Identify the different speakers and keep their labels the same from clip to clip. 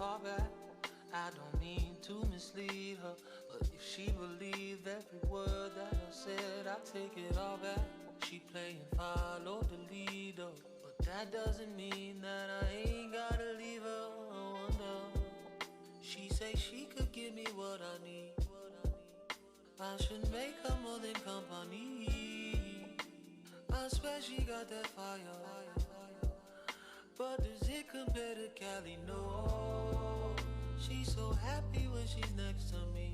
Speaker 1: far back. I don't mean to mislead her, but if she believed every word that I said, I take it all back. She playing follow the leader, but that doesn't mean that I ain't gotta leave her. I wonder. She say she could give me what I need. I should make her more than company. I swear she got that fire. But does it compare to Cali? No. She's so happy when she's next to me.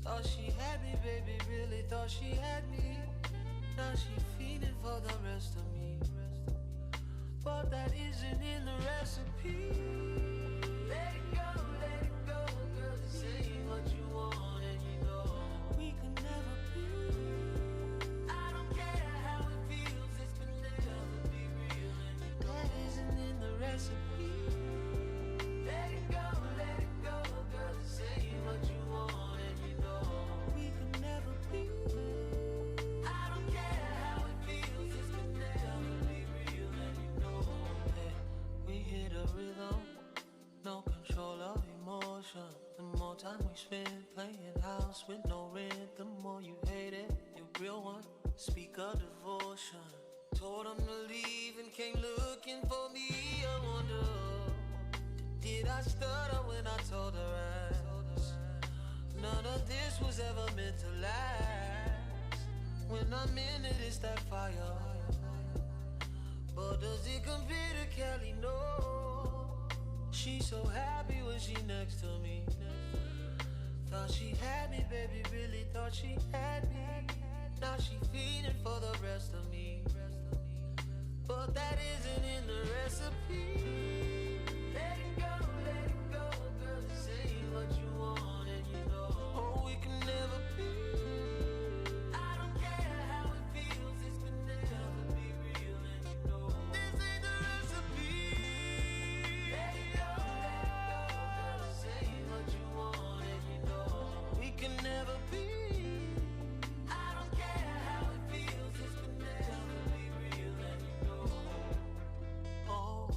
Speaker 1: Thought she had me, baby, really thought she had me. Now she feeding for the rest of me. But that isn't in the recipe. Let it go, girl, this ain't what you want, and you know we could never be. I don't care how it feels, this could never be real, and you know that isn't in the recipe. Let it go, girl, this ain't what you want, and you know we could never be. I don't care how it feels, this could never be real, and you know that we hit a rhythm. No control of emotion. The more time we spend playing house with no rent, the more you hate it. You real one, speak of devotion. Told him to leave and came looking for me. I wonder, did I stutter when I told her ass? None of this was ever meant to last. When I'm in it, it's that fire. But does it compare to Kelly? No. She's so happy when she next to me. Thought she had me, baby, really thought she had me. Now she feeding for the rest of me. But that isn't in the recipe. Let it go, girl, this ain't what you want, and you know, oh, we can never be. I don't care how it feels, this could never be real, and you know, this ain't the recipe. Let it go, girl, this ain't what you want, and you know, we can never be. I don't care how it feels, this could never be real, and you know, oh,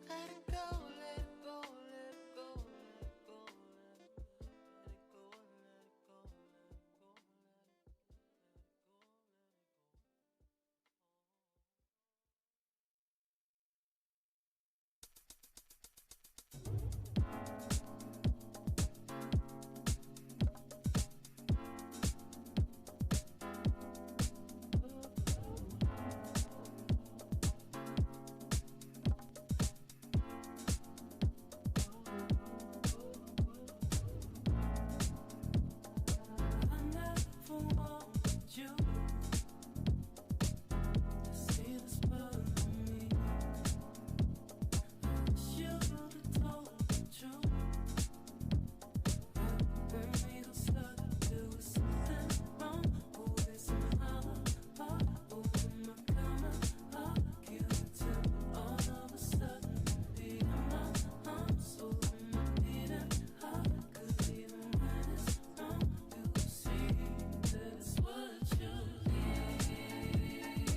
Speaker 1: let it go, let it go, let it go, let it go, let it go, let it go, let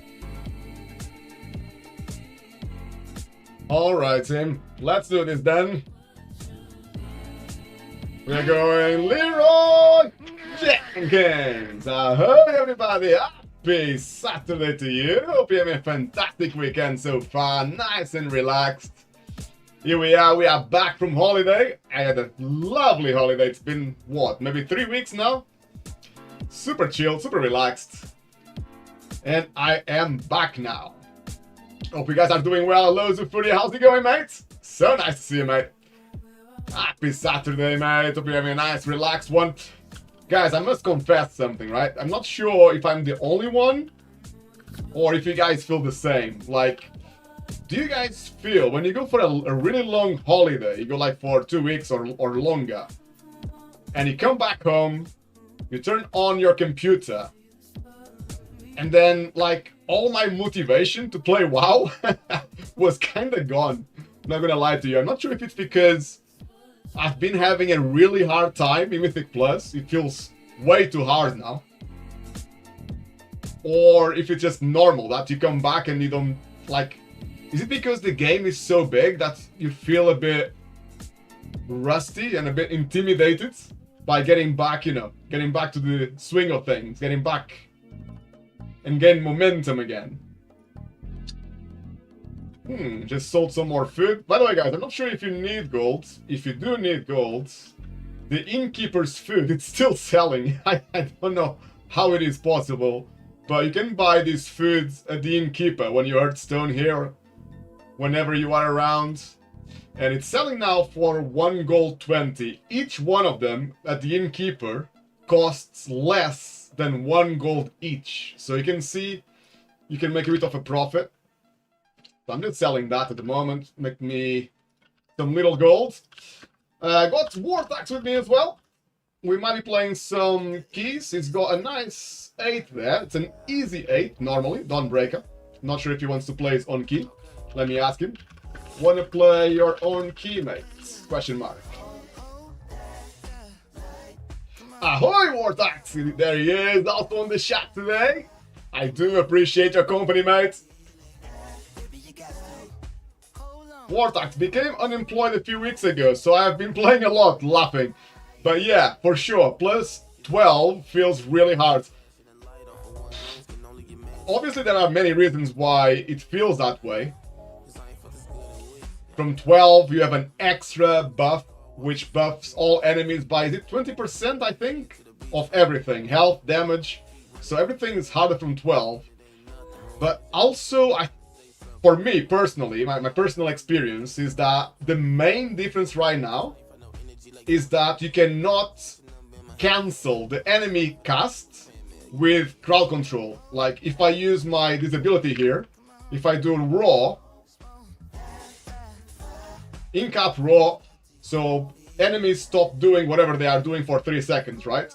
Speaker 2: Alright, Tim, let's do this then. We're going Leroy Jenkins. Ahoy, everybody! Happy Saturday to you. Hope you're having a fantastic weekend so far. Nice and relaxed. Here we are back from holiday. I had a lovely holiday. It's been, what, maybe 3 weeks now? Super chill, super relaxed. And I am back now. Hope you guys are doing well. Hello, Zufuri. How's it going, mate? So nice to see you, mate. Happy Saturday, mate. Hope you're having a nice, relaxed one. Guys, I must confess something, right? I'm not sure if I'm the only one or if you guys feel the same. Like, do you guys feel when you go for a really long holiday, you go like for 2 weeks or longer, and you come back home, you turn on your computer, and then, like, all my motivation to play WoW was kind of gone. Not gonna lie to you. I'm not sure if it's because I've been having a really hard time in Mythic Plus. It feels way too hard now. Or if it's just normal that you come back and you don't, like, Is it because the game is so big that you feel a bit rusty and a bit intimidated by getting back, you know, getting back to the swing of things, getting back and getting momentum again? Just sold some more food. By the way, guys, I'm not sure if you need gold. If you do need gold, the innkeeper's food, it's still selling. I don't know how it is possible, but you can buy these foods at the innkeeper when you earn stone here, whenever you are around. And it's selling now for 1 gold 20. Each one of them at the innkeeper costs less than 1 gold each. So you can see, you can make a bit of a profit. So I'm just selling that at the moment, make me some little gold. Got Wartax with me as well. We might be playing some keys. It's got a nice 8 there. It's an easy 8 normally, Dawnbreaker. Not sure if he wants to play his own key. Let me ask him. Wanna play your own key, mate? Question mark. Ahoy, Wartax! There he is, also on the chat today. I do appreciate your company, mate. Wartax became unemployed a few weeks ago, so I've been playing a lot, laughing. But yeah, for sure, plus 12 feels really hard. Obviously, there are many reasons why it feels that way. From 12, you have an extra buff, which buffs all enemies by, is it 20%, I think? Of everything, health, damage. So everything is harder from 12. But also, for me personally, my personal experience is that the main difference right now is that you cannot cancel the enemy cast with crowd control. Like if I use my disability here, if I do raw, in-cap raw, so enemies stop doing whatever they are doing for 3 seconds, right?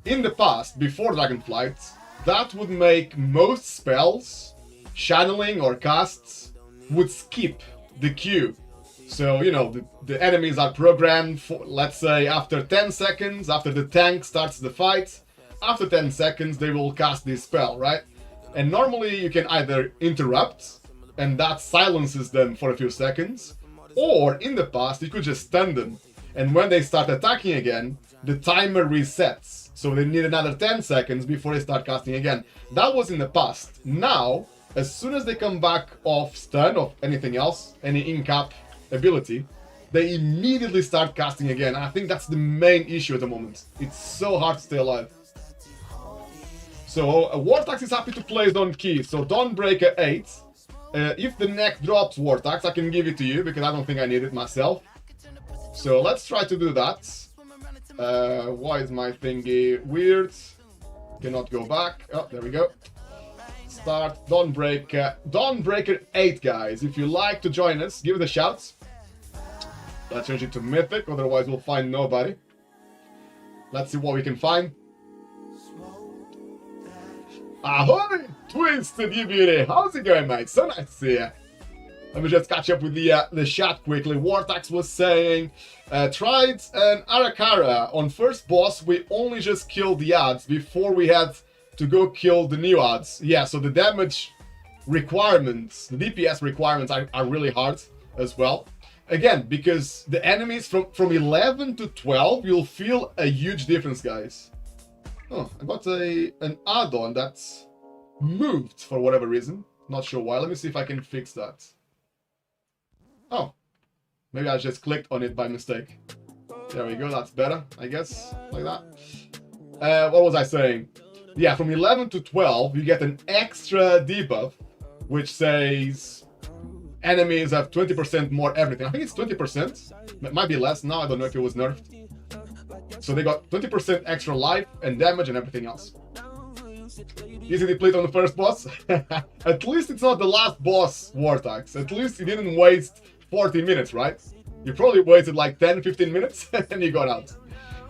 Speaker 2: In the past, before Dragonflight, that would make most spells, channeling or casts, would skip the queue. So, you know, the enemies are programmed for, let's say, after 10 seconds, after the tank starts the fight, after 10 seconds they will cast this spell, right? And normally you can either interrupt, and that silences them for a few seconds, or in the past you could just stun them, and when they start attacking again, the timer resets, so they need another 10 seconds before they start casting again. That was in the past. Now, as soon as they come back off stun, of anything else, any in-cap ability, they immediately start casting again. I think that's the main issue at the moment. It's so hard to stay alive. So, Wartax is happy to play his own key, so Dawnbreaker 8. If the neck drops Wartax, I can give it to you, because I don't think I need it myself. So let's try to do that. Why is my thingy weird? Cannot go back. Oh, there we go. Start Dawnbreaker 8, guys. If you like to join us, give it a shout. Let's change it to Mythic, otherwise we'll find nobody. Let's see what we can find. Ahoy! Twisted, you beauty! How's it going, mate? So nice to see you. Let me just catch up with the chat quickly. Wartax was saying, tried an Arakara. On first boss, we only just killed the ads before we had to go kill the new ads. Yeah, so the damage requirements, the DPS requirements are really hard as well. Again, because the enemies from 11 to 12, you'll feel a huge difference, guys. Oh, I got an add-on that's moved for whatever reason. Not sure why. Let me see if I can fix that. Oh, maybe I just clicked on it by mistake. There we go, that's better, I guess, like that. What was I saying? Yeah, from 11 to 12, you get an extra debuff, which says enemies have 20% more everything. I think it's 20%. It might be less now, I don't know if it was nerfed. So they got 20% extra life and damage and everything else. Easy deplete on the first boss. At least it's not the last boss, Wartax. At least you didn't waste 40 minutes, right? You probably wasted like 10-15 minutes and you got out.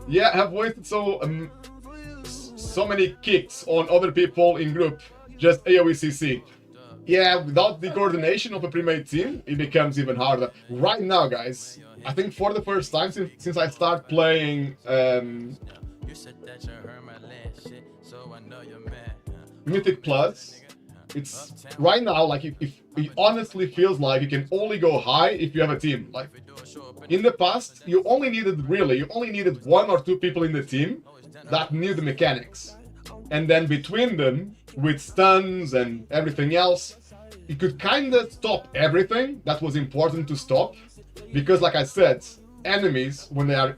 Speaker 2: Yeah, I have wasted so many kicks on other people in group. Just AoE CC. Yeah, without the coordination of a pre-made team, it becomes even harder. Right now, guys, I think for the first time since I start playing Mythic Plus, It's right now, like, if it honestly feels like you can only go high if you have a team. Like, in the past, you only needed one or two people in the team that knew the mechanics. And then between them, with stuns and everything else, you could kind of stop everything that was important to stop. Because, like I said, enemies, when they are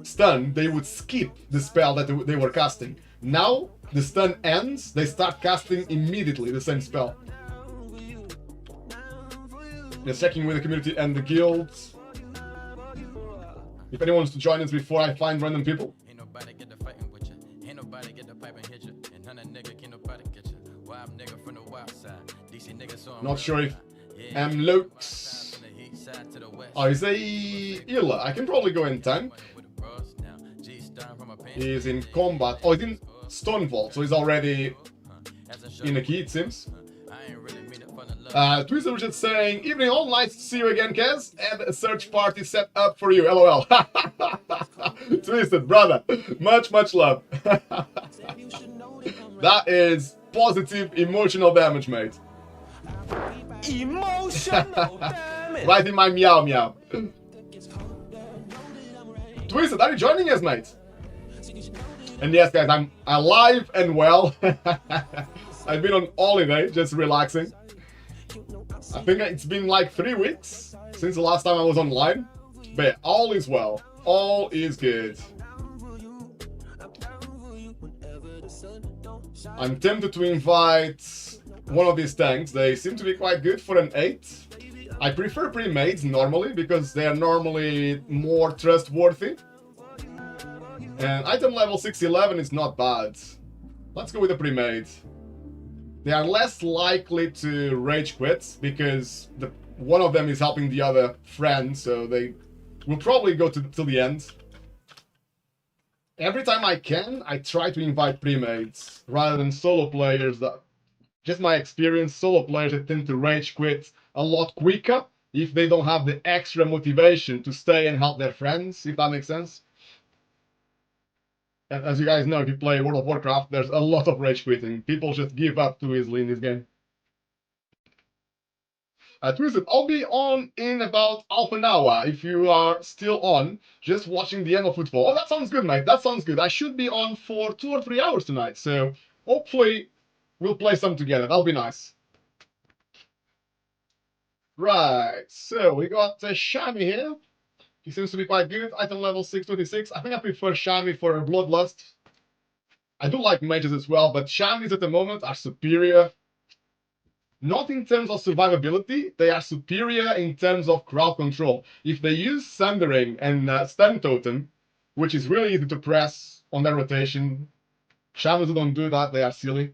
Speaker 2: stunned, they would skip the spell that they were casting. Now, the stun ends, they start casting immediately the same spell. Just checking with the community and the guilds. If anyone wants to join us before I find random people. Not sure if Lukes. Oh, is a healer. I can probably go in tank. He's in combat. Oh, he's in Stone Vault, so he's already in a key, it seems. Twister was just saying, evening all, nice to see you again, Kez, and a search party set up for you, lol. Twisted, brother, much love. That is positive emotional damage, mate.
Speaker 1: Emotional damage.
Speaker 2: Right in my meow meow. Twisted, are you joining us, mate? And yes, guys, I'm alive and well. I've been on holiday, just relaxing. I think it's been like 3 weeks since the last time I was online. But yeah, all is well. All is good. I'm tempted to invite one of these tanks. They seem to be quite good for an 8. I prefer pre-mades normally because they are normally more trustworthy. And item level 611 is not bad. Let's go with the pre-made. They are less likely to rage quit because one of them is helping the other friend, so they will probably go till the end. Every time I can, I try to invite pre-mades rather than solo players. That, just my experience, solo players tend to rage quit a lot quicker if they don't have the extra motivation to stay and help their friends, if that makes sense. And as you guys know, if you play World of Warcraft, there's a lot of rage quitting. People just give up too easily in this game. Twisted, I'll be on in about half an hour. If you are still on, just watching the end of football. Oh, that sounds good, mate. That sounds good. I should be on for 2 or 3 hours tonight, so hopefully we'll play some together. That'll be nice. Right, so we got Shami here. He seems to be quite good. Item level 626. I think I prefer Shami for Bloodlust. I do like mages as well, but Shamis at the moment are superior. Not in terms of survivability, they are superior in terms of crowd control. If they use Sundering and Stun Totem, which is really easy to press on their rotation, Shamis who don't do that, they are silly.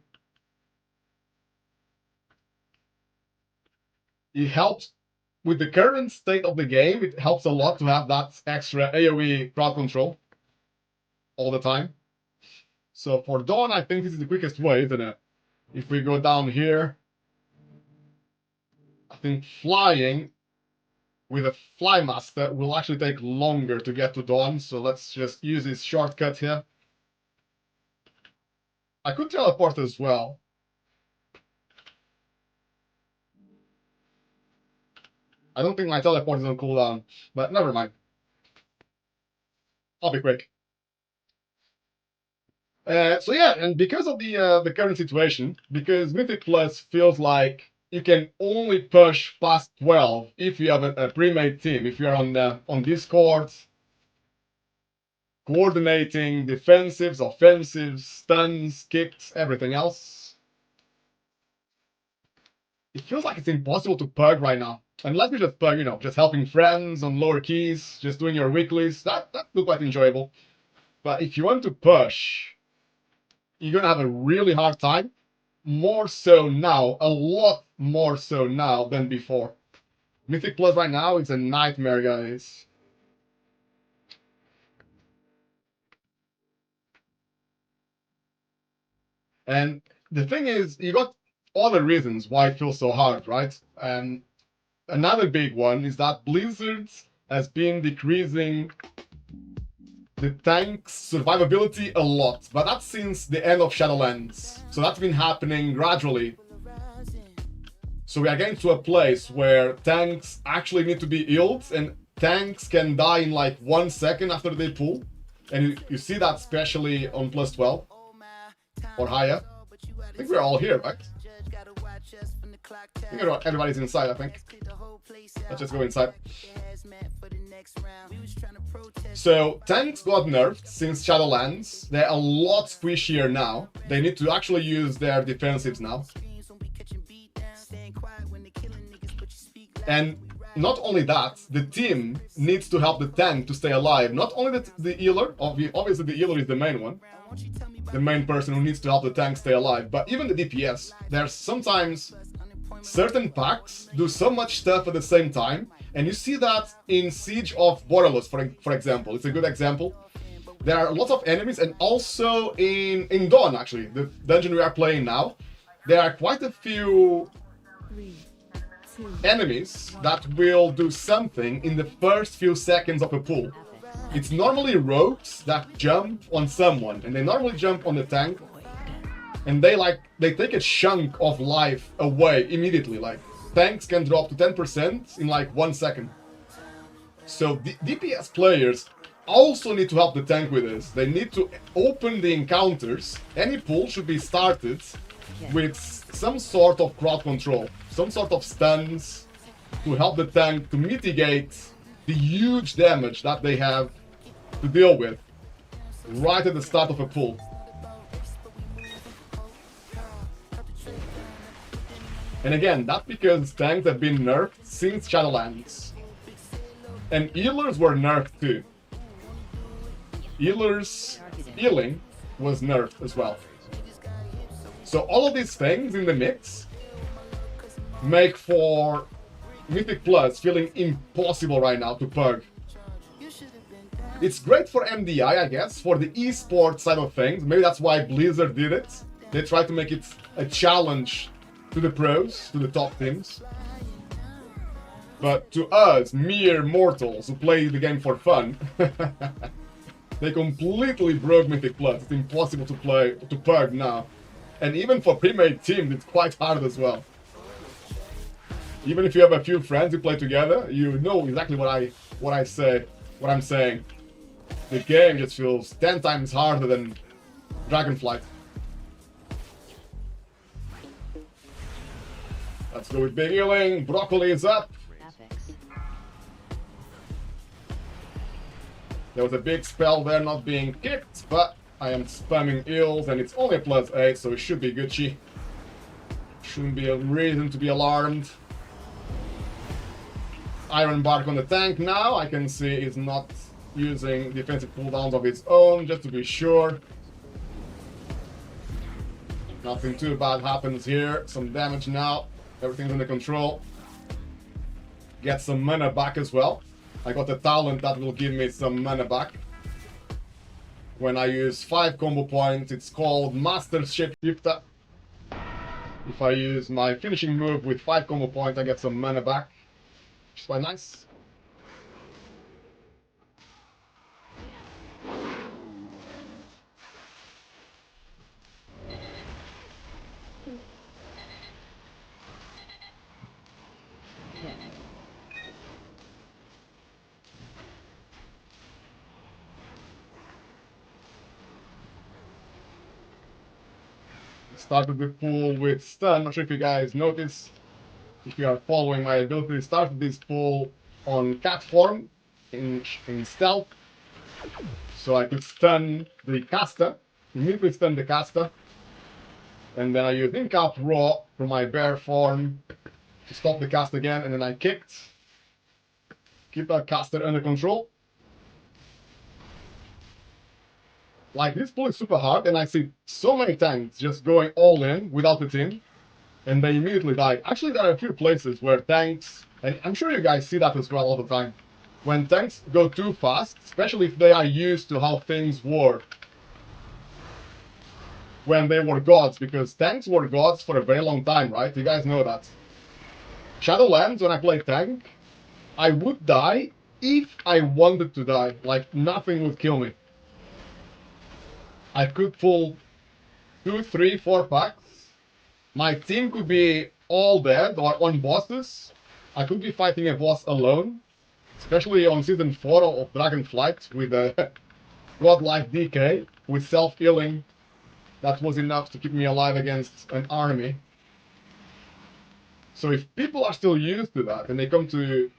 Speaker 2: It helps with the current state of the game, it helps a lot to have that extra AoE crowd control all the time. So for Dawn, I think this is the quickest way, isn't it? If we go down here, I think flying with a Flymaster will actually take longer to get to Dawn, so let's just use this shortcut here. I could teleport as well. I don't think my teleport is on cooldown, but never mind. I'll be quick. So yeah, and because of the current situation, because Mythic Plus feels like you can only push past 12 if you have a pre-made team. If you're on Discord, coordinating defensives, offensives, stuns, kicks, everything else. It feels like it's impossible to pug right now. Unless you just pug, just helping friends on lower keys, just doing your weeklies. That feels quite enjoyable. But if you want to push, you're gonna have a really hard time. More so now, a lot more so now than before. Mythic Plus right now is a nightmare, guys. And the thing is, you got other reasons why it feels so hard, right? And another big one is that Blizzard has been decreasing the tank's survivability a lot, but that's since the end of Shadowlands. So that's been happening gradually. So we are getting to a place where tanks actually need to be healed, and tanks can die in like 1 second after they pull. And you see that especially on plus 12 or higher. I think we're all here, right? I think everybody's inside, I think. Let's just go inside. So, tanks got nerfed since Shadowlands. They're a lot squishier now. They need to actually use their defensives now. And not only that, the team needs to help the tank to stay alive. Not only the healer, obviously the healer is the main one, the main person who needs to help the tank stay alive, but even the DPS. There's sometimes certain packs do so much stuff at the same time, and you see that in Siege of Borderless, for example. It's a good example. There are lots of enemies, and also in Dawn, actually, the dungeon we are playing now, there are quite a few enemies that will do something in the first few seconds of a pull. It's normally rogues that jump on someone, and they normally jump on the tank, and they take a chunk of life away immediately. Like, tanks can drop to 10% in like 1 second. So DPS players also need to help the tank with this. They need to open the encounters. Any pull should be started with some sort of crowd control, some sort of stuns to help the tank to mitigate the huge damage that they have to deal with right at the start of a pull. And again, that's because tanks have been nerfed since Shadowlands. And healers were nerfed too. Healing was nerfed as well. So all of these things in the mix make for Mythic Plus feeling impossible right now to pug. It's great for MDI, I guess, for the esports side of things. Maybe that's why Blizzard did it. They tried to make it a challenge to the pros, to the top teams. But to us, mere mortals who play the game for fun, they completely broke Mythic Plus. It's impossible to pug now. And even for pre-made teams, it's quite hard as well. Even if you have a few friends who play together, you know exactly what I'm saying. The game just feels 10 times harder than Dragonflight. Let's go with big healing. Broccoli is up. There was a big spell there not being kicked, but I am spamming heals and it's only a +8, so it should be Gucci. Shouldn't be a reason to be alarmed. Iron Bark on the tank now. I can see it's not using defensive cooldowns of its own, just to be sure. Nothing too bad happens here. Some damage now. Everything's under control. Get some mana back as well. I got a talent that will give me some mana back. When I use 5 combo points, it's called Master Shapeshifter. If I use my finishing move with 5 combo points, I get some mana back. Which is quite nice. Started the pool with stun. Not sure if you guys notice, if you are following my ability. Started this pool on cat form in stealth, so I could stun the caster, immediately stun the caster, and then I used in-cap raw from my bear form to stop the cast again, and then I kicked, keep that caster under control. Like, this pool is super hard, and I see so many tanks just going all in without the team, and they immediately die. Actually, there are a few places where tanks, and I'm sure you guys see that as well all the time, when tanks go too fast, especially if they are used to how things were when they were gods, because tanks were gods for a very long time, right? You guys know that. Shadowlands, when I played tank, I would die if I wanted to die. Like, nothing would kill me. I could pull 2, 3, 4 packs. My team could be all dead or on bosses, I could be fighting a boss alone, especially on season 4 of Dragonflight with a godlike DK with self-healing. That was enough to keep me alive against an army. So if people are still used to that and they come to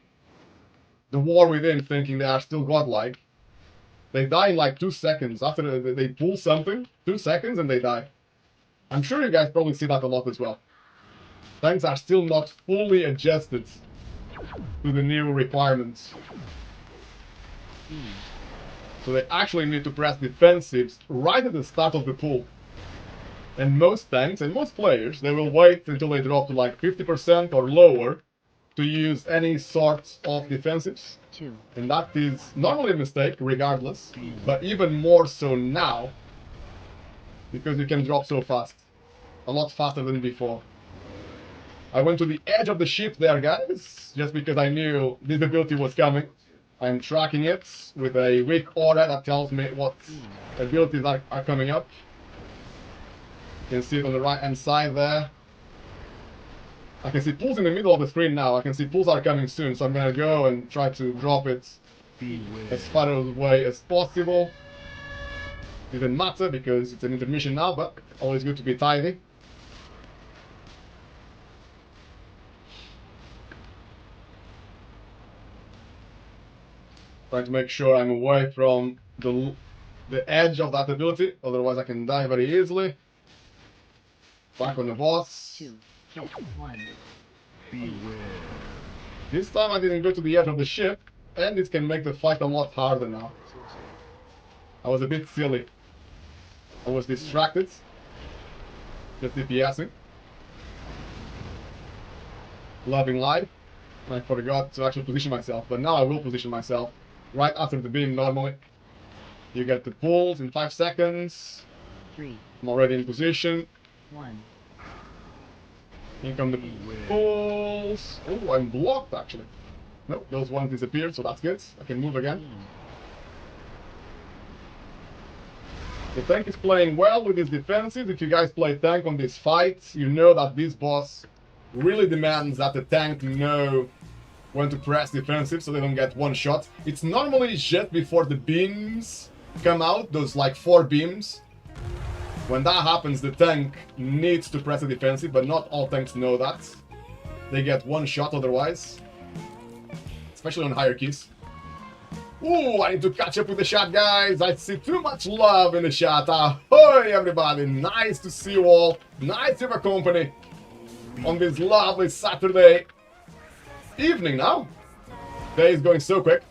Speaker 2: the war within thinking they are still godlike, they die in like 2 seconds after they pull something. 2 seconds and they die. I'm sure you guys probably see that a lot as well. Tanks are still not fully adjusted to the new requirements. So they actually need to press defensives right at the start of the pull. And most tanks and most players, they will wait until they drop to like 50% or lower to use any sort of defensives. And that is normally a mistake, regardless, but even more so now, because you can drop so fast. A lot faster than before. I went to the edge of the ship there, guys, just because I knew this ability was coming. I'm tracking it with a weak aura that tells me what abilities are coming up. You can see it on the right hand side there. I can see pulls in the middle of the screen now. I can see pulls are coming soon, so I'm gonna go and try to drop it as far away as possible. Didn't matter because it's an intermission now, but always good to be tidy. Trying to make sure I'm away from the edge of that ability, otherwise I can die very easily. Back on the boss.
Speaker 3: 2, hit 1.
Speaker 2: This time I didn't go to the edge of the ship, and it can make the fight a lot harder now. I was a bit silly. I was distracted. Just DPSing. Loving life. I forgot to actually position myself, but now I will position myself right after the beam normally. You get the pulls in 5 seconds.
Speaker 3: 3,
Speaker 2: I'm already in position.
Speaker 3: 1.
Speaker 2: Here come the pulls. Oh, I'm blocked actually. Nope, those ones disappeared, so that's good. I can move again. The tank is playing well with his defenses. If you guys play tank on this fight, you know that this boss really demands that the tank know when to press defensive so they don't get one shot. It's normally just before the beams come out, those like 4 beams. When that happens, the tank needs to press a defensive, but not all tanks know that. They get one shot otherwise. Especially on higher keys. Ooh, I need to catch up with the chat, guys. I see too much love in the chat. Ahoy, everybody. Nice to see you all. Nice to have a company on this lovely Saturday evening now. Day is going so quick.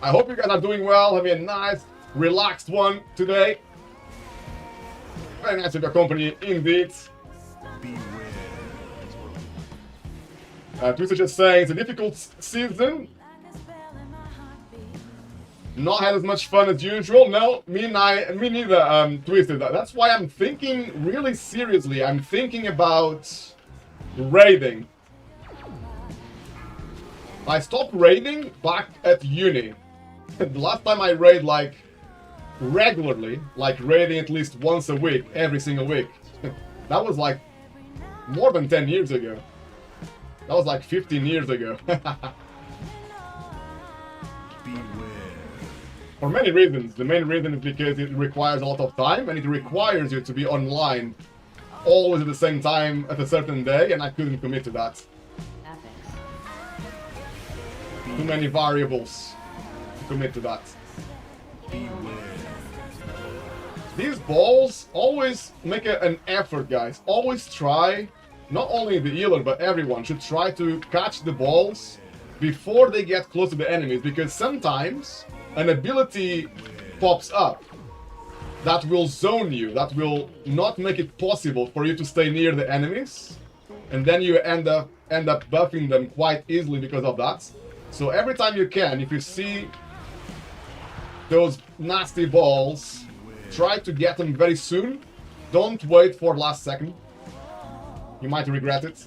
Speaker 2: I hope you guys are doing well, having a nice, relaxed one today. Very nice to have a company indeed. Twister just saying it's a difficult season. Not had as much fun as usual. No, me neither, Twisted. That's why I'm thinking really seriously. I'm thinking about raiding. I stopped raiding back at uni. The last time I raid like regularly, like raiding at least once a week, every single week. That was like more than 10 years ago. That was like 15 years ago. For many reasons. The main reason is because it requires a lot of time and it requires you to be online always at the same time at a certain day, and I couldn't commit to that. Too many variables to commit to that. These balls always make an effort, guys. Always try, not only the healer, but everyone should try to catch the balls before they get close to the enemies, because sometimes an ability pops up that will zone you, that will not make it possible for you to stay near the enemies, and then you end up buffing them quite easily because of that. So every time you can, if you see those nasty balls, try to get them very soon. Don't wait for last second. You might regret it.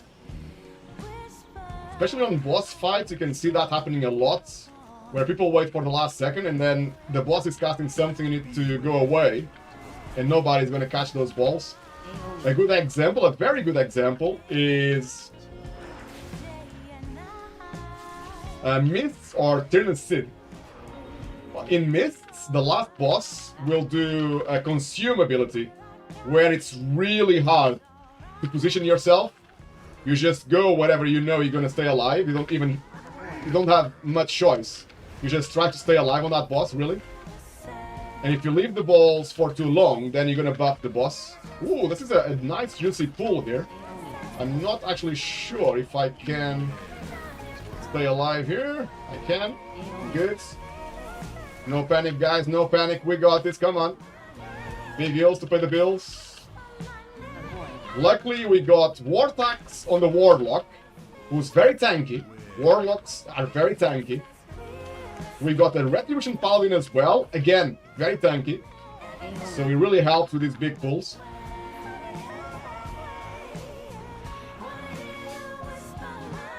Speaker 2: Especially on boss fights, you can see that happening a lot, where people wait for the last second and then the boss is casting something and it to go away, and nobody's gonna catch those balls. A good example, a very good example, is Myths or Tyrannid. In Myths, the last boss will do a consume ability, where it's really hard to position yourself. You just go wherever you know you're gonna stay alive. You don't have much choice. You just try to stay alive on that boss, really. And if you leave the balls for too long, then you're gonna buff the boss. Ooh, this is a nice juicy pool here. I'm not actually sure if I can stay alive here. I can. Good. No panic, guys. No panic. We got this. Come on. Big heals to pay the bills. Luckily, we got War Tax on the Warlock, who's very tanky. Warlocks are very tanky. We got a Retribution Paladin as well. Again, very tanky. So he really helps with these big pulls.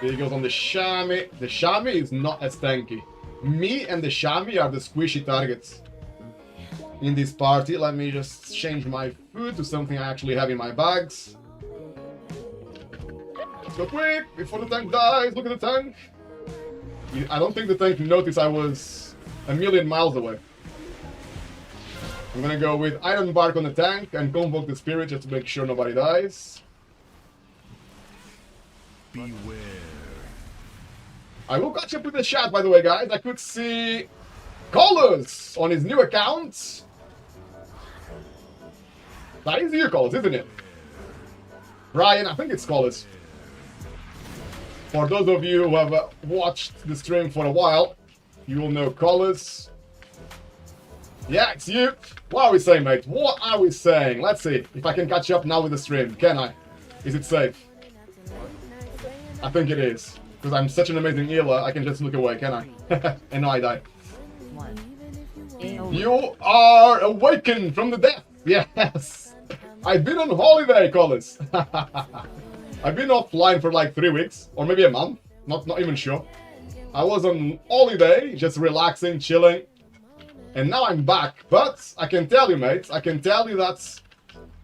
Speaker 2: Big heals on the Shami. The Shami is not as tanky. Me and the Shami are the squishy targets in this party. Let me just change my food to something I actually have in my bags. Let's go quick before the tank dies. Look at the tank. I don't think the tank noticed I was a million miles away. I'm gonna go with Iron Bark on the tank and convoke the spirit just to make sure nobody dies.
Speaker 4: Beware.
Speaker 2: I will catch up with the chat, by the way, guys. I could see Colors on his new account. That is you, Colors, isn't it? Brian, I think it's Colors. For those of you who have watched the stream for a while, you will know Colors. Yeah, it's you. What are we saying, mate? What are we saying? Let's see if I can catch up now with the stream. Can I? Is it safe? I think it is. Because I'm such an amazing healer, I can just look away, can I? And now I die. You are awakened from the death! Yes! I've been on holiday, Collis! I've been offline for like 3 weeks, or maybe a month, not even sure. I was on holiday, just relaxing, chilling, and now I'm back. But I can tell you, mates, I can tell you that...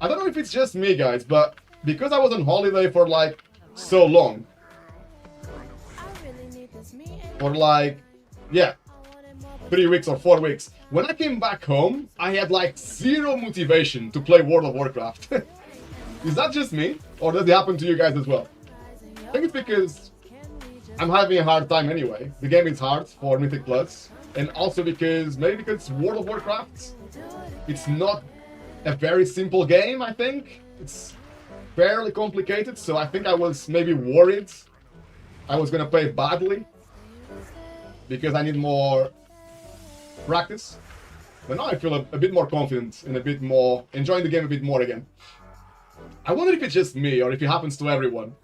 Speaker 2: I don't know if it's just me, guys, but because I was on holiday for like so long, for like, yeah, 3 weeks or 4 weeks. When I came back home, I had like zero motivation to play World of Warcraft. Is that just me? Or does it happen to you guys as well? I think it's because I'm having a hard time anyway. The game is hard for Mythic Plus. And also maybe because World of Warcraft, it's not a very simple game, I think. It's fairly complicated, so I think I was maybe worried I was gonna play badly. Because I need more practice. But now I feel a bit more confident and a bit more enjoying the game a bit more again. I wonder if it's just me or if it happens to everyone.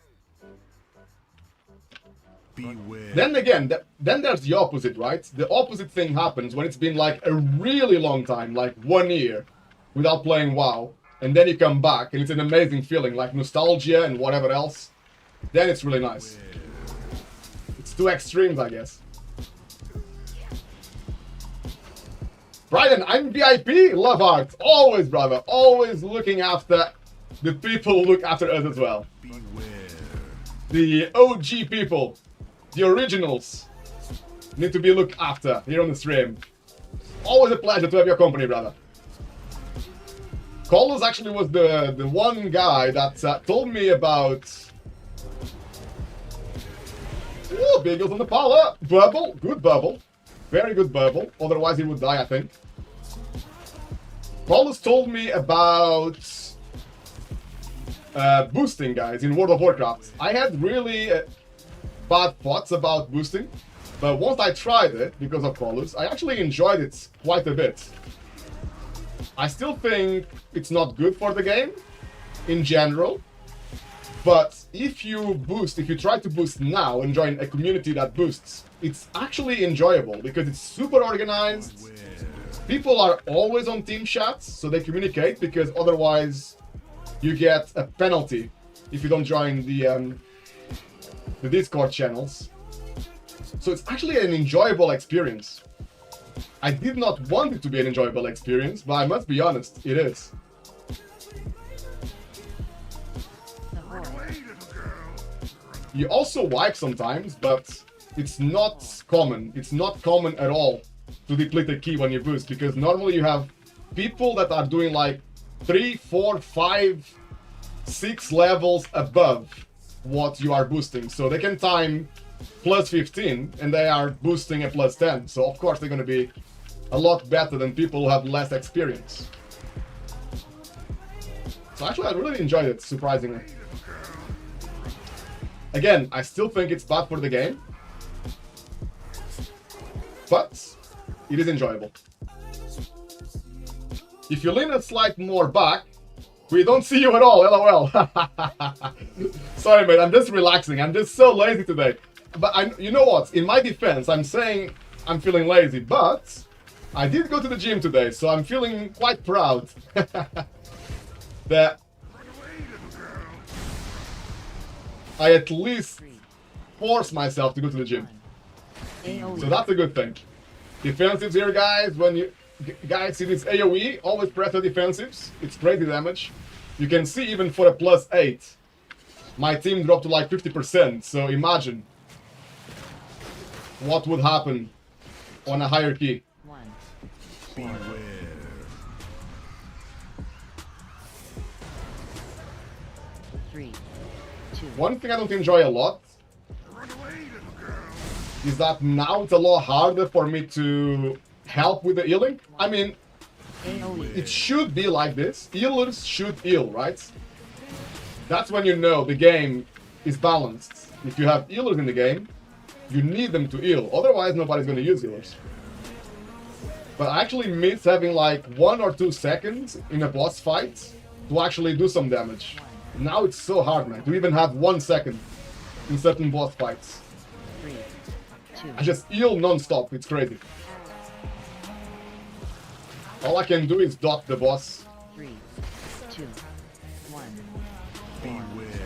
Speaker 4: Beware.
Speaker 2: Then again, then there's the opposite, right? The opposite thing happens when it's been like a really long time, like 1 year, without playing WoW. And then you come back and it's an amazing feeling, like nostalgia and whatever else. Then it's really nice. It's two extremes, I guess. Brian, I'm VIP, love art. Always, brother. Always looking after the people who look after us as well.
Speaker 4: Beware.
Speaker 2: The OG people. The originals. Need to be looked after here on the stream. Always a pleasure to have your company, brother. Carlos actually was the one guy that told me about... Ooh, Beagles on the power. Bubble. Good bubble. Very good bubble. Otherwise he would die, I think. Carlos told me about boosting, guys, in World of Warcraft. I had really bad thoughts about boosting. But once I tried it, because of Carlos, I actually enjoyed it quite a bit. I still think it's not good for the game, in general. But if you try to boost now and join a community that boosts, it's actually enjoyable because it's super organized. People are always on team chats, so they communicate, because otherwise you get a penalty if you don't join the Discord channels. So it's actually an enjoyable experience. I did not want it to be an enjoyable experience, but I must be honest, it is. You also wipe sometimes, but it's not common. It's not common at all to deplete a key when you boost, because normally you have people that are doing like 3, 4, 5, 6 levels above what you are boosting. So they can time plus 15 and they are boosting at plus 10. So of course they're going to be a lot better than people who have less experience. So actually I really enjoyed it, surprisingly. Again, I still think it's bad for the game, but it is enjoyable. If you lean a slight more back, we don't see you at all, lol. Sorry, mate, I'm just relaxing. I'm just so lazy today. But you know what? In my defense, I'm saying I'm feeling lazy, but I did go to the gym today, so I'm feeling quite proud that I at least force myself to go to the gym. So that's a good thing. Defensives here, guys. When you guys see this AoE, always press the defensives. It's crazy damage. You can see even for a plus 8, my team dropped to like 50%. So imagine what would happen on a higher key.
Speaker 4: Beware.
Speaker 3: 3, 2,
Speaker 2: One thing I don't enjoy a lot is that now it's a lot harder for me to help with the healing. I mean,
Speaker 3: AoE.
Speaker 2: it should be like this. Healers should heal, right? That's when you know the game is balanced. If you have healers in the game, you need them to heal. Otherwise, nobody's going to use healers. But I actually miss having like 1 or 2 seconds in a boss fight to actually do some damage. Now it's so hard, man, to even have 1 second in certain boss fights.
Speaker 3: 3, 2,
Speaker 2: I just heal non-stop. It's crazy. All I can do is dot the boss.
Speaker 3: 3, 2, 1.
Speaker 4: Beware.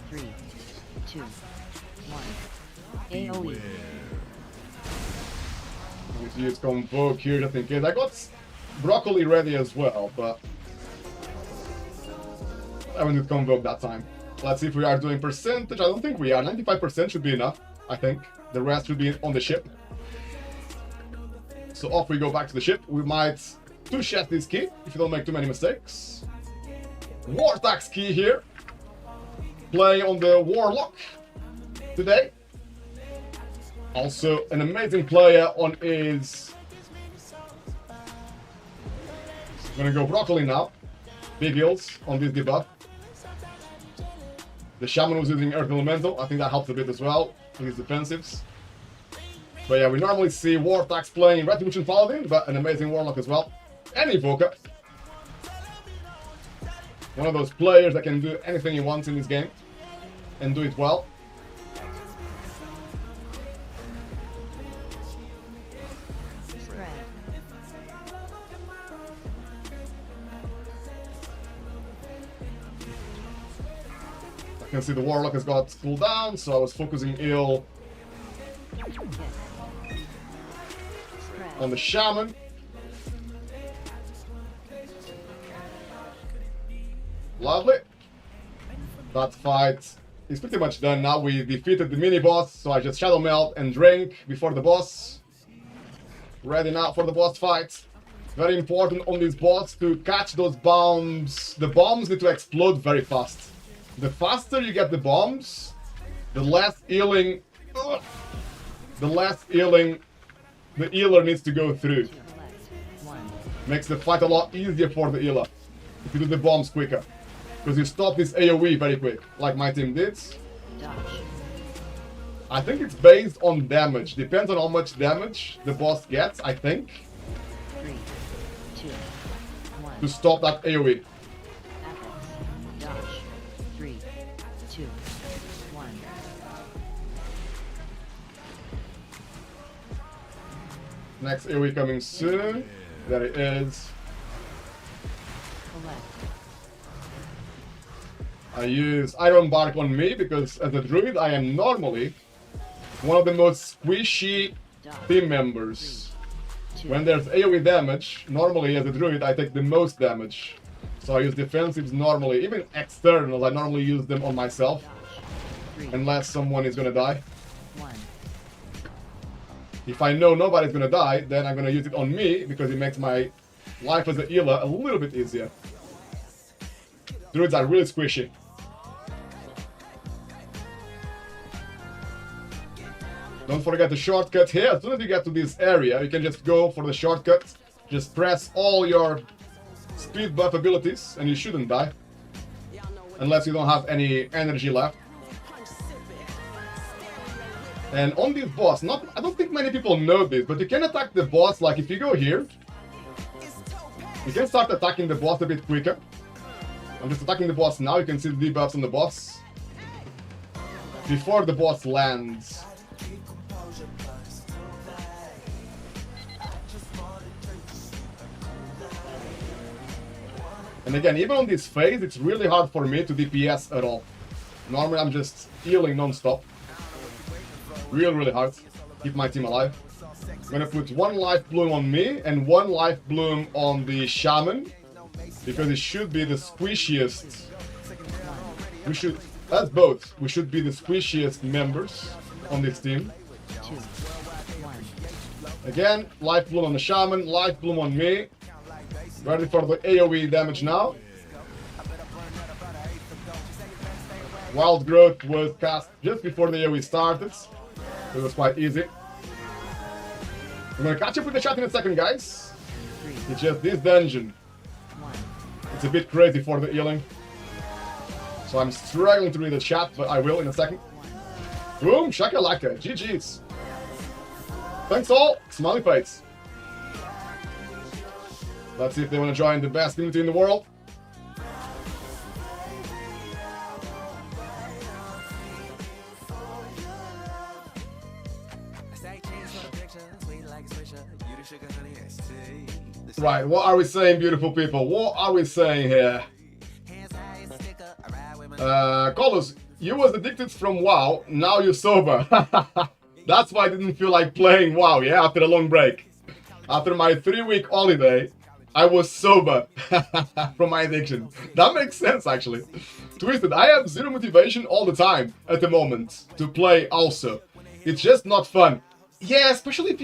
Speaker 3: 3, 2, 1. AoE.
Speaker 2: You see it's convoke here just in case. I got broccoli ready as well, but I haven't convoke that time. Let's see if we are doing percentage. I don't think we are. 95% should be enough, I think. The rest should be on the ship. So off we go back to the ship. We might two-shot this key, if you don't make too many mistakes. War tax key here. Play on the Warlock today. Also an amazing player on his... Gonna go broccoli now. Big heals on this debuff. The Shaman was using Earth Elemental. I think that helps a bit as well with his defensives. But yeah, we normally see War Tax playing Retribution Paladin, but an amazing Warlock as well. And Evoker. One of those players that can do anything he wants in this game. And do it well.
Speaker 3: Spread.
Speaker 2: I can see the Warlock has got cooldown, so I was focusing ill
Speaker 3: Hit. Spread.
Speaker 2: on the Shaman. Lovely. That fight is pretty much done now. We defeated the mini-boss, so I just Shadow Melt and drink before the boss. Ready now for the boss fight. Very important on this boss to catch those bombs. The bombs need to explode very fast. The faster you get the bombs, the less healing... the less healing the healer needs to go through.
Speaker 3: Select 1.
Speaker 2: Makes the fight a lot easier for the healer if you do the bombs quicker. Because you stop this AoE very quick, like my team did.
Speaker 3: Dodge.
Speaker 2: I think it's based on damage. Depends on how much damage the boss gets, I think,
Speaker 3: 3, 2, 1.
Speaker 2: to stop that AoE.
Speaker 3: Apex. Dodge. 3, 2, 1.
Speaker 2: Next AoE coming soon. There it is.
Speaker 3: Collect.
Speaker 2: I use Iron Bark on me because as a druid I am normally one of the most squishy
Speaker 3: Dodge.
Speaker 2: team members.
Speaker 3: 2.
Speaker 2: When there's AoE damage, normally as a druid I take the most damage. So I use defensives normally, even external, I normally use them on myself.
Speaker 3: Dodge. 3,
Speaker 2: Unless someone is gonna die.
Speaker 3: 1.
Speaker 2: If I know nobody's gonna die, then I'm gonna use it on me, because it makes my life as a healer a little bit easier. Druids are really squishy. Don't forget the shortcut here. As soon as you get to this area, you can just go for the shortcut. Just press all your speed buff abilities, and you shouldn't die. Unless you don't have any energy left. And on this boss, I don't think many people know this, but you can attack the boss, like if you go here, you can start attacking the boss a bit quicker. I'm just attacking the boss now, you can see the debuffs on the boss. Before the boss lands. And again, even on this phase, it's really hard for me to DPS at all. Normally I'm just healing non-stop. Really hard. Keep my team alive. I'm gonna put 1 life bloom on me and 1 life bloom on the shaman. Because it should be the squishiest. That's both. We should be the squishiest members on this team.
Speaker 3: 2, 1.
Speaker 2: Again, life bloom on the shaman, life bloom on me. Ready for the AoE damage now. Wild Growth was cast just before the AoE started. It was quite easy. I'm gonna catch up with the chat in a second, guys.
Speaker 3: 3,
Speaker 2: It's just this dungeon.
Speaker 3: 1.
Speaker 2: It's a bit crazy for the healing. So I'm struggling to read the chat, but I will in a second. Boom! Shakalaka! GG's! Thanks all! Smiley face! Let's see if they want to join the best community in the world. Right, what are we saying, beautiful people? What are we saying here? Colus, you was addicted from WoW, now you're sober. That's why I didn't feel like playing WoW, yeah, after a long break. After my 3-week holiday, I was sober from my addiction. That makes sense, actually. Twisted, I have zero motivation all the time at the moment to play also. It's just not fun. Yeah, especially if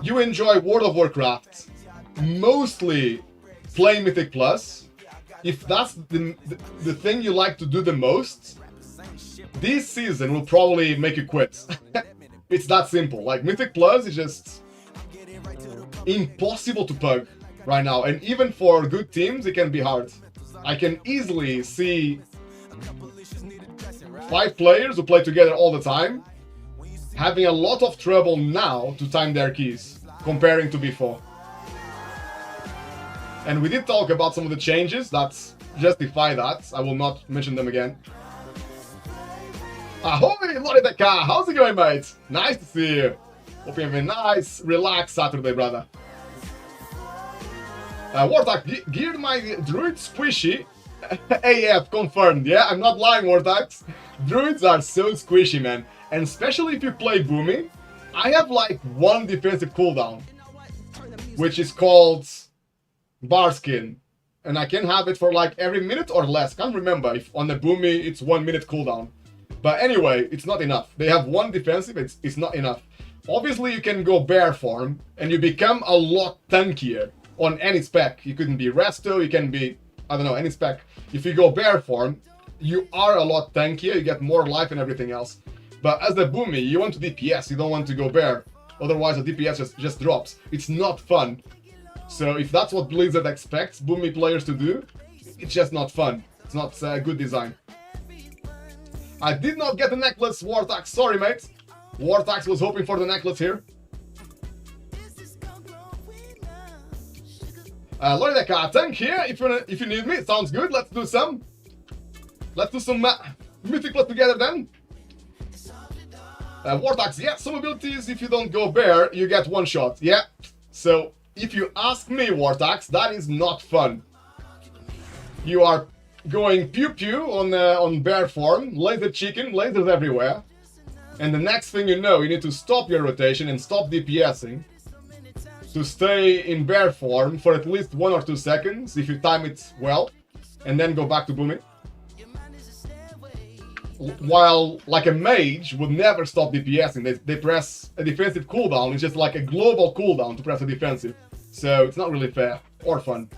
Speaker 2: you enjoy World of Warcraft, mostly play Mythic Plus. If that's the thing you like to do the most, this season will probably make you quit. It's that simple. Like, Mythic Plus is just impossible to pug right now, and even for good teams it can be hard. I can easily see 5 players who play together all the time having a lot of trouble now to time their keys comparing to before. And we did talk about some of the changes that justify that. I will not mention them again. Ahoy, Lorideka! How's it going, mate? Nice to see you. Hope you have a nice, relaxed Saturday, brother. Wartak, geared my druid squishy. AF, confirmed. Yeah, I'm not lying, Wartax. Druids are so squishy, man. And especially if you play Boomy, I have like 1 defensive cooldown, which is called Barskin. And I can have it for like every minute or less. Can't remember if on the Boomy it's 1 minute cooldown. But anyway, it's not enough. They have 1 defensive, it's not enough. Obviously, you can go bear form, and you become a lot tankier on any spec. You couldn't be resto, you can be, I don't know, any spec. If you go bear form, you are a lot tankier, you get more life and everything else. But as a Boomy, you want to DPS, you don't want to go bear. Otherwise, the DPS just drops. It's not fun. So if that's what Blizzard expects Boomy players to do, it's just not fun. It's not good design. I did not get the necklace, Wartax. Sorry, mate. Wartax was hoping for the necklace here. Lorideka, tank here if you need me. Sounds good. Let's do some. Let's do some Mythic Plus together then. Wartax, yeah, some abilities, if you don't go bear, you get 1 shot. Yeah. So if you ask me, Wartax, that is not fun. You are going pew-pew on bear form, laser chicken, lasers everywhere. And the next thing you know, you need to stop your rotation and stop DPSing. to stay in bear form for at least 1 or 2 seconds if you time it well, and then go back to booming. While like a mage would never stop DPSing, they press a defensive cooldown. It's just like a global cooldown to press a defensive, so it's not really fair or fun.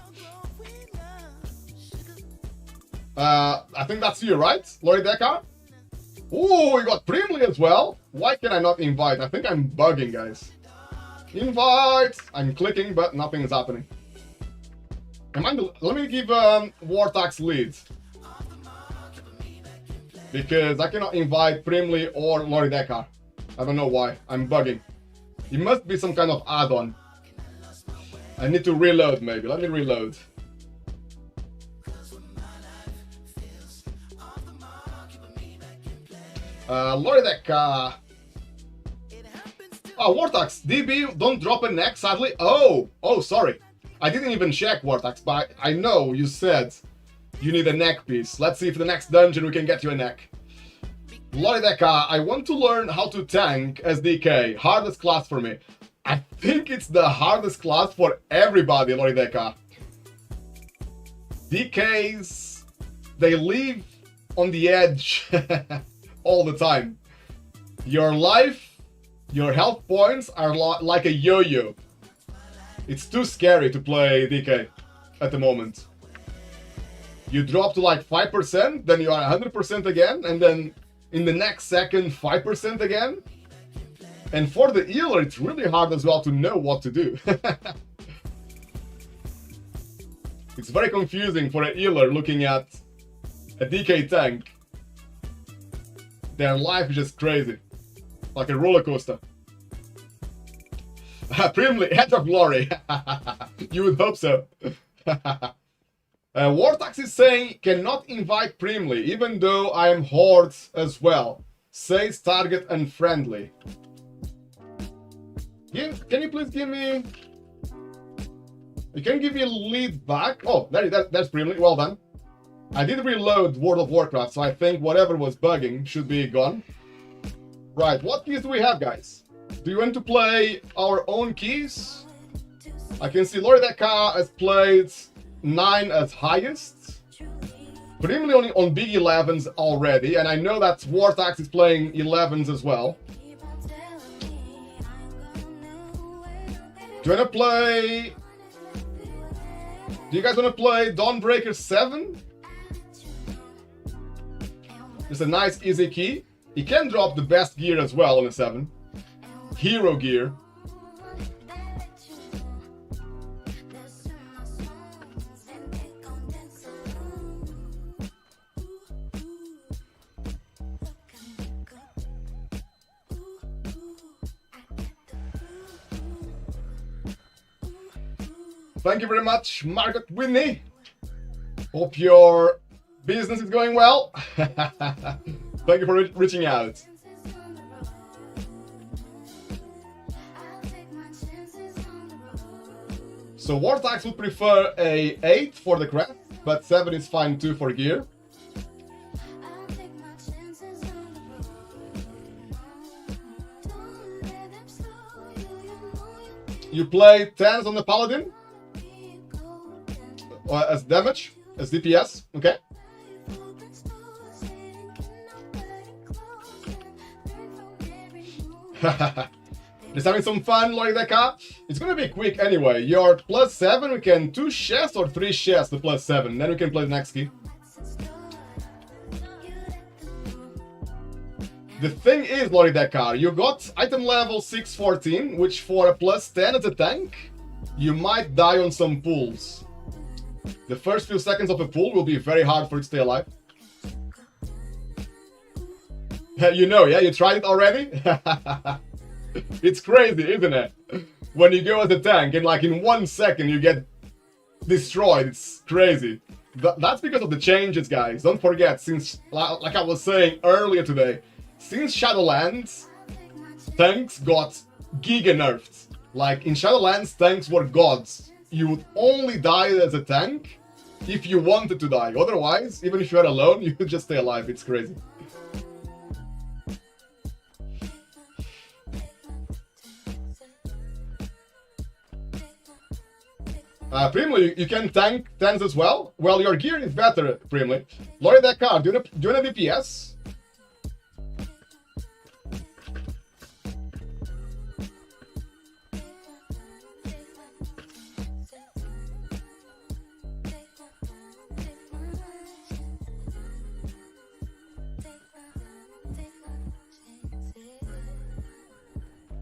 Speaker 2: I think that's you, right, Lori Dekar? Ooh, we got Primly as well. Why can I not invite? I think I'm bugging, guys. Invite! I'm clicking, but nothing is happening. Let me give Wartax lead. Because I cannot invite Primly or Lori Dekar. I don't know why. I'm bugging. It must be some kind of add-on. I need to reload, maybe. Let me reload. Lori Dekar. Oh, Wartax, DB, don't drop a neck, sadly. Oh, sorry. I didn't even check, Wartax, but I know you said you need a neck piece. Let's see if the next dungeon we can get you a neck. Lori Dekar, I want to learn how to tank as DK. Hardest class for me. I think it's the hardest class for everybody, Lori Dekar. DKs, they live on the edge all the time. Your life, your health points are like a yo-yo. It's too scary to play DK at the moment. You drop to like 5%, then you are 100% again, and then in the next second 5% again. And for the healer, it's really hard as well to know what to do. It's very confusing for a healer looking at a DK tank. Their life is just crazy. Like a roller coaster. Primly, Head of Glory. You would hope so. Wartax is saying, cannot invite Primly, even though I am Horde as well. Says target unfriendly. Can you please give me... You can give me a lead back. Oh, that's Primly. Well done. I did reload World of Warcraft, so I think whatever was bugging should be gone. Right, what keys do we have, guys? Do you want to play our own keys? I can see Lori Dekar has played 9 as highest. Primly only on big 11s already, and I know that Wartax is playing 11s as well. Do you want to play... Do you guys want to play Dawnbreaker 7? It's a nice easy key. You can drop the best gear as well on a 7. Hero gear. Thank you very much, Margaret Whitney. Hope your business is going well. Thank you for reaching out. So Wartax would prefer a 8 for the craft, but 7 is fine too for gear. You play 10s on the Paladin? As damage? As DPS? Okay. Just having some fun, Lori Dekar. It's gonna be quick anyway. You're +7, we can 2 chests or 3 chests to +7. Then we can play the next key. The thing is, Lori Dekar, you got item level 614, which for a +10 as a tank, you might die on some pulls. The first few seconds of a pull will be very hard for it to stay alive. You know, yeah? You tried it already? It's crazy, isn't it? When you go as a tank and like in 1 second you get destroyed. It's crazy. That's because of the changes, guys. Don't forget, since, like I was saying earlier today, since Shadowlands, tanks got giga nerfed. Like in Shadowlands, tanks were gods. You would only die as a tank if you wanted to die. Otherwise, even if you're alone, you could just stay alive. It's crazy. Primly, you can tank 10s as well. Well, your gear is better, Primly. Lower that card. Do you want a DPS?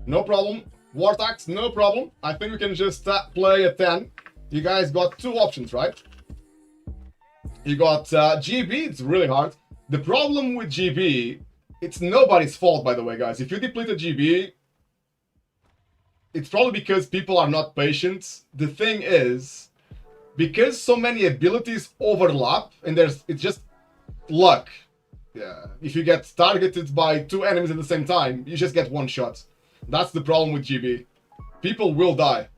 Speaker 2: No problem. Vortex, no problem. I think we can just play a 10. You guys got two options, right? You got GB, it's really hard. The problem with GB, it's nobody's fault, by the way, guys. If you deplete a GB, it's probably because people are not patient. The thing is, because so many abilities overlap, and it's just luck. Yeah, if you get targeted by two enemies at the same time, you just get one shot. That's the problem with GB. People will die.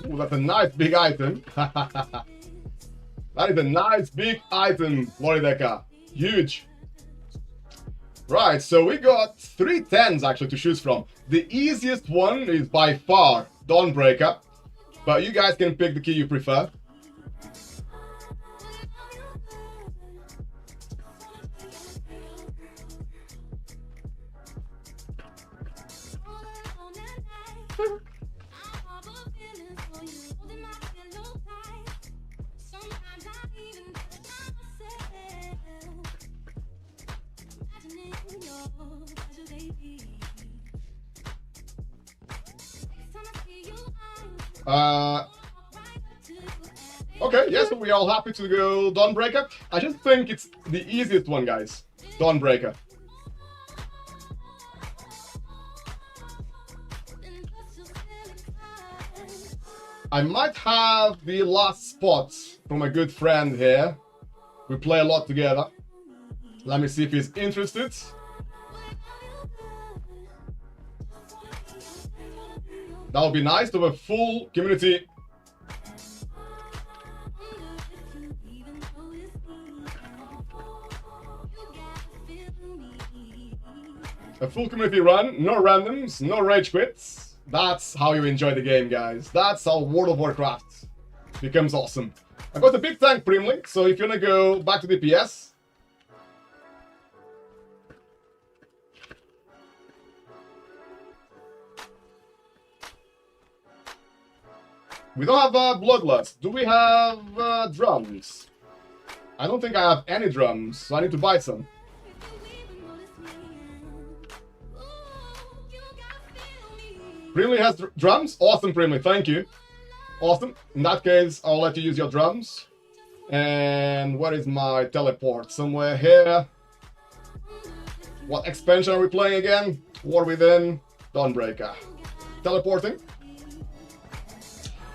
Speaker 2: Ooh, that's a nice big item. That is a nice big item, Lorideka. Huge. Right, so we got 3 10s actually to choose from. The easiest one is by far Dawnbreaker, but you guys can pick the key you prefer. Okay, yes, so we all happy to go Dawnbreaker. I just think it's the easiest one, guys. Dawnbreaker. I might have the last spot from a good friend here. We play a lot together. Let me see if he's interested. That would be nice to have a full community. A full community run, no randoms, no rage quits. That's how you enjoy the game, guys. That's how World of Warcraft becomes awesome. I got a big tank, Primly, so if you wanna go back to DPS. We don't have Bloodlust. Do we have drums? I don't think I have any drums, so I need to buy some. Primly has drums? Awesome, Primly, thank you. Awesome. In that case, I'll let you use your drums. And where is my teleport? Somewhere here. What expansion are we playing again? War Within, Dawnbreaker. Teleporting.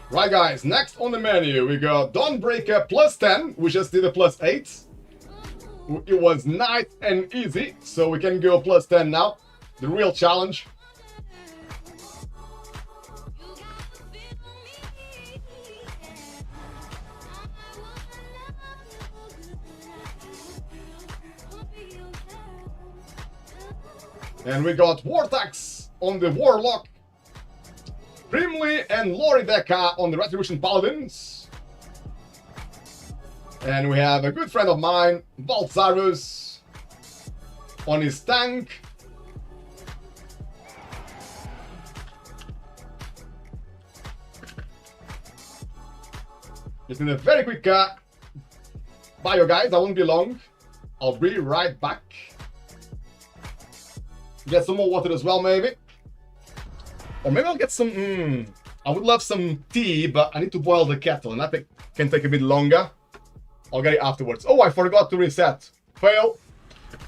Speaker 2: Right, guys, next on the menu, we got Dawnbreaker plus 10. We just did a plus 8. It was nice and easy, so we can go plus 10 now. The real challenge. And we got Vortex on the Warlock. Primly and Lorideka on the Retribution Paladins. And we have a good friend of mine, Valtzarus, on his tank. Just in a very quick bio, guys. I won't be long. I'll be right back. Get some more water as well, maybe. Or maybe I'll get some... I would love some tea, but I need to boil the kettle, and that can take a bit longer. I'll get it afterwards. Oh, I forgot to reset. Fail.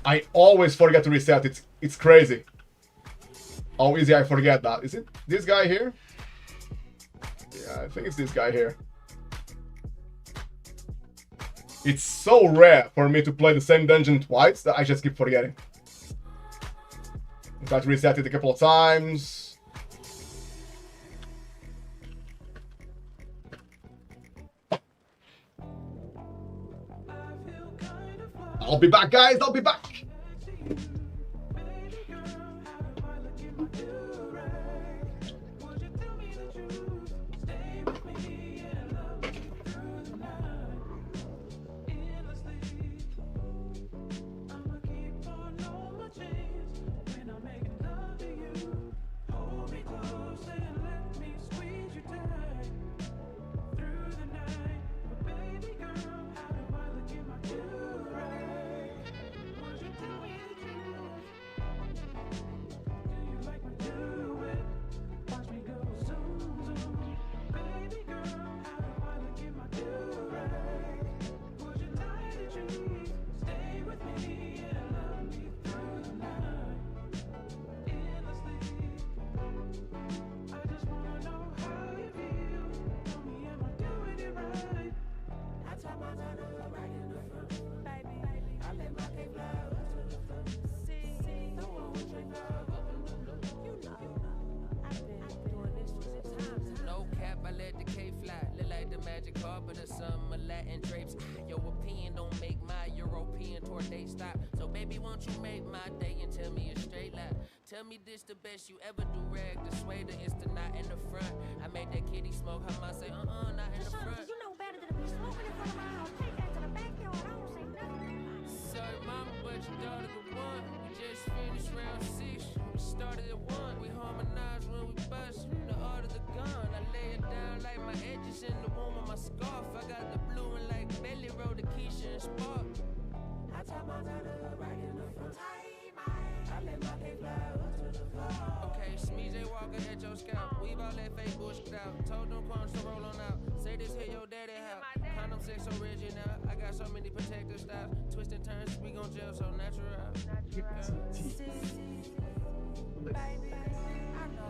Speaker 2: I always forget to reset. It's crazy how easy I forget that. Is it this guy here? Yeah, I think it's this guy here. It's so rare for me to play the same dungeon twice that I just keep forgetting. I try to reset it a couple of times. I'll be back, guys. I'll be back.
Speaker 1: Tell me this the best you ever do, rag the swader, it's the not in the front. I made that kitty smoke, her mom say, not in the front.
Speaker 5: You know better than to be smoking in front of my house. Take that to the backyard. I don't say nothing.
Speaker 1: Sorry, mama, but your daughter the one. We just finished round 6. We started at 1. We harmonize when we bust. The art of the gun. I lay it down like my edges in the womb of my scarf. I got the blue and like belly roll the Keisha and Spark. I tie my daughter right in the front. I let my cake fly up to the floor. Okay, Smeeze Walker at your scalp. We've all that fake bullshit out. Told them quants to roll on out. Say this here your daddy house. Condom sex original. I got so many protective styles. Twist and turns, we gon' gel so natural.
Speaker 5: Baby, I know.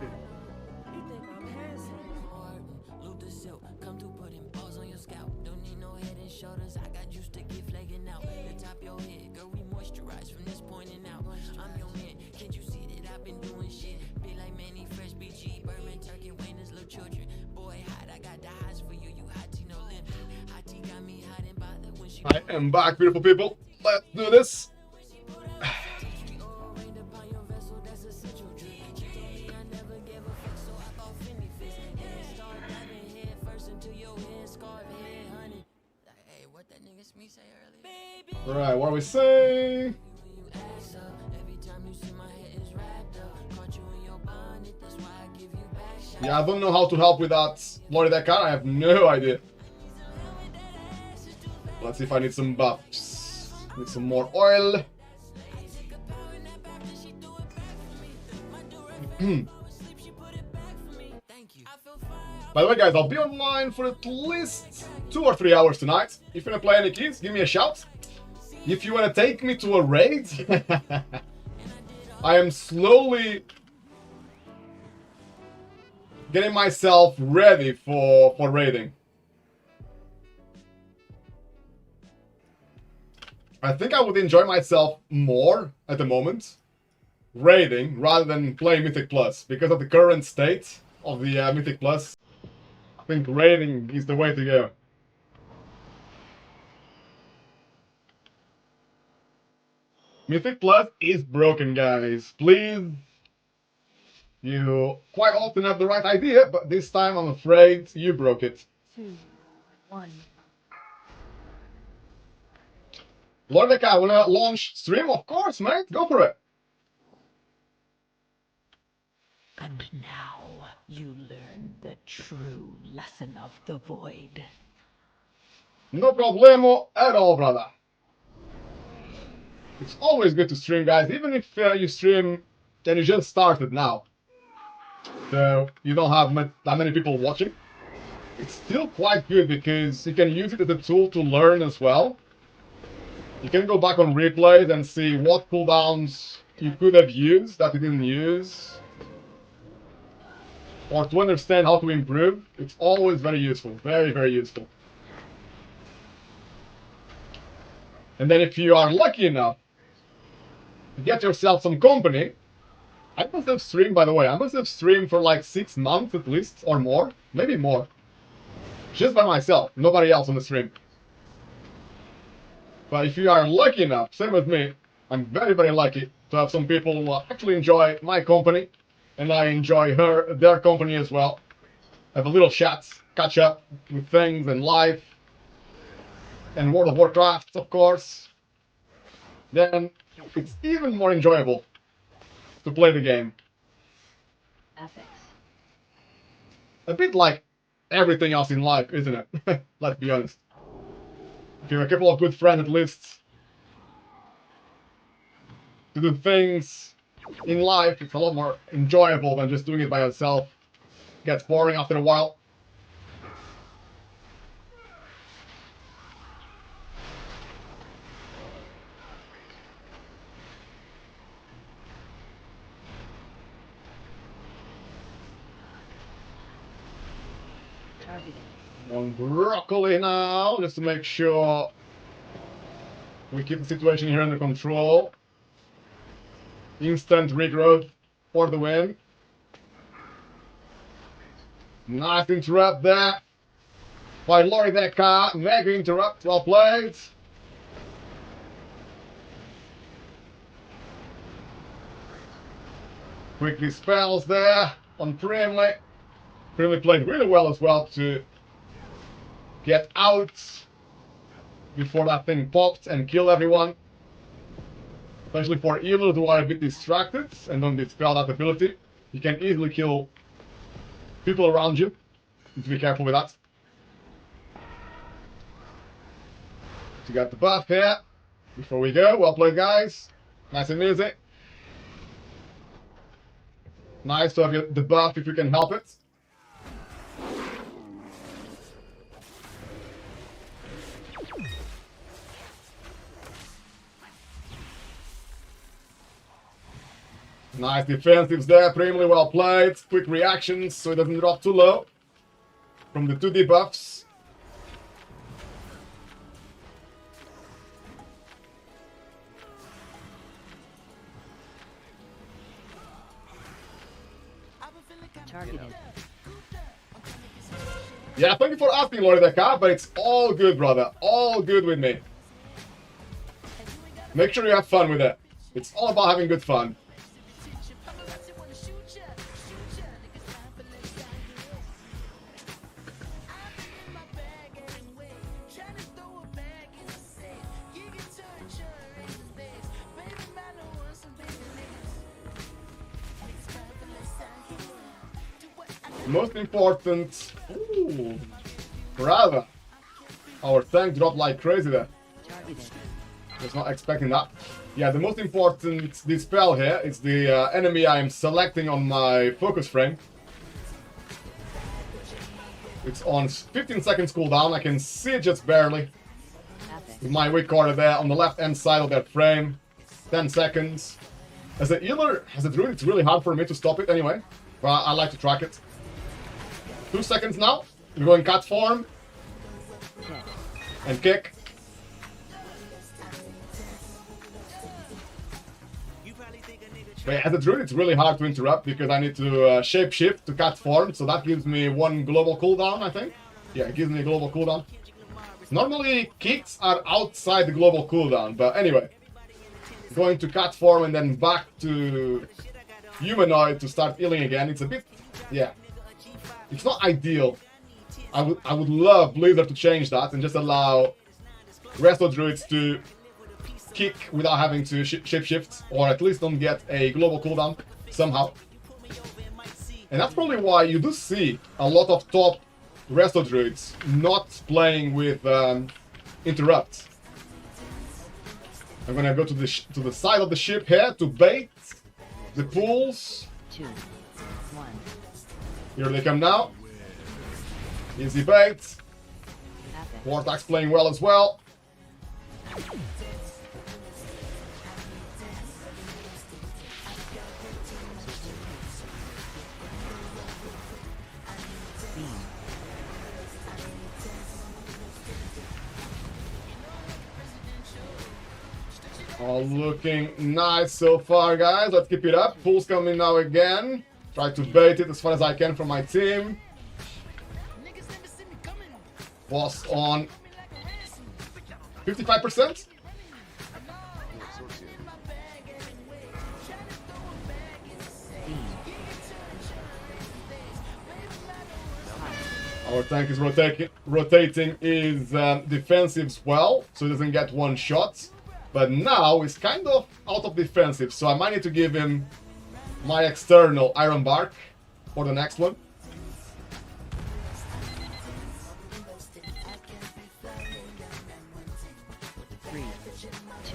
Speaker 5: You think I'm handsome?
Speaker 6: Martin, Luther Silk, come through putting balls on your scalp. Don't need no head and shoulders, I got used to get flaking out. The top of your head, girl, we moisturize from this point and out. I'm your man, can't you see that I've been doing shit? Be like Manny Fresh, BG, Berman, Turkey, Wayne's little children. Boy, hot, I got the highs for you, you hot tea, no limit. Hot tea got me hot and bothered when she...
Speaker 2: I am back, beautiful people. Let's do this. Alright, what are we saying? Yeah, I don't know how to help with that Florida car. I have no idea. Let's see if I need some buffs. Need some more oil. By the way, guys, I'll be online for at least 2 or 3 hours tonight. If you want to play any keys, give me a shout. If you want to take me to a raid, I am slowly getting myself ready for raiding. I think I would enjoy myself more at the moment raiding rather than playing Mythic Plus because of the current state of the Mythic Plus. I think raiding is the way to go. Mythic Plus is broken, guys. Please. You quite often have the right idea, but this time I'm afraid you broke it.
Speaker 3: 2, 1.
Speaker 2: Lordeka, wanna launch stream? Of course, mate. Go for it.
Speaker 3: And now you learn the true lesson of the void.
Speaker 2: No problemo at all, brother. It's always good to stream, guys, even if you stream and you just started now. So you don't have that many people watching. It's still quite good because you can use it as a tool to learn as well. You can go back on replays and see what cooldowns you could have used that you didn't use. Or to understand how to improve. It's always very useful. Very, very useful. And then if you are lucky enough to get yourself some company, I must have streamed, by the way, I must have streamed for like 6 months at least, or more, maybe more. Just by myself, nobody else on the stream. But if you are lucky enough, same with me, I'm very, very lucky to have some people who actually enjoy my company, and I enjoy their company as well. Have a little chat, catch up with things and life, and World of Warcraft, of course. Then it's even more enjoyable to play the game.
Speaker 3: Ethics.
Speaker 2: A bit like everything else in life, isn't it? Let's be honest. If you have a couple of good friends at least to do things in life, it's a lot more enjoyable than just doing it by yourself. It gets boring after a while.
Speaker 3: Targeted.
Speaker 2: On broccoli now, just to make sure we keep the situation here under control. Instant regrowth for the win. Nice interrupt there by Lori Decker. Mega interrupt, well played. Quick dispels there on Primley. Primley played really well as well to get out before that thing popped and kill everyone. Especially for healers who are a bit distracted and don't dispel that ability. You can easily kill people around you. You need to be careful with that. So you got the buff here. Before we go, well played guys. Nice and easy. Nice to have the buff if you can help it. Nice defensives there, extremely well played. Quick reactions so it doesn't drop too low from the 2 debuffs.
Speaker 3: Targeted.
Speaker 2: Yeah, thank you for asking, Lord Deca, but it's all good, brother. All good with me. Make sure you have fun with it. It's all about having good fun. Most important, ooh, brother. Our tank dropped like crazy there.
Speaker 3: Targeted.
Speaker 2: Was not expecting that. Yeah, the most important dispel here is the enemy I am selecting on my focus frame. It's on 15 seconds cooldown. I can see it just barely. With my weak corner there on the left hand side of that frame. 10 seconds. As a healer, as a druid, it's really hard for me to stop it anyway. But I like to track it. 2 seconds now. We're going cut form. And kick. But yeah, as a druid, it's really hard to interrupt because I need to shape shift to cut form. So that gives me 1 global cooldown, I think. Yeah, it gives me a global cooldown. Normally, kicks are outside the global cooldown. But anyway, going to cut form and then back to humanoid to start healing again. It's a bit, yeah. It's not ideal. I would love Blizzard to change that and just allow Resto Druids to kick without having to shapeshift, or at least don't get a global cooldown somehow. And that's probably why you do see a lot of top Resto Druids not playing with interrupt. I'm gonna go to the side of the ship here to bait the pools.
Speaker 3: 2, 1.
Speaker 2: Here they come now. Easy bait. Warthogs playing well as well. All looking nice so far, guys. Let's keep it up. Pulls coming now again. Try to bait it as far as I can from my team. Boss on 55%. Our tank is rotating his defensives well, so he doesn't get one shot. But now he's kind of out of defensive, so I might need to give him my external Iron Bark for the next one.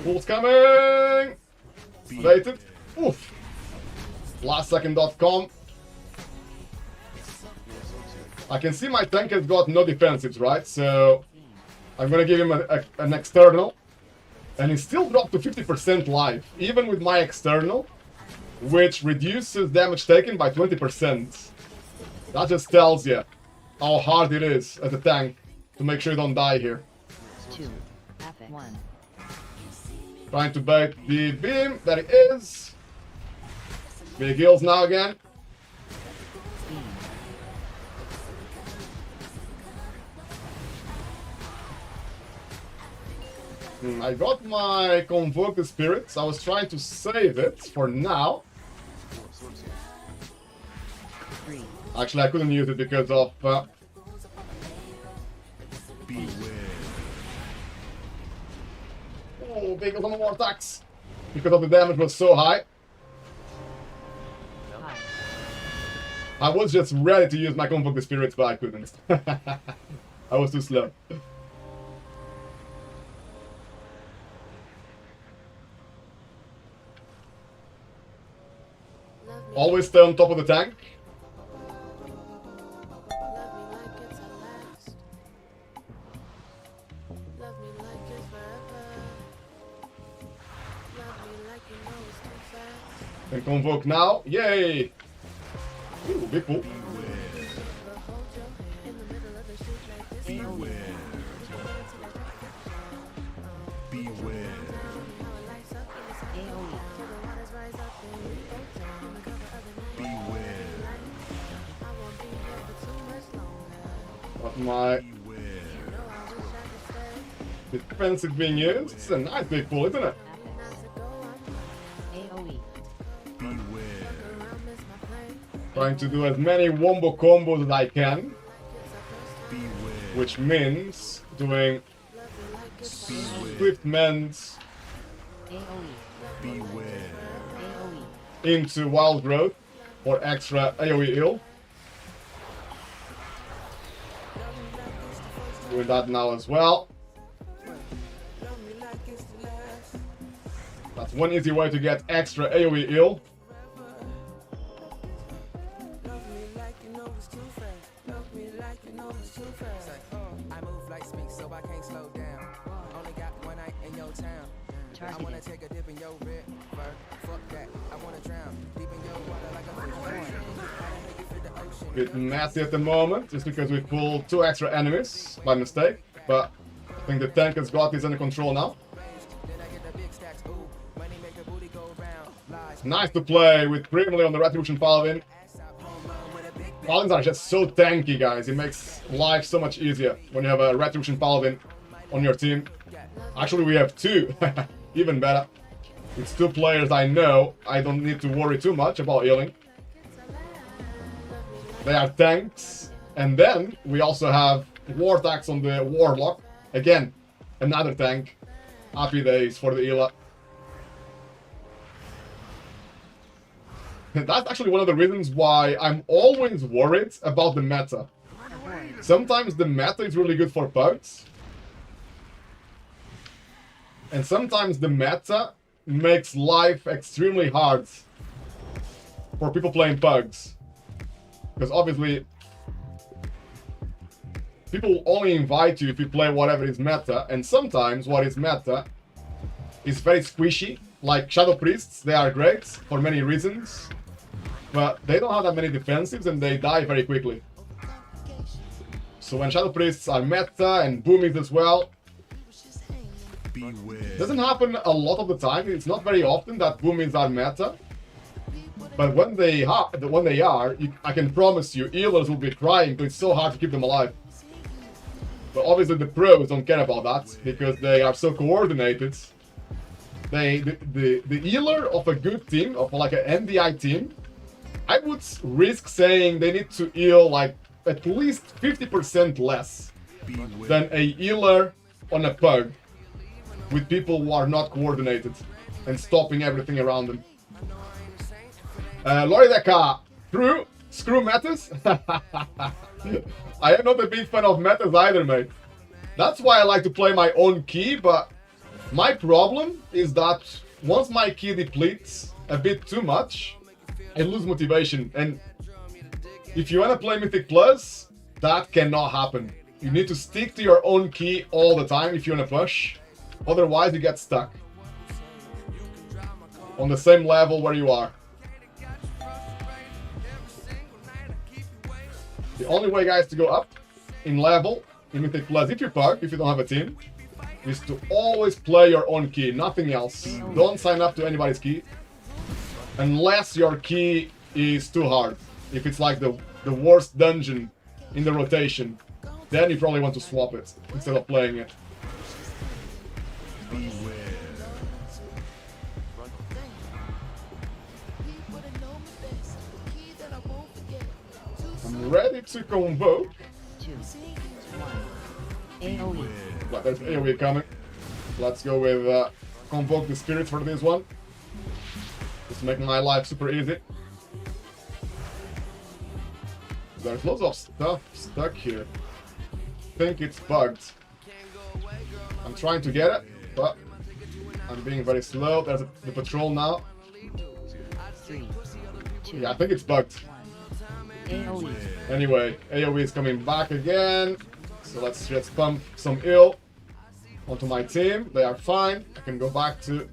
Speaker 2: Pulls coming! Baited. Oof! Last second.com. I can see my tank has got no defensives, right? So I'm gonna give him an external. And he still dropped to 50% life, even with my external, which reduces damage taken by 20%. That just tells you how hard it is as a tank to make sure you don't die here.
Speaker 3: 2 F1.
Speaker 2: Trying to bait the beam, that it is. Big heals now again. I got my Convoke the Spirits. I was trying to save it for now. Actually, I couldn't use it because of... Oh, big on the more attacks. Because of the damage was so high. I was just ready to use my Convoke the Spirits, but I couldn't. I was too slow. Always stay on top of the tank. And Convoke now. Yay! Ooh, big pull.
Speaker 4: Beware. Beware.
Speaker 2: Got my defensive being used. It's a nice big pull, isn't it? Trying to do as many wombo combos as I can. Which means doing swift mends into wild growth for extra AoE heal. Doing that now as well. That's one easy way to get extra AoE heal.
Speaker 7: I move like speak, so I can't slow down. Only got one night in your town. I wanna take a dip in your river. Fuck that, I wanna drown deep in your water like a fish.
Speaker 2: Bit messy at the moment, just because we pulled 2 extra enemies by mistake. But I think the tank has got this under control now. It's nice to play with Grimly on the Retribution Paladin. Paladins are just so tanky, guys. It makes life so much easier when you have a Retribution Paladin on your team. Actually, we have 2. Even better. It's 2 players I know. I don't need to worry too much about healing. They are tanks. And then we also have war attacks on the Warlock. Again, another tank. Happy days for the healer. That's actually one of the reasons why I'm always worried about the meta. Sometimes the meta is really good for pugs. And sometimes the meta makes life extremely hard for people playing pugs. Because obviously, people only invite you if you play whatever is meta. And sometimes what is meta is very squishy. Like Shadow Priests, they are great for many reasons. But they don't have that many defensives and they die very quickly. So when Shadow Priests are meta and booming as well,
Speaker 4: Beware.
Speaker 2: Doesn't happen a lot of the time. It's not very often that boomings are meta. But when they are, I can promise you, healers will be crying because it's so hard to keep them alive. But obviously the pros don't care about that because they are so coordinated. The healer of a good team, of like an NDI team, I would risk saying they need to heal like at least 50% less than a healer on a pug with people who are not coordinated and stopping everything around them. Lorideka, screw metas? I am not a big fan of metas either, mate. That's why I like to play my own key, but my problem is that once my key depletes a bit too much, I lose motivation. And if you want to play Mythic Plus, that cannot happen. You need to stick to your own key all the time if you want to push. Otherwise, you get stuck on the same level where you are. The only way, guys, to go up in level in Mythic Plus, if you pug, if you don't have a team, is to always play your own key, nothing else. Don't sign up to anybody's key unless your key is too hard. If it's like the worst dungeon in the rotation, then you probably want to swap it instead of playing it. I'm ready to convoke.
Speaker 3: 2, 1. AoE.
Speaker 2: But there's AoE coming. Let's go with convoke the spirit for this one. Just make my life super easy. There's lots of stuff stuck here. I think it's bugged. I'm trying to get it, but I'm being very slow. There's the patrol now.
Speaker 3: 3, 2,
Speaker 2: Yeah, I think it's bugged.
Speaker 3: 1. AoE.
Speaker 2: Anyway, AoE is coming back again. So let's just pump some heal onto my team. They are fine. I can go back to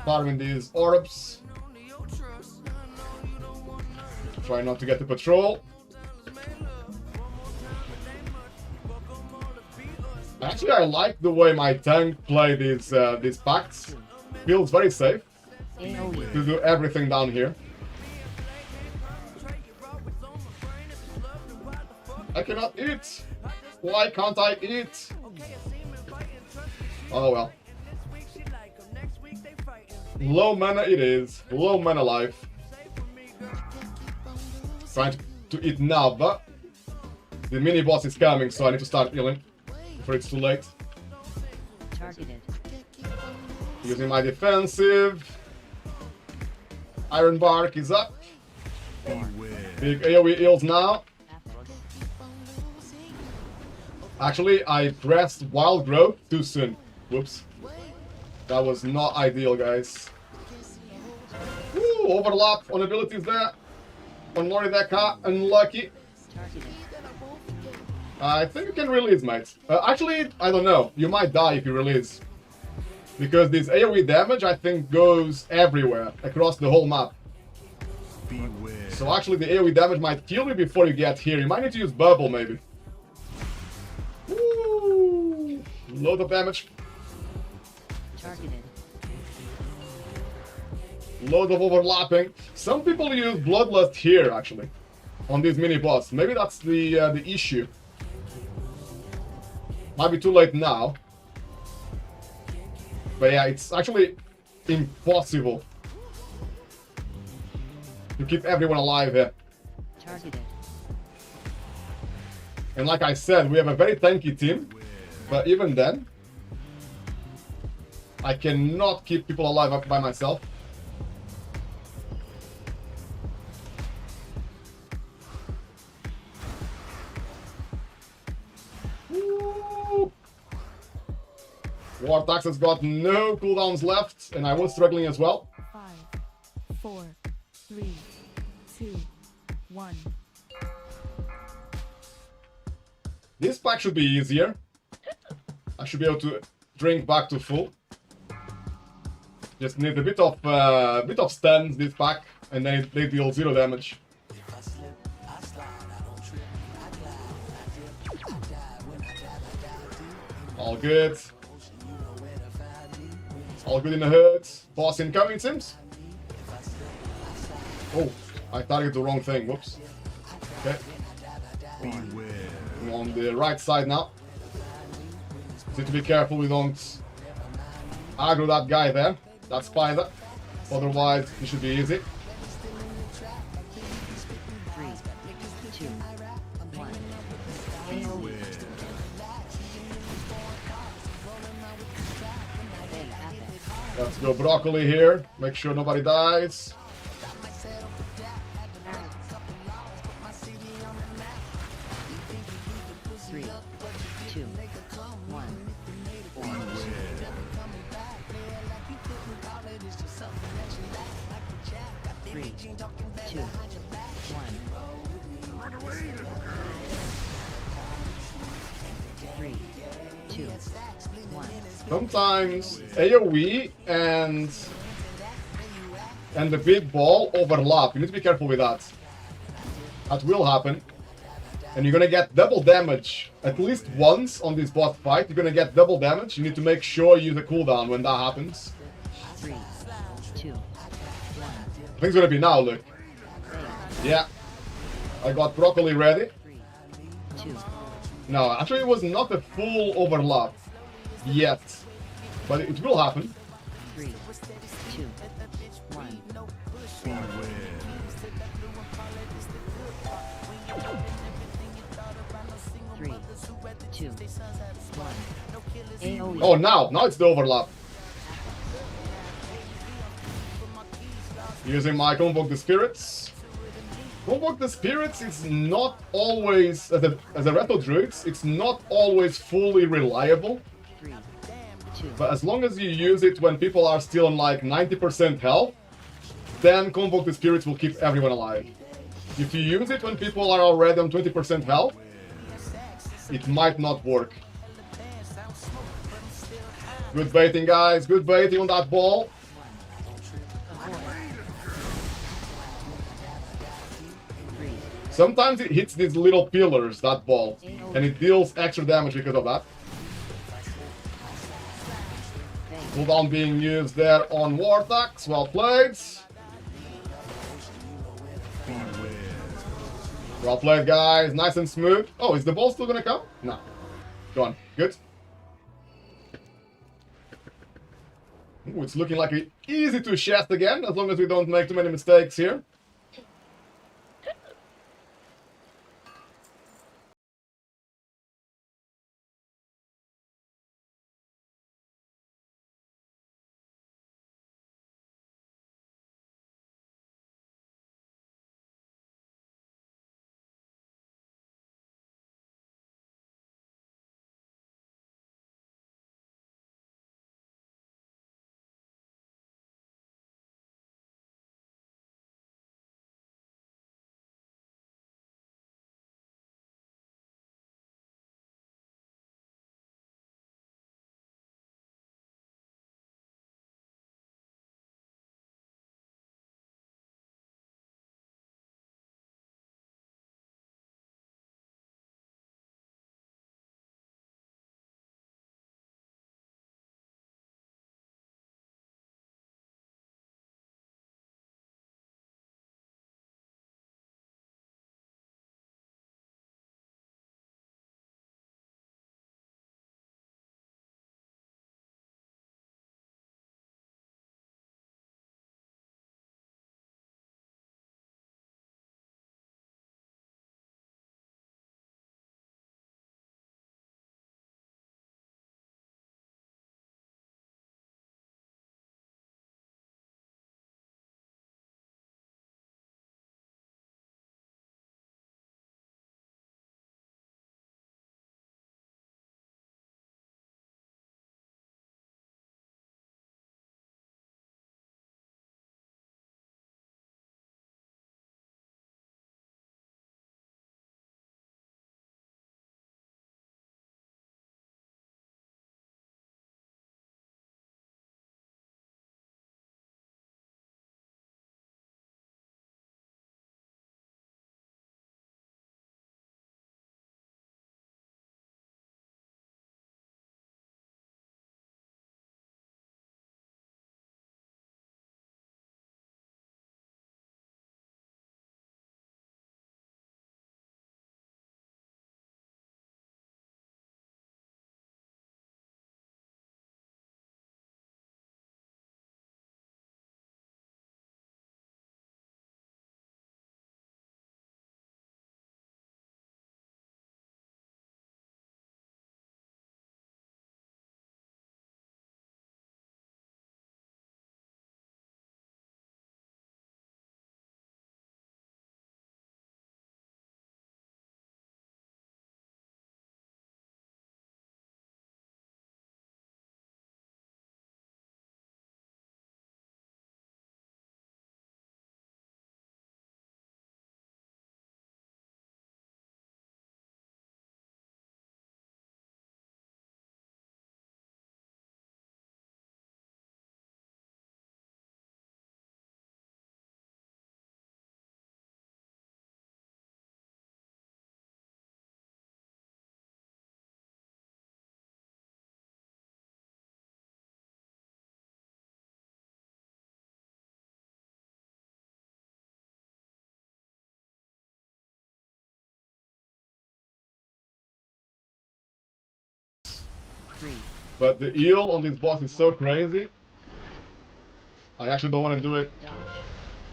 Speaker 2: farming these orbs. Try not to get the patrol. Actually, I like the way my tank play these pacts. Feels very safe
Speaker 3: AoE.
Speaker 2: to do everything down here. I cannot eat. Why can't I eat? Oh well. Low mana it is. Low mana life. Trying to eat now, but the mini boss is coming, so I need to start healing before it's too late.
Speaker 3: Targeted.
Speaker 2: Using my defensive. Iron Bark is up. Big AoE heals now. Actually, I pressed Wild Growth too soon. Whoops. That was not ideal, guys. Woo, overlap on abilities there. On Lorideka, unlucky.
Speaker 3: Targeted.
Speaker 2: I think you can release, mate. Actually, I don't know. You might die if you release. Because this AoE damage, I think, goes everywhere, across the whole map.
Speaker 4: Beware.
Speaker 2: So actually, the AoE damage might kill you before you get here. You might need to use Bubble, maybe. Woo! Load of damage.
Speaker 3: Targeted.
Speaker 2: Load of overlapping. Some people use Bloodlust here, actually. On this mini-boss. Maybe that's the issue. Might be too late now. But yeah, it's actually impossible to keep everyone alive here.
Speaker 3: Targeted.
Speaker 2: And like I said, we have a very tanky team. But even then, I cannot keep people alive up by myself. Woo! War Tax has got no cooldowns left, and I was struggling as well.
Speaker 5: 5, 4, 3, 2, 1.
Speaker 2: This pack should be easier. I should be able to drink back to full. Just need a bit of stuns this pack, and then they deal 0 damage. All good. All good in the hood. Boss incoming, it seems. Oh, I targeted the wrong thing. Whoops. Okay.
Speaker 4: Beware.
Speaker 2: I'm on the right side now. Need to be careful we don't aggro that guy there. That spider. Otherwise, it should be easy.
Speaker 3: 3, 2, 1.
Speaker 4: Beware.
Speaker 2: Let's go broccoli here. Make sure nobody dies.
Speaker 3: Three, two, one. Three, two, one. Three, two, one.
Speaker 2: Sometimes AoE and the big ball overlap. You need to be careful with that. That will happen. And you're gonna get double damage at least once on this boss fight. You're gonna get double damage. You need to make sure you use a cooldown when that happens.
Speaker 3: 3, 2, 1.
Speaker 2: I think it's gonna be now, look. Yeah. I got broccoli ready.
Speaker 3: 3, 2,
Speaker 2: No, actually it was not a full overlap yet. But it will happen.
Speaker 3: 3, 2, 1.
Speaker 4: Beware.
Speaker 3: 3, 2, 1. AoE.
Speaker 2: Oh, now it's the overlap. Using my Convoke the Spirits. Convoke the Spirits is not always, as a Retro Druids, it's not always fully reliable.
Speaker 3: 3, 2,
Speaker 2: But as long as you use it when people are still on like 90% health, then Convoke the Spirits will keep everyone alive. If you use it when people are already on 20% health, it might not work. Good baiting, guys. Good baiting on that ball. Sometimes it hits these little pillars, that ball, and it deals extra damage because of that. Cooldown being used there on Wartax. Well played. Well played, guys. Nice and smooth. Oh, is the ball still gonna come? No. Go on. Good. Ooh, it's looking like easy to chest again, as long as we don't make too many mistakes here. But the eel on this boss is so crazy. I actually don't want to do it
Speaker 3: Dodge.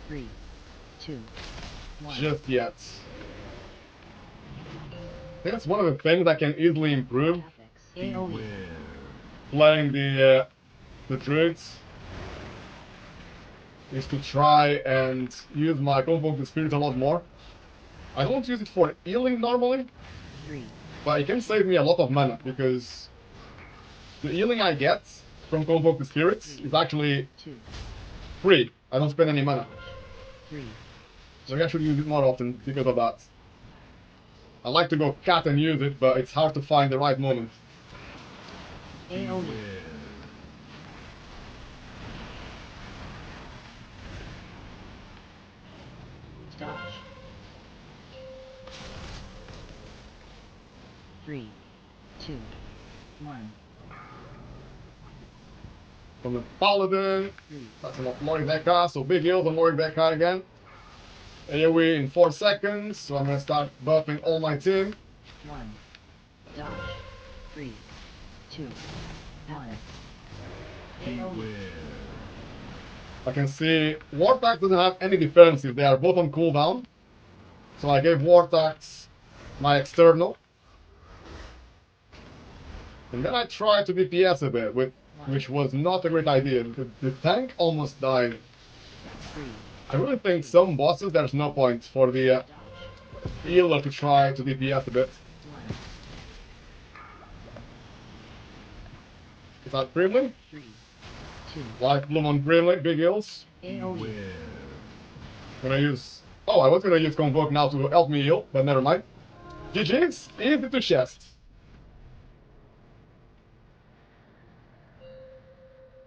Speaker 3: 3, 2, 1.
Speaker 2: just yet. I think that's one of the things I can easily improve
Speaker 3: Graphics. AOE.
Speaker 4: Beware.
Speaker 2: playing the druids is to try and use my Convoke the Spirit a lot more. I don't use it for healing normally,
Speaker 3: 3,
Speaker 2: but it can save me a lot of mana because the healing I get from Convoke the Spirits is actually
Speaker 3: 2,
Speaker 2: free. I don't spend any mana.
Speaker 3: 3,
Speaker 2: So I should use it more often because of that. I like to go cat and use it, but it's hard to find the right moment.
Speaker 3: AOE.
Speaker 4: Beware.
Speaker 3: Dodge. 3, 2, 1.
Speaker 2: From the Paladin,
Speaker 3: 3,
Speaker 2: that's enough Lorik Deca, so big heals on Lorik Deca again. AoE in 4 seconds, so I'm gonna start buffing all my team.
Speaker 3: 1. Dodge. 3, 2, 1. AOE.
Speaker 4: Beware.
Speaker 2: I can see Wartax doesn't have any defensive, they are both on cooldown. So I gave Wartax my external. And then I tried to DPS a bit, which was not a great idea. The tank almost died.
Speaker 3: 3,
Speaker 2: I really think some bosses there's no point for the healer to try to DPS a bit.
Speaker 3: 1.
Speaker 2: Is that Grimly?
Speaker 3: 3, 2,
Speaker 2: Life Bloom on Grimly, big heals.
Speaker 3: AOE.
Speaker 4: Beware.
Speaker 2: Gonna use... Oh, I was gonna use Convoke now to help me heal, but never mind. GG's, easy to chest.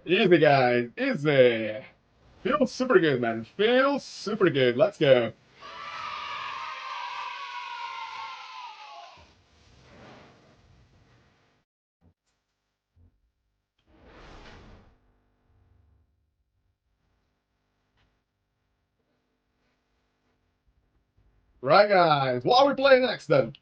Speaker 2: Easy guys, easy. Feels super good, man. Feels super good. Let's go. Right guys, what are we playing next then?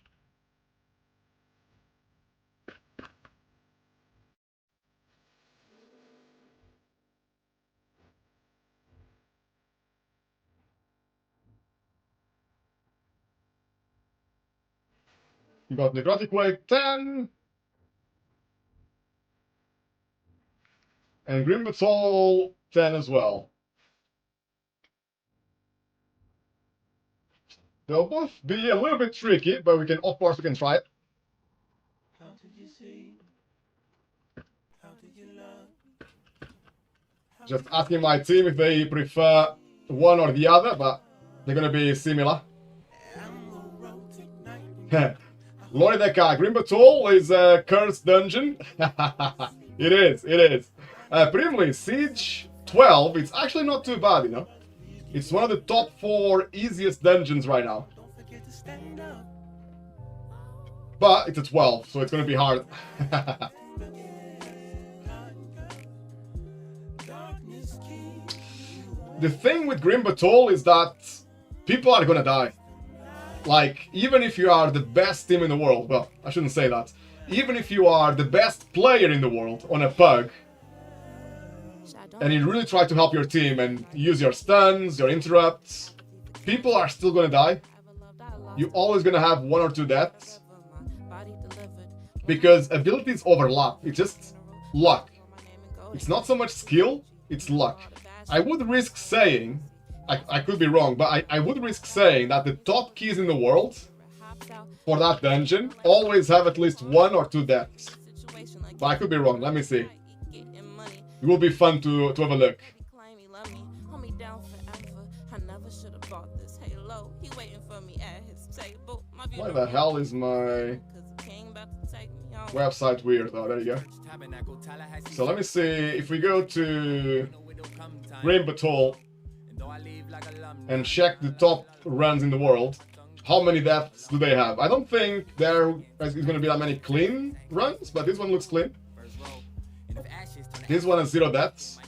Speaker 2: We got Necrotic Wave 10. And Grim Patrol 10 as well. They'll both be a little bit tricky, but we can, of course, we can try it.
Speaker 1: How did you see? How did you love?
Speaker 2: Just asking my team if they prefer one or the other, but they're gonna be similar. Lord Deca, Grim Patrol is a cursed dungeon. It is, it is. Primarily, Siege 12, it's actually not too bad, you know. It's one of the top 4 easiest dungeons right now.
Speaker 1: Don't forget to stand up.
Speaker 2: But it's a 12, so it's gonna be hard.
Speaker 1: Darkness keeps
Speaker 2: The thing with Grim Patrol is that people are gonna die. Like, even if you are the best team in the world, well, I shouldn't say that. Even if you are the best player in the world on a pug, and you really try to help your team and use your stuns, your interrupts, people are still gonna die. You're always gonna have 1 or 2 deaths. Because abilities overlap, it's just luck. It's not so much skill, it's luck. I would risk saying, I could be wrong, but I would risk saying that the top keys in the world for that dungeon always have at least 1 or 2 deaths. But I could be wrong, let me see. It will be fun to have a look. Why the hell is my website weird? Oh, there you go. So let me see, if we go to Grim Patrol and check the top runs in the world, how many deaths do they have? I don't think there is going to be that many clean runs, but this one looks clean. This one has 0 deaths.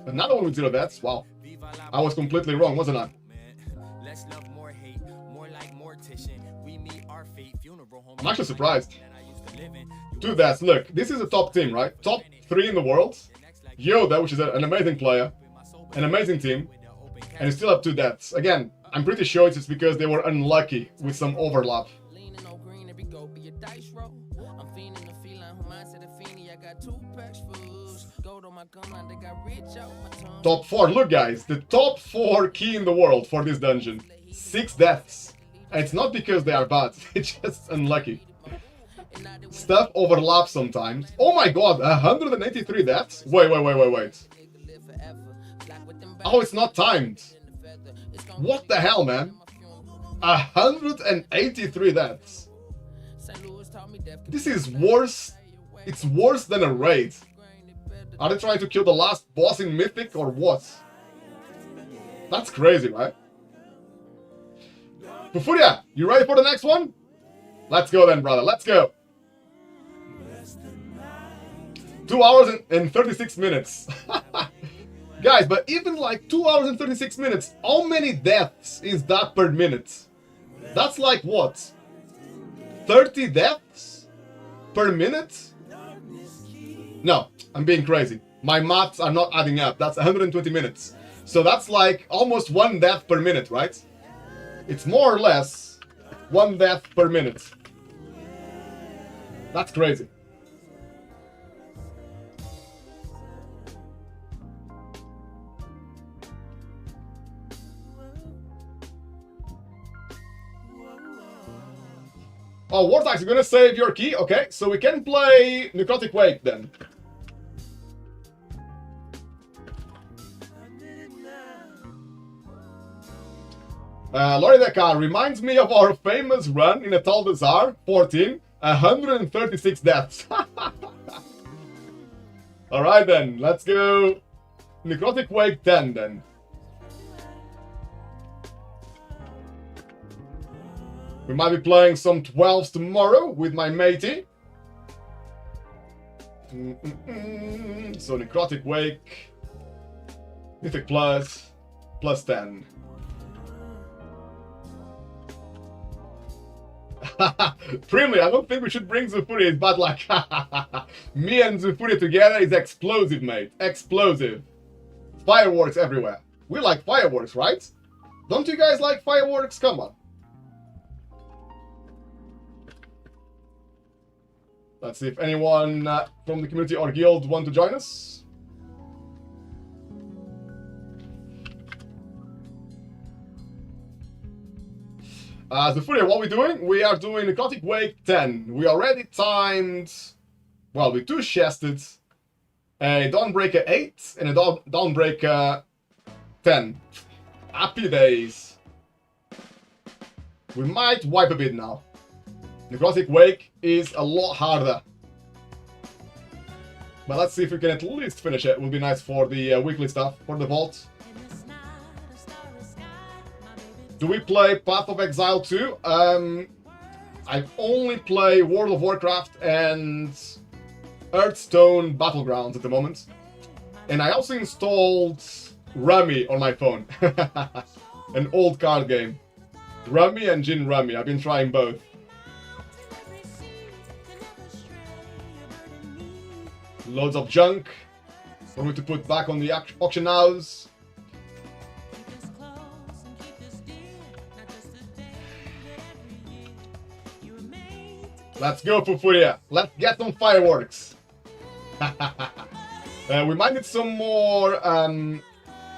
Speaker 2: Another one with 0 deaths. Wow. I was completely wrong, wasn't I?
Speaker 7: Less love, more hate, more like mortician. We meet our fate, funeral home.
Speaker 2: I'm actually surprised.
Speaker 7: That I used to live in.
Speaker 2: Two deaths. Look, this is a top team, right? Top 3 in the world. Yoda, which is an amazing player, an amazing team, and you still have 2 deaths. Again, I'm pretty sure it's just because they were unlucky with some overlap.
Speaker 7: Leaning on green, every go be a dice roll. I'm feeling the feline, who minds to the feeny. I got 2 packs fools. Gold on my gun line, they got rich out my tongue.
Speaker 2: Top 4. Look, guys, the top 4 key in the world for this dungeon. 6 deaths. And it's not because they are bad, it's just unlucky. Stuff overlaps sometimes. Oh my god, 183 deaths? Wait. Oh, it's not timed. What the hell, man? 183 deaths. This is worse. It's worse than a raid. Are they trying to kill the last boss in Mythic or what? That's crazy, right? Fufuria, you ready for the next one? Let's go then, brother. Let's go. 2 hours and 36 minutes. Guys, but even like 2 hours and 36 minutes, how many deaths is that per minute? That's like what? 30 deaths per minute? No, I'm being crazy. My maths are not adding up. That's 120 minutes. So that's like almost 1 death per minute, right? It's more or less 1 death per minute. That's crazy. Oh, Wartax, you're gonna save your key? Okay, so we can play Necrotic Wake then. Lorideka reminds me of our famous run in Atal Bazaar 14, 136 deaths. Alright then, let's go Necrotic Wake 10 then. We might be playing some 12s tomorrow with my matey. So Necrotic Wake, Mythic Plus, plus 10. Primly, I don't think we should bring Zufuria, it's bad luck. Me and Zufuria together is explosive, mate. Explosive. Fireworks everywhere. We like fireworks, right? Don't you guys like fireworks? Come on. Let's see if anyone from the community or guild want to join us. Zufuria, what are we doing? We are doing Necrotic Wake 10. We already timed, well, we 2-chested a Dawnbreaker 8 and a Dawnbreaker 10. Happy days. We might wipe a bit now. Necrotic Wake is a lot harder. But let's see if we can at least finish it. It will be nice for the weekly stuff, for the vault. Do we play Path of Exile 2? I only play World of Warcraft and Hearthstone Battlegrounds at the moment. And I also installed Rummy on my phone. An old card game. Rummy and Gin Rummy. I've been trying both. Loads of junk for me to put back on the auction house. Let's go, Fufuria. Let's get some fireworks. We might need some more,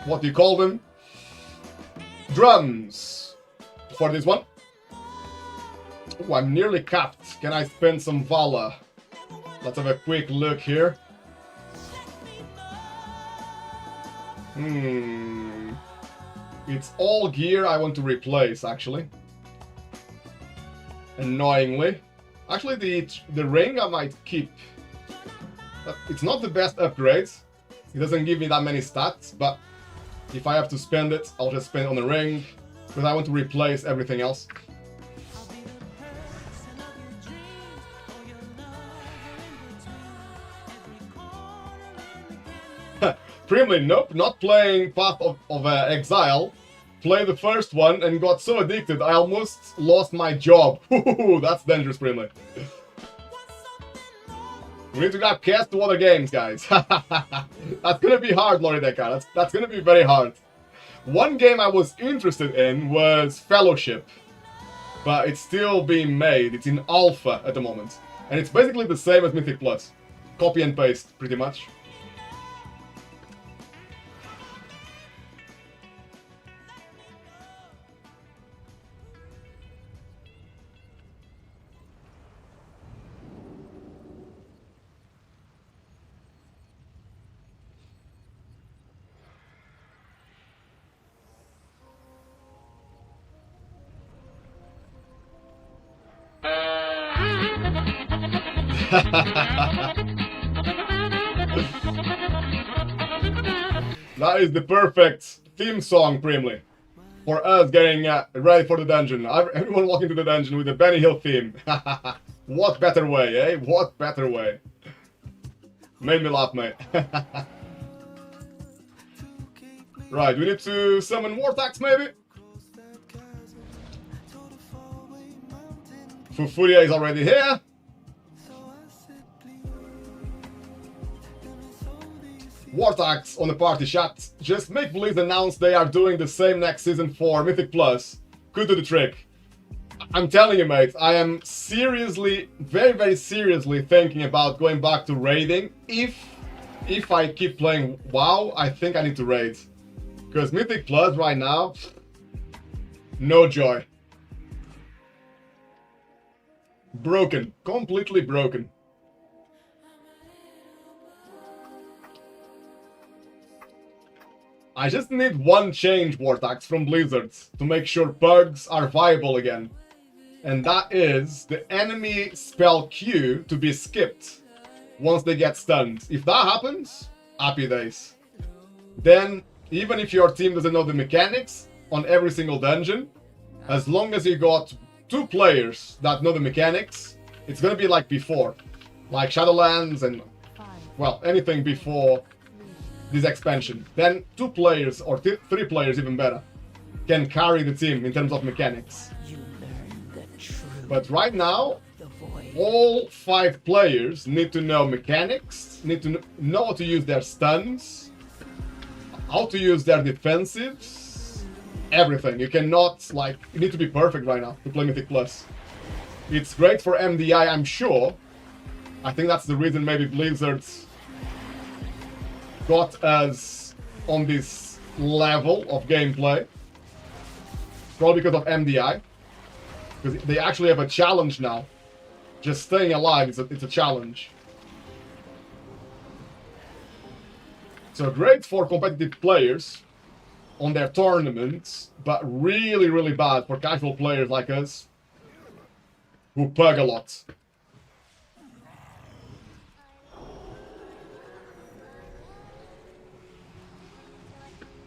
Speaker 2: what do you call them? Drums for this one. Oh, I'm nearly capped. Can I spend some Vala? Let's have a quick look here. It's all gear I want to replace, actually. Annoyingly. Actually, the ring I might keep. It's not the best upgrade. It doesn't give me that many stats, but if I have to spend it, I'll just spend it on the ring, because I want to replace everything else. Primly, nope, not playing Path of Exile. played the first one and got so addicted I almost lost my job. That's dangerous, Brimley. We need to grab Cass to other games, guys. That's gonna be hard, Lorideka. That's gonna be very hard. One game I was interested in was Fellowship, but it's still being made. It's in alpha at the moment. And it's basically the same as Mythic Plus. Copy and paste, pretty much. That is the perfect theme song, Primly, for us getting ready for the dungeon. Everyone walking to the dungeon with the Benny Hill theme. What better way, eh? What better way? Made me laugh, mate. Right, we need to summon Vortex, maybe? Fufuria is already here. Vortex on the party chat. Just make Blizz announce they are doing the same next season for Mythic Plus. Could do the trick. I'm telling you, mate, I am seriously, very, very seriously thinking about going back to raiding. If I keep playing WoW, I think I need to raid. Because Mythic Plus right now, no joy. Broken. Completely broken. I just need one change, Vortex, from Blizzard to make sure bugs are viable again. And that is the enemy spell Q to be skipped once they get stunned. If that happens, happy days. Then, even if your team doesn't know the mechanics on every single dungeon, as long as you got 2 players that know the mechanics, it's gonna be like before. Like Shadowlands and, well, anything before this expansion. Then 2 players, or 3 players even better, can carry the team in terms of mechanics. But right now, all 5 players need to know mechanics, need to know how to use their stuns, how to use their defensives, everything. You cannot, like, you need to be perfect right now to play Mythic Plus. It's great for MDI, I'm sure. I think that's the reason maybe Blizzard got us on this level of gameplay. Probably because of MDI. Because they actually have a challenge now. Just staying alive, it's a challenge. So great for competitive players on their tournaments, but really, really bad for casual players like us who pug a lot.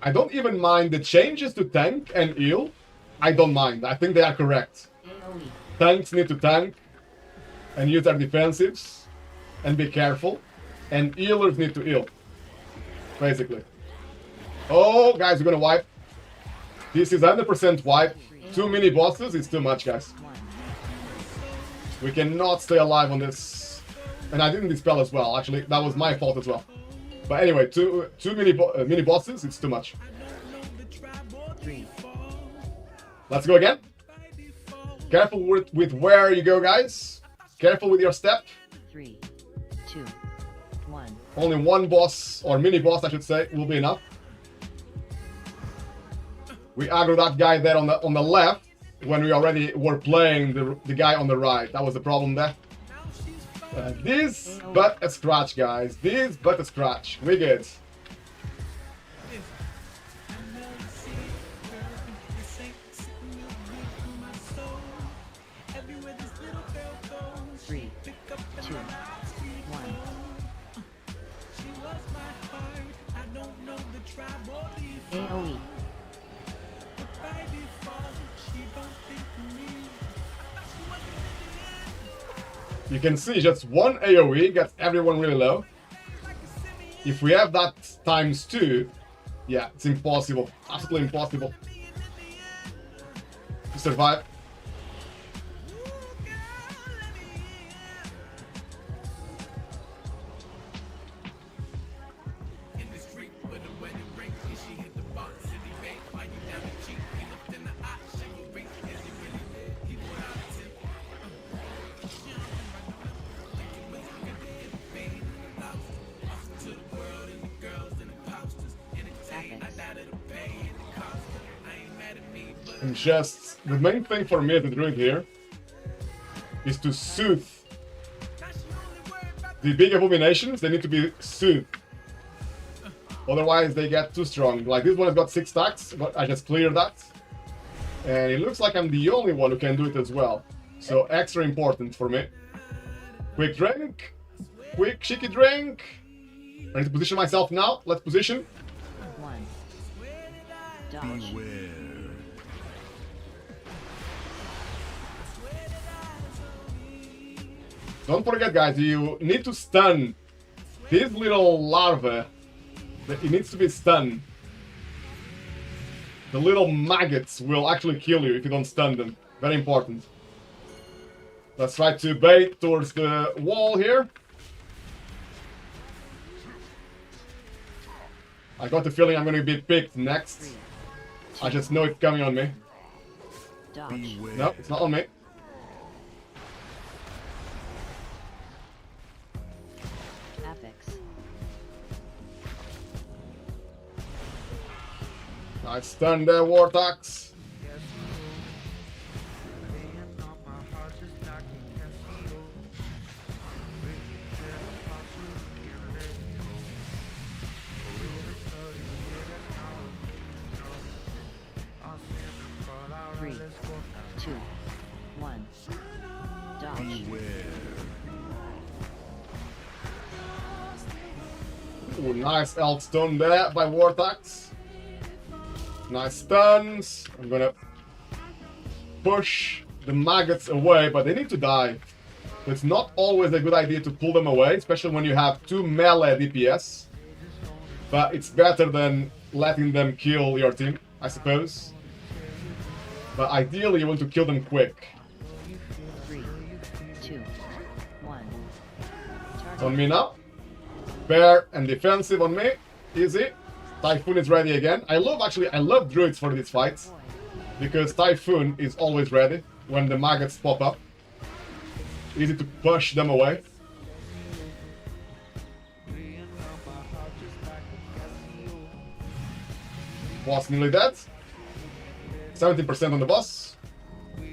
Speaker 2: I don't even mind the changes to tank and heal. I don't mind. I think they are correct. Tanks need to tank and use their defensives and be careful. And healers need to heal. Basically. Oh, guys, we're gonna wipe. This is 100% wipe. 2 mini bosses, it's too much, guys. We cannot stay alive on this. And I didn't dispel as well, actually. That was my fault as well. But anyway, two mini bosses, it's too much.
Speaker 3: 3.
Speaker 2: Let's go again. Careful with where you go, guys. Careful with your step.
Speaker 3: 3, 2, 1.
Speaker 2: Only one boss, or mini boss I should say, will be enough. We aggro that guy there on the left when we already were playing the guy on the right. That was the problem there. This but a scratch, guys. This but a scratch. We good.
Speaker 3: Three, 2, 1. AOE.
Speaker 2: You can see just one AoE gets everyone really low. If we have that times 2, yeah, it's impossible. Absolutely impossible. survive. And just the main thing for me as a druid here is to soothe the big abominations. They need to be soothed, otherwise they get too strong. Like this one has got 6 stacks, but I just cleared that, and it looks like I'm the only one who can do it as well, so extra important for me. Quick drink, quick cheeky drink. I need to position myself now. Let's position.
Speaker 3: One. Dodge.
Speaker 4: Beware.
Speaker 2: Don't forget, guys, you need to stun this little larva. It needs to be stunned. The little maggots will actually kill you if you don't stun them. Very important. Let's try to bait towards the wall here. I got the feeling I'm going to be picked next. I just know it's coming on me.
Speaker 3: Dodge.
Speaker 4: Beware.
Speaker 2: No, it's not on me.
Speaker 3: Affix.
Speaker 2: I stunned the Vortex.
Speaker 3: Three, two, one. Dodge.
Speaker 4: Beware.
Speaker 2: Ooh, nice elf stun there by Vortex. Nice stuns. I'm gonna push the maggots away, but they need to die. It's not always a good idea to pull them away, especially when you have 2 melee DPS. But it's better than letting them kill your team, I suppose. But ideally you want to kill them quick.
Speaker 3: 3, 2, 1.
Speaker 2: It's on me now. Bear and defensive on me. Easy. Typhoon is ready again. I love druids for these fights, because Typhoon is always ready when the maggots pop up. Easy to push them away. Boss nearly dead. 70% on the boss.
Speaker 3: Three,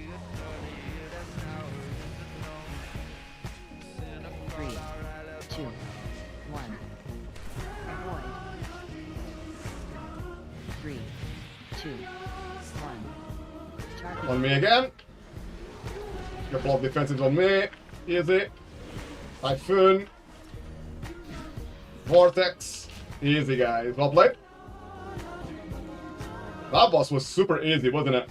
Speaker 3: two, one. Void. 3, 2, 1. Target.
Speaker 2: On me again. Couple of defensives on me. Easy. Typhoon. Vortex. Easy, guys. Well played. That boss was super easy, wasn't it?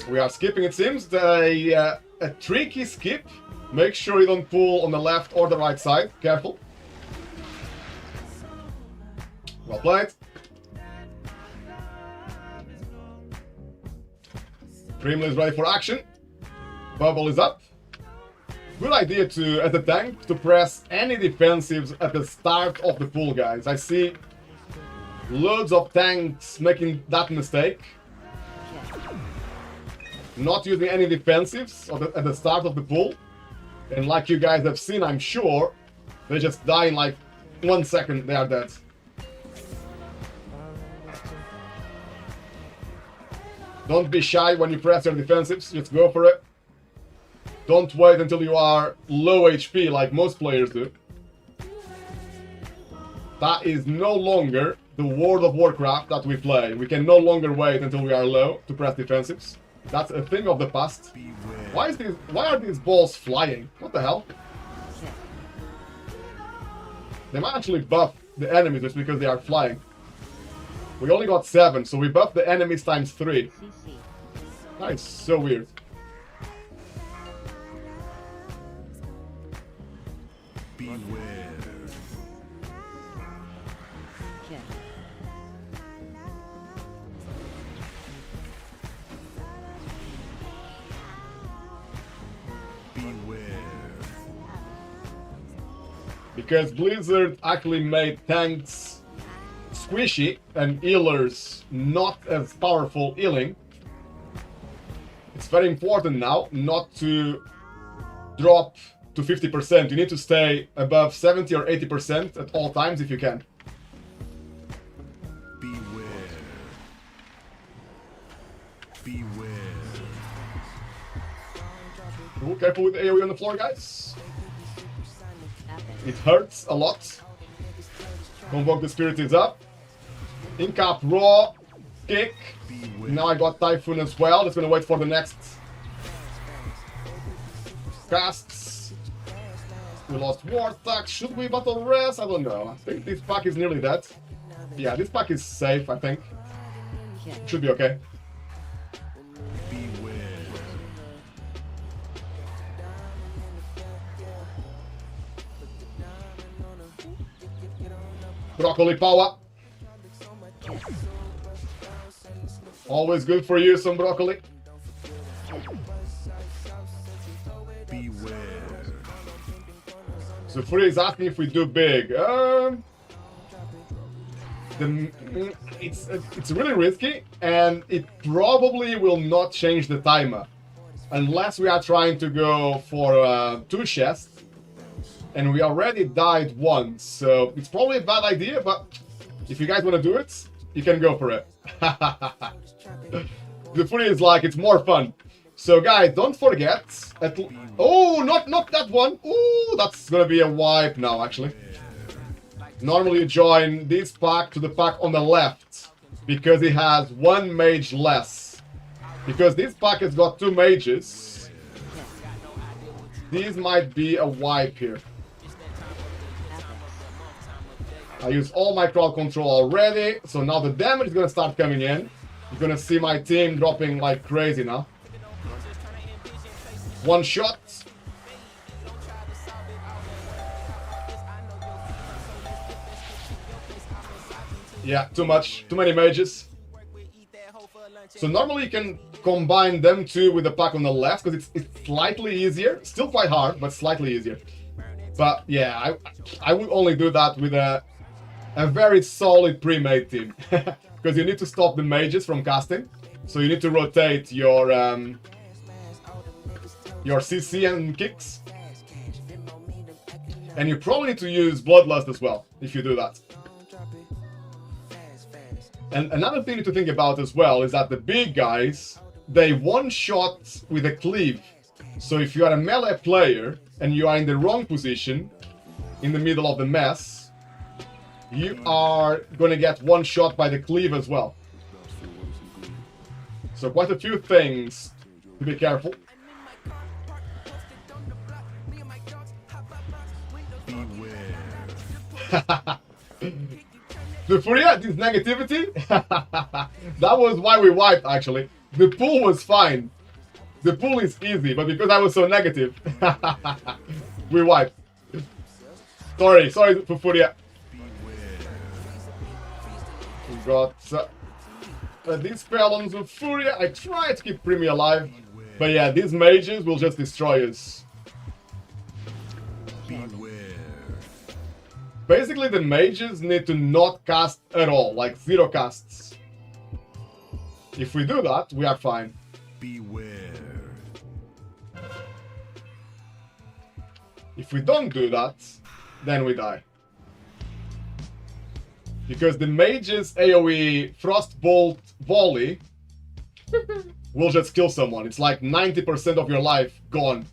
Speaker 2: We are skipping, it seems. A tricky skip. Make sure you don't pull on the left or the right side. Careful. Well played. Dreamler is ready for action. Bubble is up. Good idea to, as a tank, to press any defensives at the start of the pool, guys. I see loads of tanks making that mistake. Not using any defensives at the start of the pool. And like you guys have seen, I'm sure, they just die in like 1 second, they are dead. Don't be shy when you press your defensives, just go for it. Don't wait until you are low HP like most players do. That is no longer the World of Warcraft that we play. We can no longer wait until we are low to press defensives. That's a thing of the past.
Speaker 4: Beware.
Speaker 2: Why are these balls flying? What the hell? They might actually buff the enemies just because they are flying. We only got 7, so we buffed the enemies times 3.
Speaker 3: CC.
Speaker 2: That is so weird.
Speaker 4: Beware.
Speaker 3: Kill.
Speaker 2: Because Blizzard actually made tanks squishy and healers not as powerful healing. It's very important now not to drop to 50%. You need to stay above 70 or 80% at all times if you can.
Speaker 4: Beware. Beware.
Speaker 2: Ooh, careful with the AoE on the floor, guys. It hurts a lot. Convoke the Spirit is up. Incap Raw. Kick. Now I got Typhoon as well. Just gonna wait for the next casts. We lost Warthog. Should we battle Res? I don't know. I think this pack is nearly dead. Yeah, this pack is safe, I think. Should be okay. Broccoli power. Always good for you, some broccoli.
Speaker 4: Beware.
Speaker 2: So Fury is asking if we do big. It's really risky, and it probably will not change the timer. Unless we are trying to go for 2 chests. And we already died once, so it's probably a bad idea, but if you guys want to do it, you can go for it. The Fury is like, it's more fun. So guys, don't forget, oh, not that one. Ooh, that's gonna be a wipe now, actually. Normally you join this pack to the pack on the left, because it has 1 mage less. Because this pack has got 2 mages. This might be a wipe here. I use all my crowd control already, so now the damage is gonna start coming in. You're gonna see my team dropping like crazy now. 1 shot. Yeah, too much. Too many mages. So normally you can combine them two with the pack on the left, because it's slightly easier. Still quite hard, but slightly easier. But yeah, I would only do that with a very solid pre-made team. Because you need to stop the mages from casting. So you need to rotate your CC and kicks. And you probably need to use Bloodlust as well, if you do that. And another thing to think about as well is that the big guys, they one-shot with a cleave. So if you are a melee player and you are in the wrong position, in the middle of the mess, you are gonna get one shot by the cleave as well. So quite a few things to be careful. The Furia, this negativity, that was why we wiped actually. The pool was fine. The pool is easy, but because I was so negative, we wiped. Sorry for Furia. We got these spell-ons of Furia. I try to keep Primi alive, but yeah, these mages will just destroy us. Basically, the mages need to not cast at all, like 0 casts. If we do that, we are fine.
Speaker 4: Beware.
Speaker 2: If we don't do that, then we die. Because the mage's AoE Frostbolt Volley will just kill someone. It's like 90% of your life gone.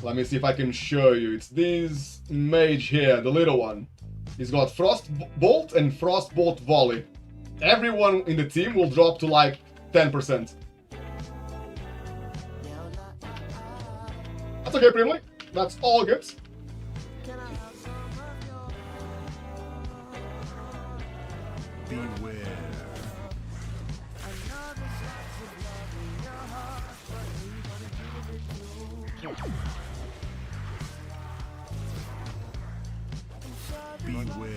Speaker 2: Let me see if I can show you. It's this mage here, the little one. He's got Frostbolt and Frostbolt Volley. Everyone in the team will drop to like 10%. That's okay, Primly. That's all good.
Speaker 4: Beware. Beware.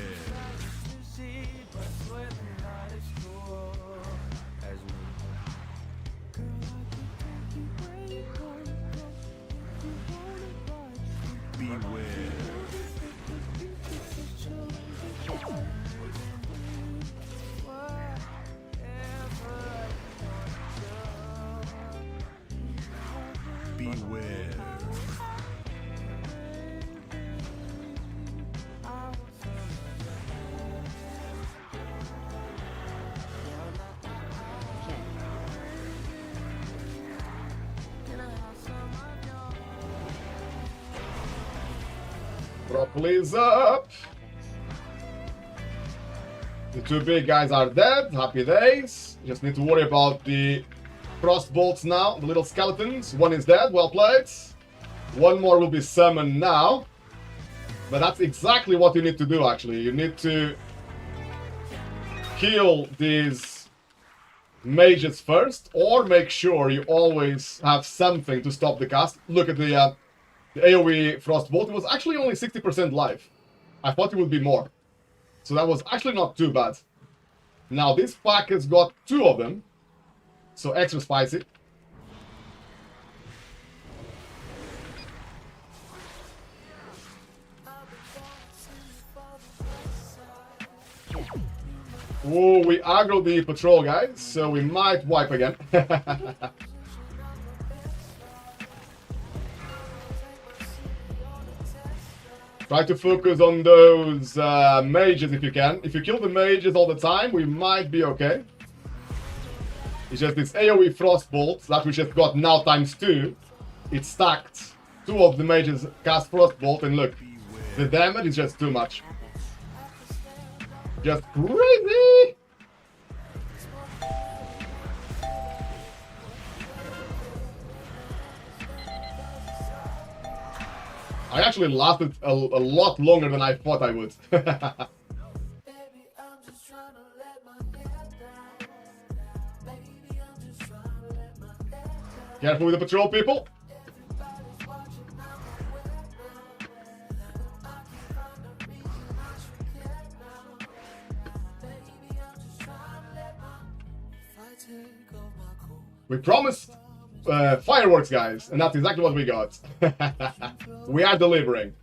Speaker 2: Grapple is up. The two big guys are dead. Happy days. Just need to worry about the crossbolts now. The little skeletons. One is dead. Well played. One more will be summoned now. But that's exactly what you need to do, actually. You need to kill these mages first, or make sure you always have something to stop the cast. Look at the AoE Frostbolt. It was actually only 60% life. I thought it would be more. So that was actually not too bad. Now, this pack has got 2 of them. So extra spicy. Oh, we aggroed the patrol guys, so we might wipe again. Try to focus on those mages if you can. If you kill the mages all the time, we might be okay. It's just this AoE Frostbolt that we just got now ×2. It's stacked. 2 of the mages cast Frostbolt, and look, the damage is just too much. Just crazy! I actually lasted a lot longer than I thought I would. Careful with the patrol, people. We promised fireworks, guys, and that's exactly what we got. We are delivering.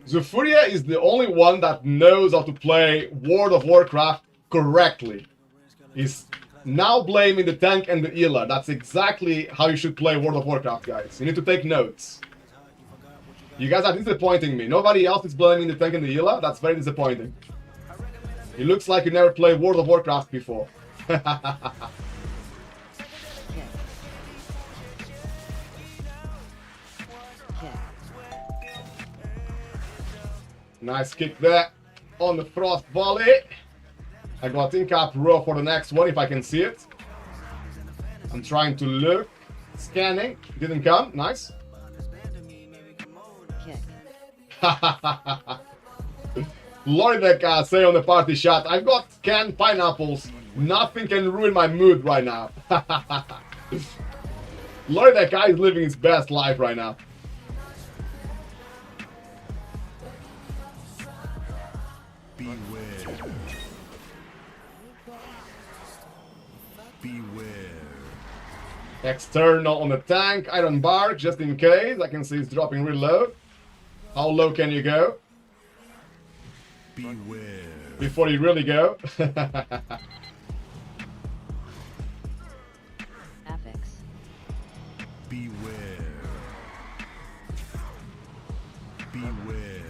Speaker 2: Zufuria is the only one that knows how to play World of Warcraft correctly. He's now blaming the tank and the healer. That's exactly how you should play World of Warcraft, guys. You need to take notes. You guys are disappointing me. Nobody else is blaming the tank and the healer. That's very disappointing. It looks like you never played World of Warcraft before. Nice kick there on the Frost Volley. I got in-cap row for the next one if I can see it. I'm trying to look. Scanning. Didn't come. Nice. Loridek say on the party chat, I've got canned pineapples. Nothing can ruin my mood right now. Loridek is living his best life right now.
Speaker 4: Beware. Beware.
Speaker 2: External on the tank. Iron Bark, just in case. I can see it's dropping real low. How low can you go?
Speaker 4: Beware.
Speaker 2: Before you really go.
Speaker 4: Beware. Beware.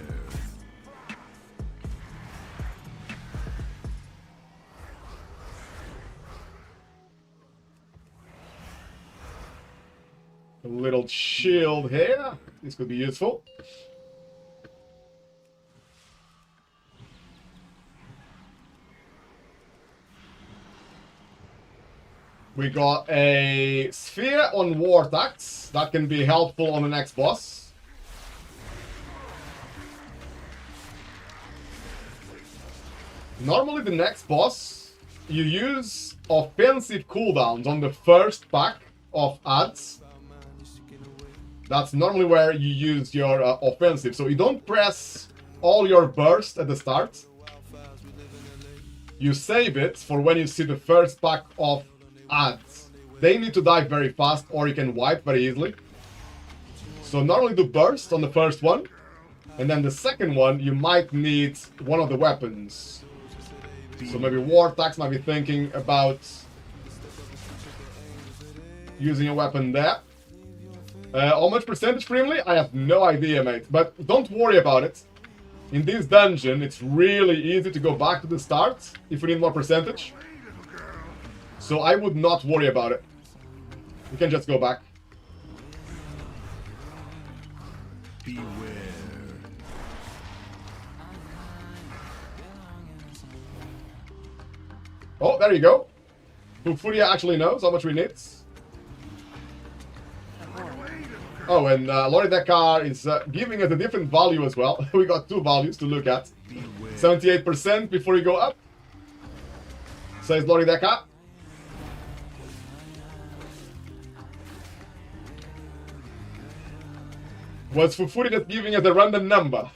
Speaker 2: A little shield here. This could be useful. We got a sphere on Wartax. That can be helpful on the next boss. Normally the next boss, you use offensive cooldowns on the first pack of adds. That's normally where you use your offensive. So you don't press all your burst at the start. You save it for when you see the first pack of adds. They need to die very fast or you can wipe very easily. So normally do burst on the first one. And then the second one, you might need one of the weapons. So maybe Wartax might be thinking about using a weapon there. How much percentage Primly? I have no idea, mate. But don't worry about it. In this dungeon, it's really easy to go back to the start if you need more percentage. So I would not worry about it. You can just go back.
Speaker 4: Beware.
Speaker 2: Oh, there you go. Fufuria actually knows how much we need. Oh, and Lori Dekar is giving us a different value as well. We got two values to look at. 78% before you go up. Says Lori Dekar. Was Fufuri just giving us a random number?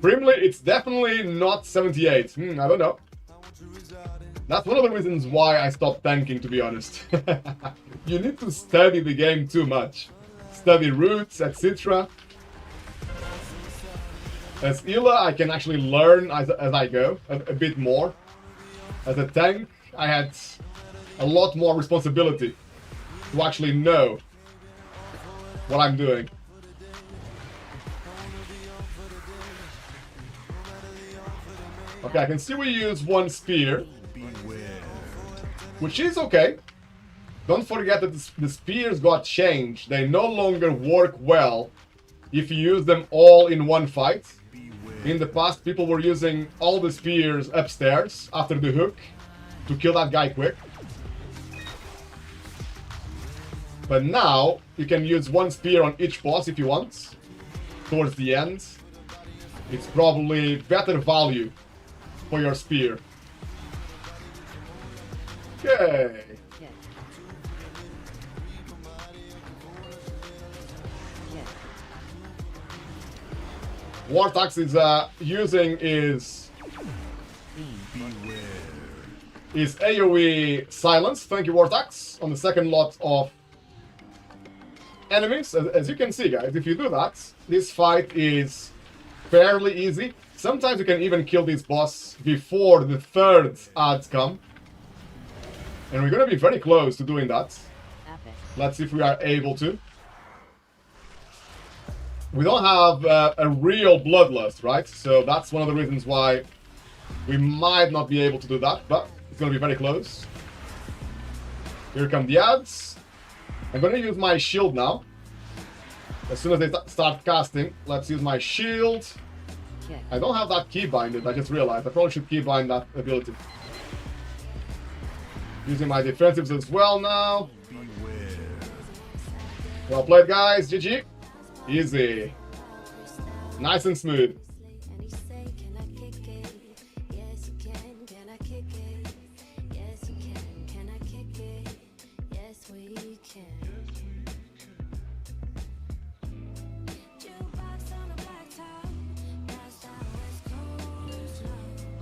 Speaker 2: Primly, it's definitely not 78. I don't know. That's one of the reasons why I stopped tanking, to be honest. You need to study the game too much. Study routes, etc. As healer, I can actually learn as I go, a bit more. As a tank, I had a lot more responsibility to actually know what I'm doing. Okay, I can see we use one spear, which is okay. Don't forget that the spears got changed. They no longer work well if you use them all in one fight. In the past, people were using all the spears upstairs after the hook to kill that guy quick. But now, you can use one spear on each boss if you want. Towards the end. It's probably better value for your spear. Okay. Wartax is using his AoE silence. Thank you, Wartax, on the second lot of enemies. As you can see, guys, if you do that, this fight is fairly easy. Sometimes you can even kill this boss before the third ads come. And we're gonna be very close to doing that. Let's see if we are able to. We don't have a real bloodlust, right? So that's one of the reasons why we might not be able to do that, but it's gonna be very close. Here come the ads. I'm gonna use my shield now. As soon as they start casting, let's use my shield. I don't have that keybinded, I just realized. I probably should keybind that ability. Using my defensives as well now. Well played, guys. GG. Easy. Nice and smooth.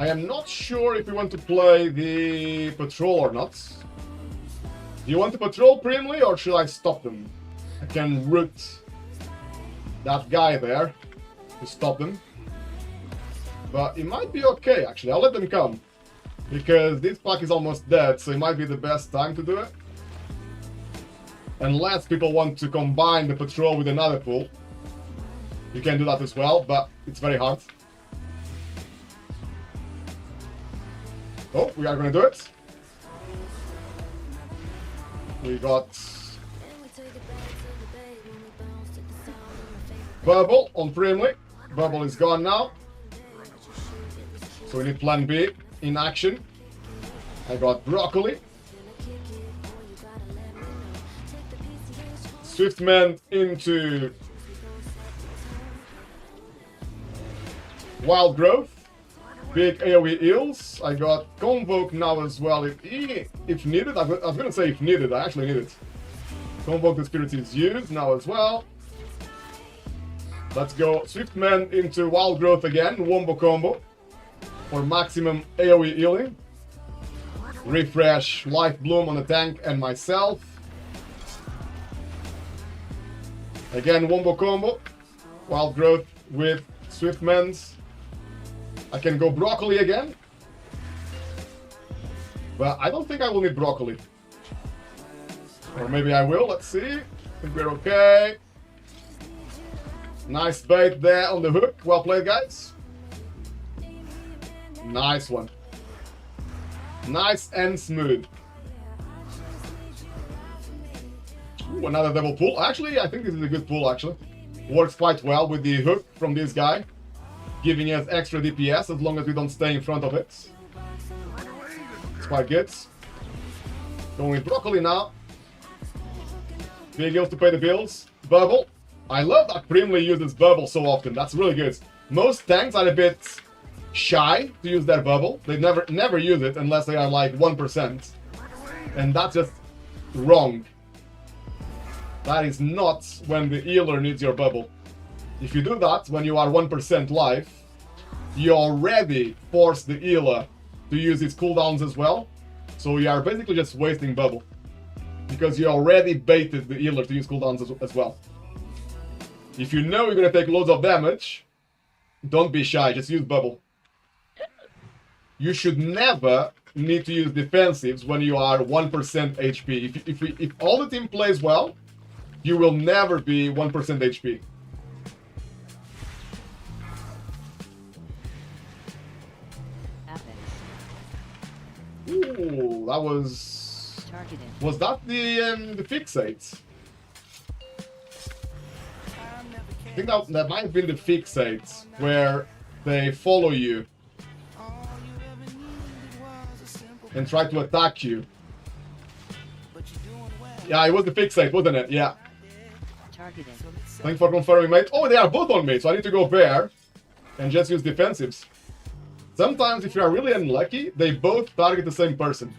Speaker 2: I am not sure if we want to play the patrol or not. Do you want to patrol Primly or should I stop them? I can root that guy there to stop them. But it might be okay actually, I'll let them come. Because this pack is almost dead, so it might be the best time to do it. Unless people want to combine the patrol with another pool. You can do that as well, but it's very hard. Oh, we are gonna do it. We got Bubble on Primly. Bubble is gone now. So we need plan B in action. I got Broccoli. Swiftman into Wild Growth. Big AoE heals. I got Convoke now as well if needed. I was gonna say if needed, I actually need it. Convoke the Spirit is used now as well. Let's go Swiftman into Wild Growth again, Wombo combo for maximum AoE healing. Refresh Life Bloom on the tank and myself. Again, Wombo combo, Wild Growth with Swiftman's. I can go Broccoli again. But I don't think I will need Broccoli. Or maybe I will, let's see. I think we're okay. Nice bait there on the hook. Well played, guys. Nice one. Nice and smooth. Ooh, another double pull. Actually, I think this is a good pull, actually. Works quite well with the hook from this guy, giving us extra DPS as long as we don't stay in front of it. It's quite good. Going with Broccoli now. Big heals to pay the bills. Bubble. I love that Primly uses Bubble so often. That's really good. Most tanks are a bit shy to use their Bubble. They never use it unless they are like 1%. And that's just wrong. That is not when the healer needs your Bubble. If you do that when you are 1% life, you already force the healer to use his cooldowns as well. So you are basically just wasting Bubble. Because you already baited the healer to use cooldowns as well. If you know you're gonna take loads of damage, don't be shy, just use Bubble. You should never need to use defensives when you are 1% HP. If all the team plays well, you will never be 1% HP. Ooh, that was...
Speaker 3: Targeted.
Speaker 2: Was that the fixate? I think that might have been the fixate, where they follow you and try to attack you. Yeah, it was the fixate, wasn't it? Yeah.
Speaker 3: Targeted.
Speaker 2: Thanks for confirming, mate. Oh, they are both on me, so I need to go bear and just use defensives. Sometimes, if you are really unlucky, they both target the same person.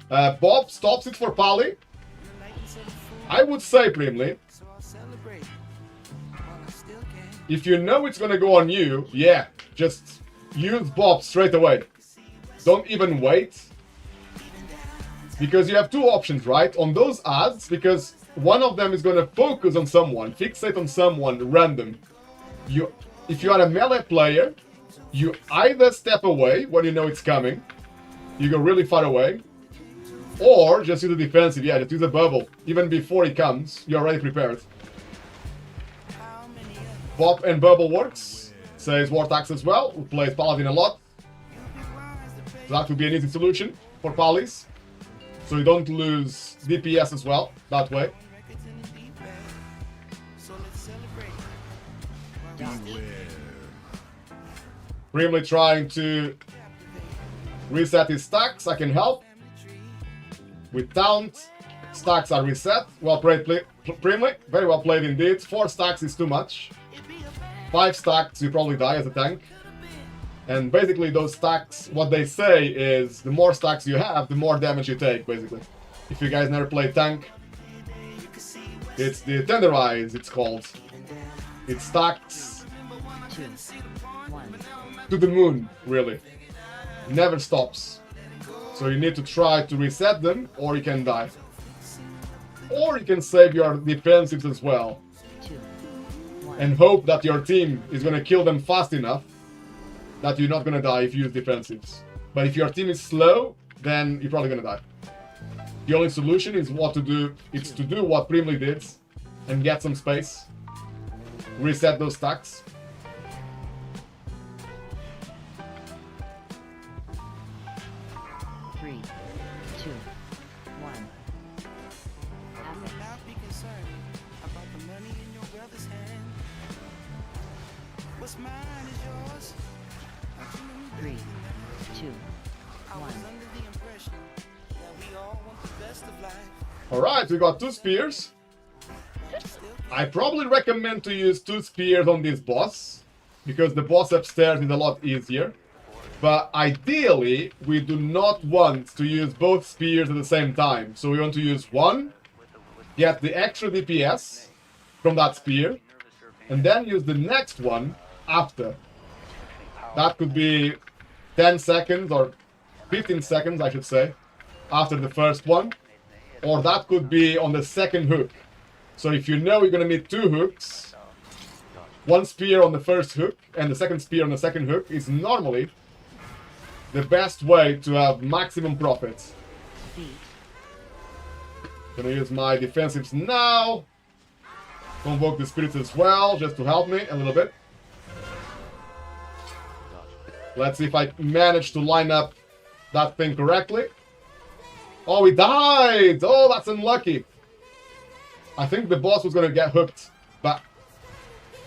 Speaker 2: Bob stops it for Pally. I would say, Primly, if you know it's gonna go on you, yeah, just use Bob straight away. Don't even wait. Because you have two options, right? On those ads, because one of them is gonna focus on someone, fixate on someone random. If you are a melee player, you either step away when you know it's coming, you go really far away, or just use the defensive, yeah, just use a bubble. Even before he comes, you're already prepared. Pop and bubble works. Says Wartax as well, who plays Paladin a lot. So that would be an easy solution for Pallies. So you don't lose DPS as well, that way. Primly trying to reset his stacks, I can help. With Taunt, stacks are reset. Well played, Primly. Very well played indeed. 4 stacks is too much. 5 stacks, you probably die as a tank. And basically those stacks, what they say is, the more stacks you have, the more damage you take, basically. If you guys never played tank, it's the Tenderize, it's called. It stacks to the moon, really. Never stops. So you need to try to reset them, or you can die. Or you can save your defensives as well. And hope that your team is gonna kill them fast enough that you're not gonna die if you use defensives. But if your team is slow, then you're probably gonna die. The only solution is what to do. It's to do what Primly did and get some space. Reset those stacks. Alright, we got 2 spears. I probably recommend to use 2 spears on this boss, because the boss upstairs is a lot easier. But ideally, we do not want to use both spears at the same time. So we want to use one, get the extra DPS from that spear, and then use the next one after. That could be 10 seconds or 15 seconds, I should say, after the first one. Or that could be on the second hook. So if you know you're gonna need 2 hooks, 1 spear on the first hook and the second spear on the second hook is normally the best way to have maximum profits. Gonna use my defensives now. Convoke the spirits as well, just to help me a little bit. Let's see if I manage to line up that thing correctly. Oh, he died! Oh, that's unlucky. I think the boss was gonna get hooked, but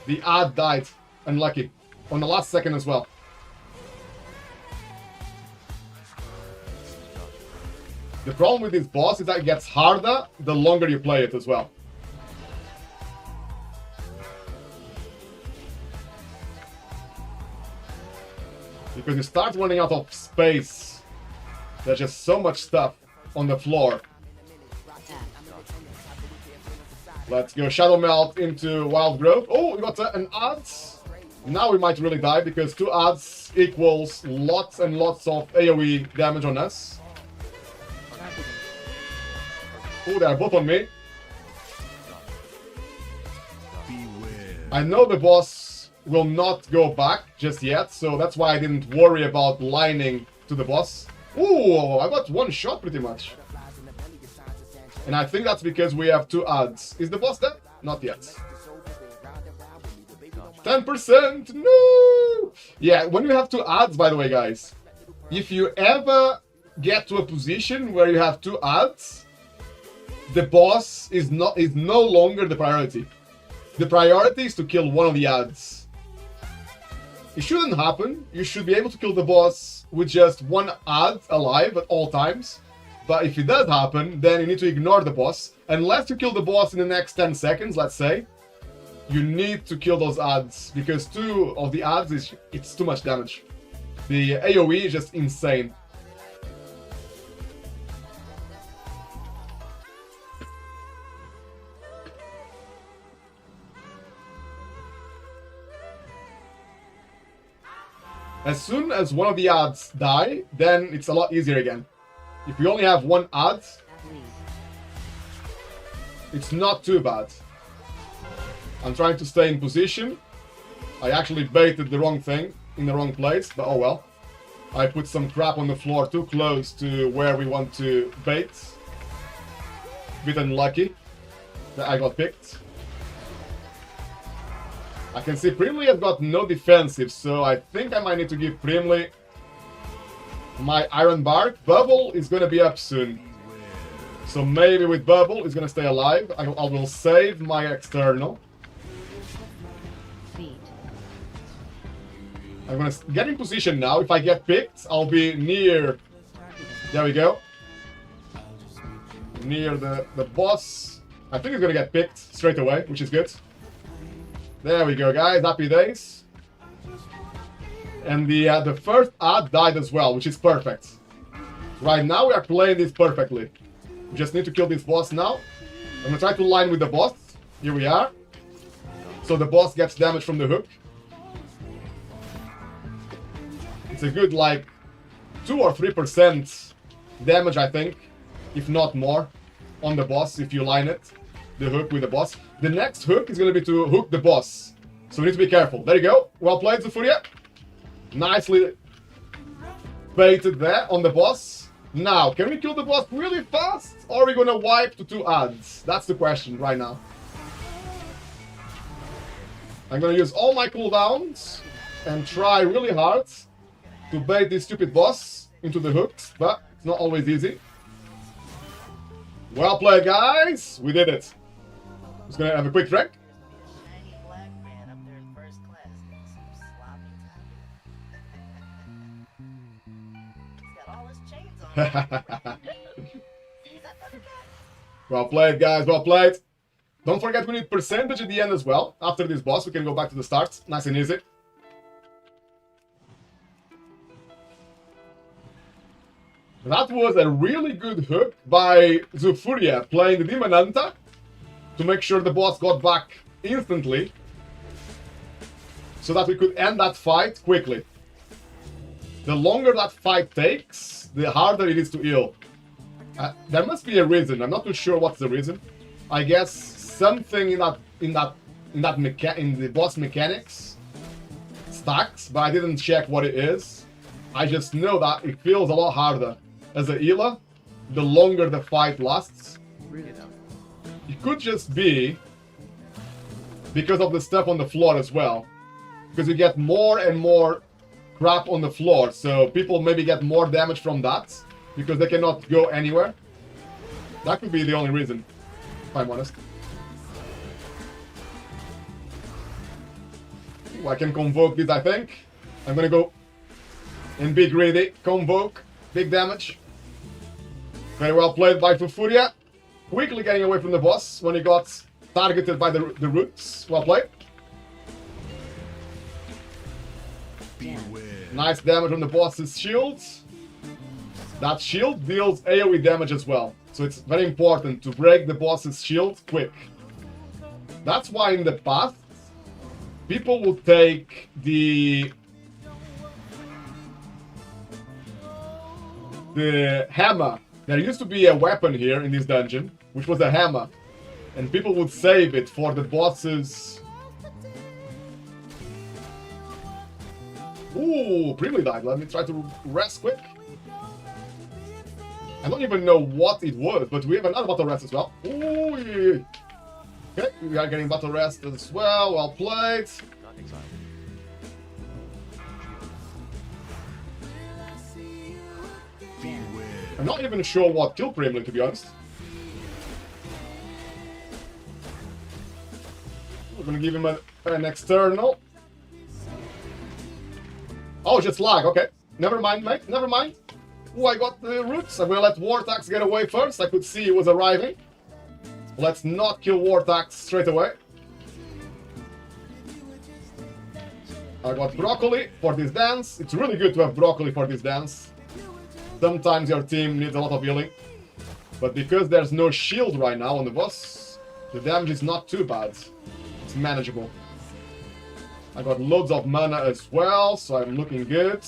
Speaker 2: the ad died. Unlucky. On the last second as well. The problem with this boss is that it gets harder the longer you play it as well. Because you start running out of space. There's just so much stuff on the floor. Let's go Shadow Melt into Wild Growth. Oh, we got an ad. Now we might really die because 2 ads equals lots and lots of AoE damage on us. Oh, they are both on me.
Speaker 4: Beware.
Speaker 2: I know the boss will not go back just yet, so that's why I didn't worry about lining to the boss. Ooh, I got 1 shot pretty much. And I think that's because we have 2 ads. Is the boss dead? Not yet. 10%! No! Yeah, when you have 2 ads, by the way, guys, if you ever get to a position where you have 2 ads, the boss is no longer the priority. The priority is to kill one of the ads. It shouldn't happen. You should be able to kill the boss with just 1 ad alive at all times. But if it does happen, then you need to ignore the boss. Unless you kill the boss in the next 10 seconds, let's say, you need to kill those ads. Because 2 of the ads, it's too much damage. The AoE is just insane. As soon as one of the ads die, then it's a lot easier again. If you only have 1 ad, it's not too bad. I'm trying to stay in position. I actually baited the wrong thing in the wrong place, but oh well. I put some crap on the floor too close to where we want to bait. Bit unlucky that I got picked. I can see Primly has got no defensive, so I think I might need to give Primly my Iron Bark. Bubble is going to be up soon. So maybe with Bubble, he's going to stay alive. I will save my external. I'm going to get in position now. If I get picked, I'll be near... There we go. Near the boss. I think he's going to get picked straight away, which is good. There we go, guys. Happy days. And the first ad died as well, which is perfect. Right now, we are playing this perfectly. We just need to kill this boss now. I'm going to try to line with the boss. Here we are. So the boss gets damage from the hook. It's a good, like, 2 or 3% damage, I think. If not more. On the boss, if you line it. The hook with the boss. The next hook is going to be to hook the boss. So we need to be careful. There you go. Well played, Zufuria. Nicely baited there on the boss. Now, can we kill the boss really fast? Or are we going to wipe to 2 ads? That's the question right now. I'm going to use all my cooldowns and try really hard to bait this stupid boss into the hooks. But it's not always easy. Well played, guys. We did it. Just gonna have a quick drink. Well played, guys. Well played. Don't forget we need percentage at the end as well. After this boss, we can go back to the start. Nice and easy. That was a really good hook by Zufuria playing the Demon Hunter to make sure the boss got back instantly so that we could end that fight quickly. The longer that fight takes, the harder it is to heal. There must be a reason. I'm not too sure what's the reason. I guess something in the boss mechanics stacks, but I didn't check what it is. I just know that it feels a lot harder as a healer the longer the fight lasts. It could just be because of the stuff on the floor as well. Because you get more and more crap on the floor, so people maybe get more damage from that, because they cannot go anywhere. That could be the only reason, if I'm honest. Ooh, I can convoke this, I think. I'm gonna go and be greedy. Convoke, big damage. Very well played by Fufuria. Quickly getting away from the boss when he got targeted by the roots. Well played.
Speaker 4: Beware.
Speaker 2: Nice damage on the boss's shield. That shield deals AoE damage as well. So it's very important to break the boss's shield quick. That's why in the past, people would take the hammer. There used to be a weapon here in this dungeon, which was a hammer. And people would save it for the bosses. Ooh, Primly died. Let me try to rest quick. I don't even know what it was, but we have another battle rest as well. Ooh, okay, we are getting battle rest as well. Well played.
Speaker 4: Beware.
Speaker 2: I'm not even sure what killed Primly, to be honest. We're gonna give him an external. Oh, just lag. Okay. Never mind, mate. Never mind. Oh, I got the roots. I'm gonna let Wartax get away first. I could see he was arriving. Let's not kill Wartax straight away. I got Broccoli for this dance. It's really good to have Broccoli for this dance. Sometimes your team needs a lot of healing. But because there's no shield right now on the boss, the damage is not too bad. It's manageable. I got loads of mana as well, so I'm looking good.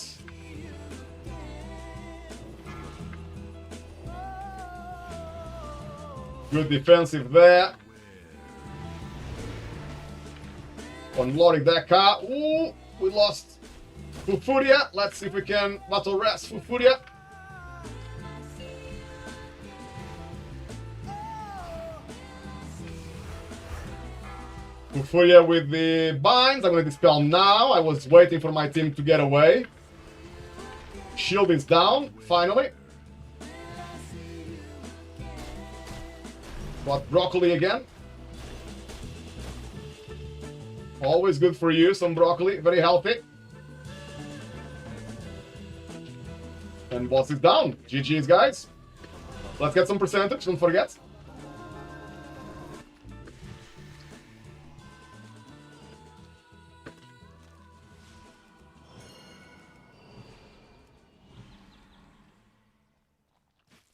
Speaker 2: Good defensive there. On Lori Deka. Ooh, we lost Fufuria. Let's see if we can battle rest Fufuria. Fufuria with the binds. I'm going to dispel now. I was waiting for my team to get away. Shield is down, finally. Got Broccoli again. Always good for you, some Broccoli. Very healthy. And boss is down. GG's, guys. Let's get some percentage, don't forget.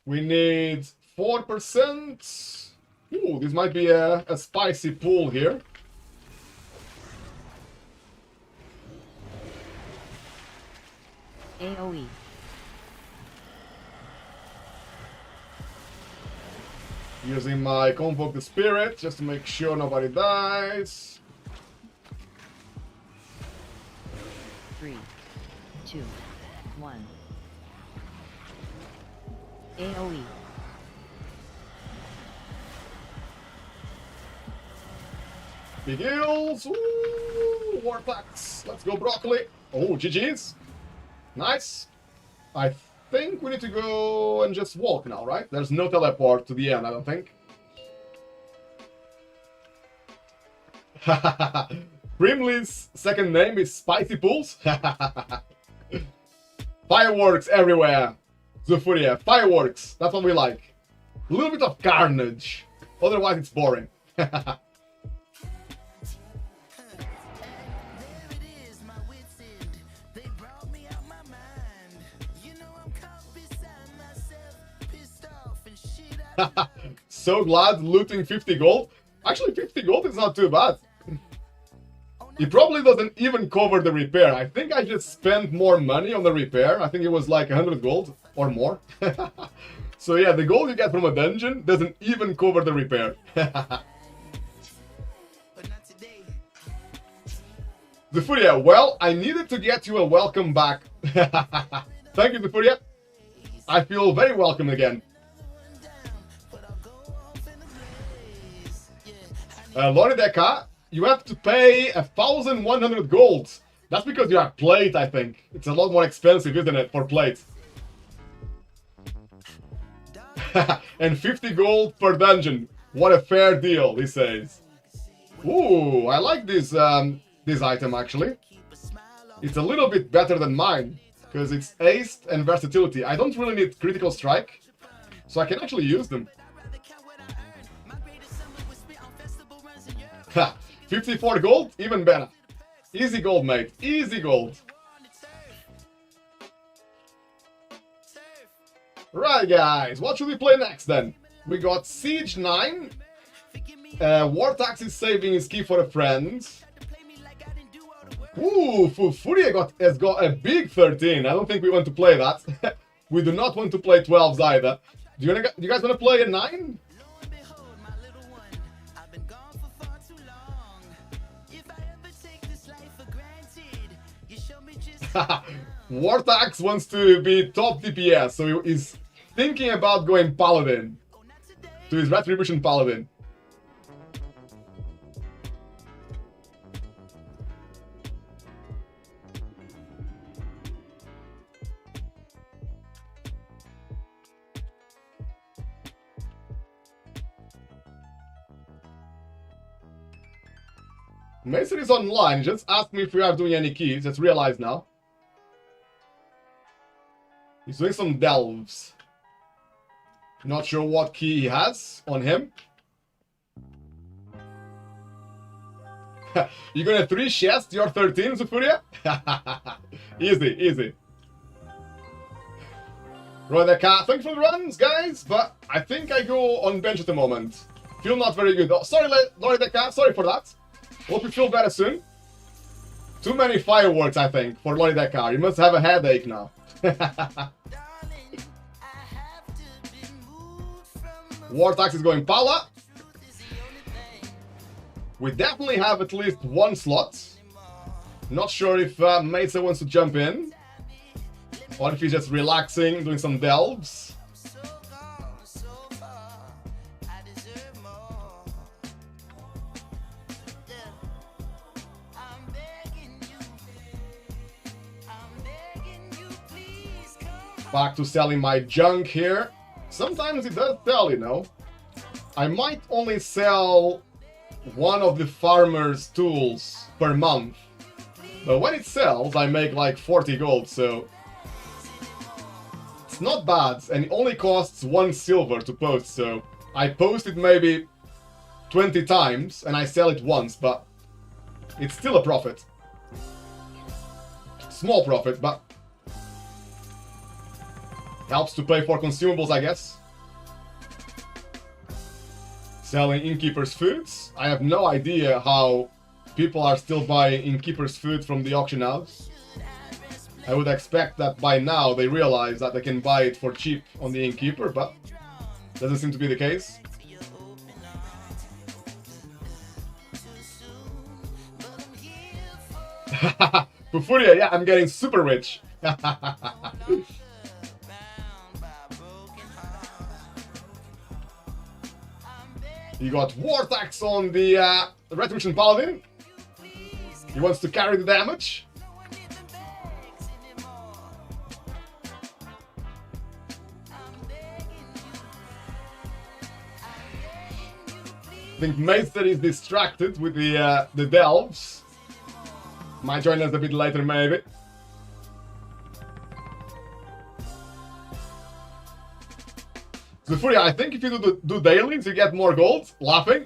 Speaker 2: We need 4%. Ooh, this might be a spicy pool here.
Speaker 8: AoE.
Speaker 2: Using my Convoke the Spirit just to make sure nobody dies.
Speaker 8: 3, 2, 1. AoE.
Speaker 2: Big heals. Ooh, Warpax. Let's go, Broccoli. Oh, GG's. Nice. I think we need to go and just walk now, right? There's no teleport to the end, I don't think. Brimley's second name is Spicy Pools. Fireworks everywhere. Zufuria, fireworks. That's what we like. A little bit of carnage. Otherwise, it's boring. So glad looting 50 gold. Actually, 50 gold is not too bad. It probably doesn't even cover the repair. I think I just spent more money on the repair. I think it was like 100 gold or more. So yeah, the gold you get from a dungeon doesn't even cover the repair. Zufuria, well, I needed to get you a welcome back. Thank you, Zufuria. I feel very welcome again. Lorideka, you have to pay 1,100 gold That's because you have plate, I think. It's a lot more expensive, isn't it, for plate? And 50 gold per dungeon. What a fair deal, he says. Ooh, I like this this item actually. It's a little bit better than mine, because it's haste and versatility. I don't really need critical strike, so I can actually use them. Ha! 54 gold, even better. Easy gold, mate. Easy gold. Right, guys. What should we play next, then? We got Siege 9. War Tax is saving his key for a friend. Ooh, Furia has got a big 13. I don't think we want to play that. We do not want to play 12s either. Do you guys want to play a 9? Wartax wants to be top DPS, so he's thinking about going Paladin. To his Retribution Paladin. Mason is online, just asked me if we are doing any keys, just realized now. He's doing some delves. Not sure what key he has on him. You're gonna 3 chest your 13, Zufuria? Easy, easy. Right, thanks for the runs, guys, but I think I go on bench at the moment. Feel not very good. Oh, sorry, Lorideka, sorry for that. Hope you feel better soon. Too many fireworks, I think, for Lorideka. You must have a headache now. War Tax is going Pala. We definitely have at least one slot. Not sure if Mesa wants to jump in. Or if he's just relaxing, doing some delves. Back to selling my junk here. Sometimes it does sell, you know. I might only sell one of the farmer's tools per month. But when it sells, I make like 40 gold, so... It's not bad, and it only costs 1 silver to post, so... I post it maybe 20 times, and I sell it once, but... It's still a profit. Small profit, but... Helps to pay for consumables, I guess. Selling Innkeeper's foods. I have no idea how people are still buying Innkeeper's food from the auction house. I would expect that by now they realize that they can buy it for cheap on the Innkeeper, but doesn't seem to be the case. Fufuria, yeah, I'm getting super rich. You got War Tax on the Retribution Paladin. He wants to carry the damage. I think Meister is distracted with the delves. Might join us a bit later, maybe. Zufuria, I think if you do dailies, you get more gold. Laughing.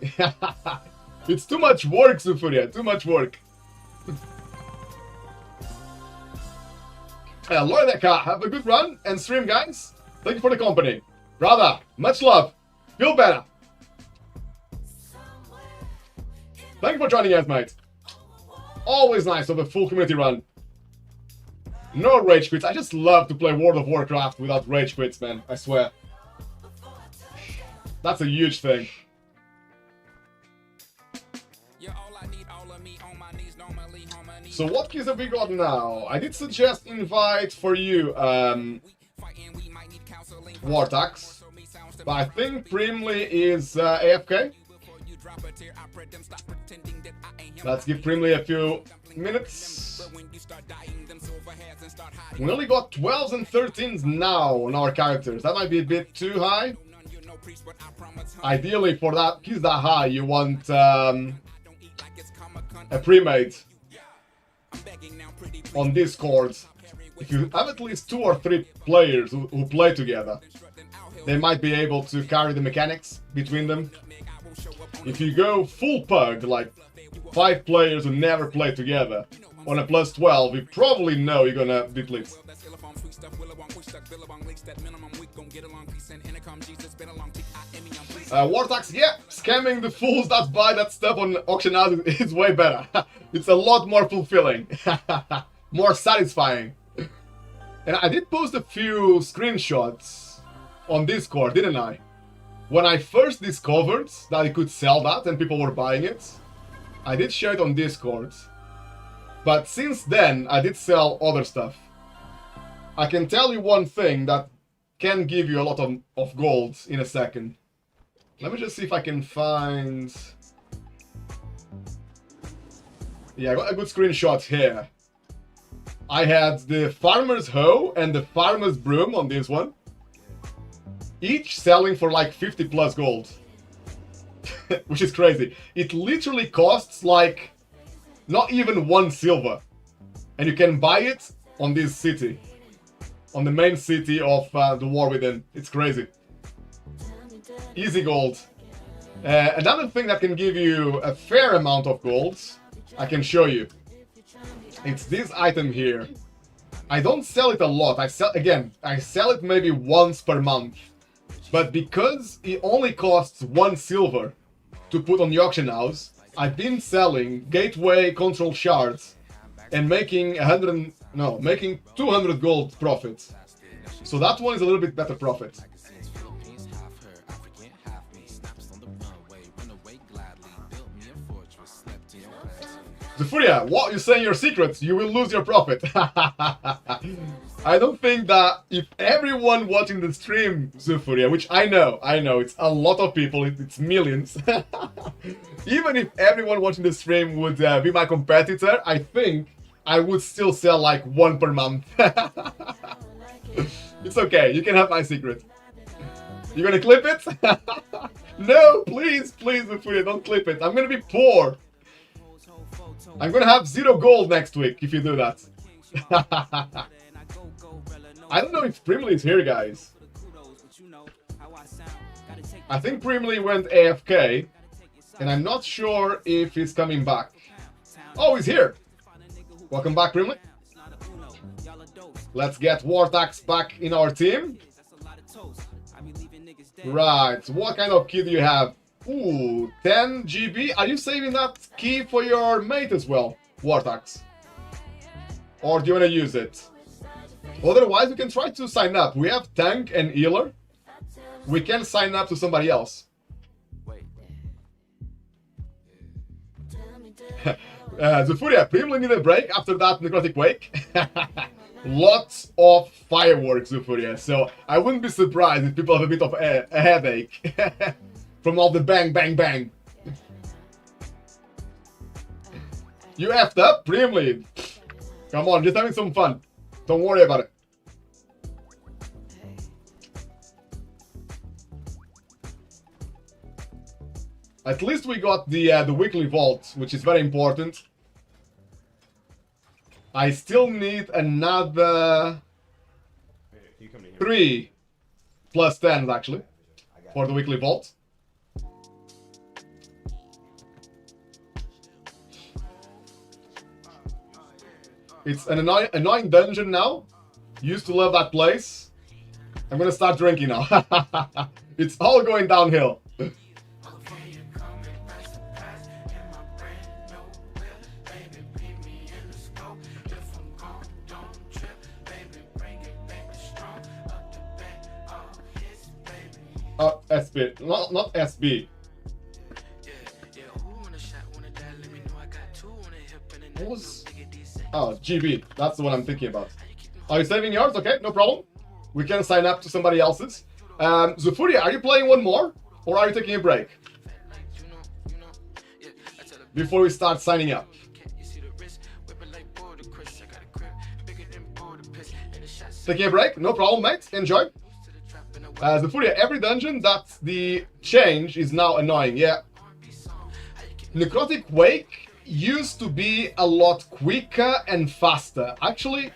Speaker 2: It's too much work, Zufuria. Too much work. Lorideka, have a good run and stream, guys. Thank you for the company. Brother, much love. Feel better. Thank you for joining us, mate. Always nice of a full community run. No rage quits. I just love to play World of Warcraft without rage quits, man. I swear. That's a huge thing. So what keys have we got now? I did suggest invite for you Wartax, but I think Primly is AFK. Let's give Primly a minutes. We only got 12s and 13s now on our characters. That might be a bit too high. Ideally, for that keys that high, you want a pre-made on Discord. If you have at least 2 or 3 players who play together, they might be able to carry the mechanics between them. If you go full pug, like 5 players who never play together, on a plus 12, you probably know you're gonna deplete. Wartax, yeah, scamming the fools that buy that stuff on auction house is way better. It's a lot more fulfilling, more satisfying. And I did post a few screenshots on Discord, didn't I? When I first discovered that I could sell that and people were buying it, I did share it on Discord. But since then, I did sell other stuff. I can tell you one thing that can give you a lot of gold in a second. Let me just see if I can find... Yeah, I got a good screenshot here. I had the farmer's hoe and the farmer's broom on this one. Each selling for like 50 plus gold. Which is crazy. It literally costs like not even 1 silver. And you can buy it on this city. On the main city of the War Within. It's crazy. Easy gold. Another thing that can give you a fair amount of gold, I can show you. It's this item here. I don't sell it a lot. I sell it maybe once per month. But because it only costs 1 silver to put on the auction house, I've been selling gateway control shards and making 200 gold profit. So that one is a little bit better profit. Zufuria, what? You're saying your secrets? You will lose your profit. I don't think that if everyone watching the stream, Zufuria, which I know, it's a lot of people, it's millions. Even if everyone watching the stream would be my competitor, I think I would still sell like 1 per month. It's okay, you can have my secret. You gonna clip it? No, please, Zufuria, don't clip it. I'm gonna be poor. I'm gonna have 0 gold next week if you do that. I don't know if Primly is here, guys. I think Primly went AFK, and I'm not sure if he's coming back. Oh, he's here! Welcome back, Primly. Let's get Wartax back in our team. Right, what kind of key do you have? Ooh, 10 GB? Are you saving that key for your mate as well, Wartax? Or do you want to use it? Otherwise, we can try to sign up. We have tank and healer. We can sign up to somebody else. Zufuria, Primly need a break after that necrotic wake. Lots of fireworks, Zufuria. So I wouldn't be surprised if people have a bit of a headache. From all the bang, bang, bang. You effed up, Primly. Come on, just having some fun. Don't worry about it. At least we got the weekly vault, which is very important. I still need another 3 plus 10 actually for the weekly vault. It's an annoying dungeon now. Used to love that place. I'm gonna start drinking now. It's all going downhill. SB, not SB. What was... Oh, GB. That's the one I'm thinking about. Are you saving yours? Okay, no problem. We can sign up to somebody else's. Zufuria, are you playing one more? Or are you taking a break? Before we start signing up. Taking a break? No problem, mate. Enjoy. The Furia, every dungeon that the change is now annoying, yeah. Necrotic Wake used to be a lot quicker and faster. Actually,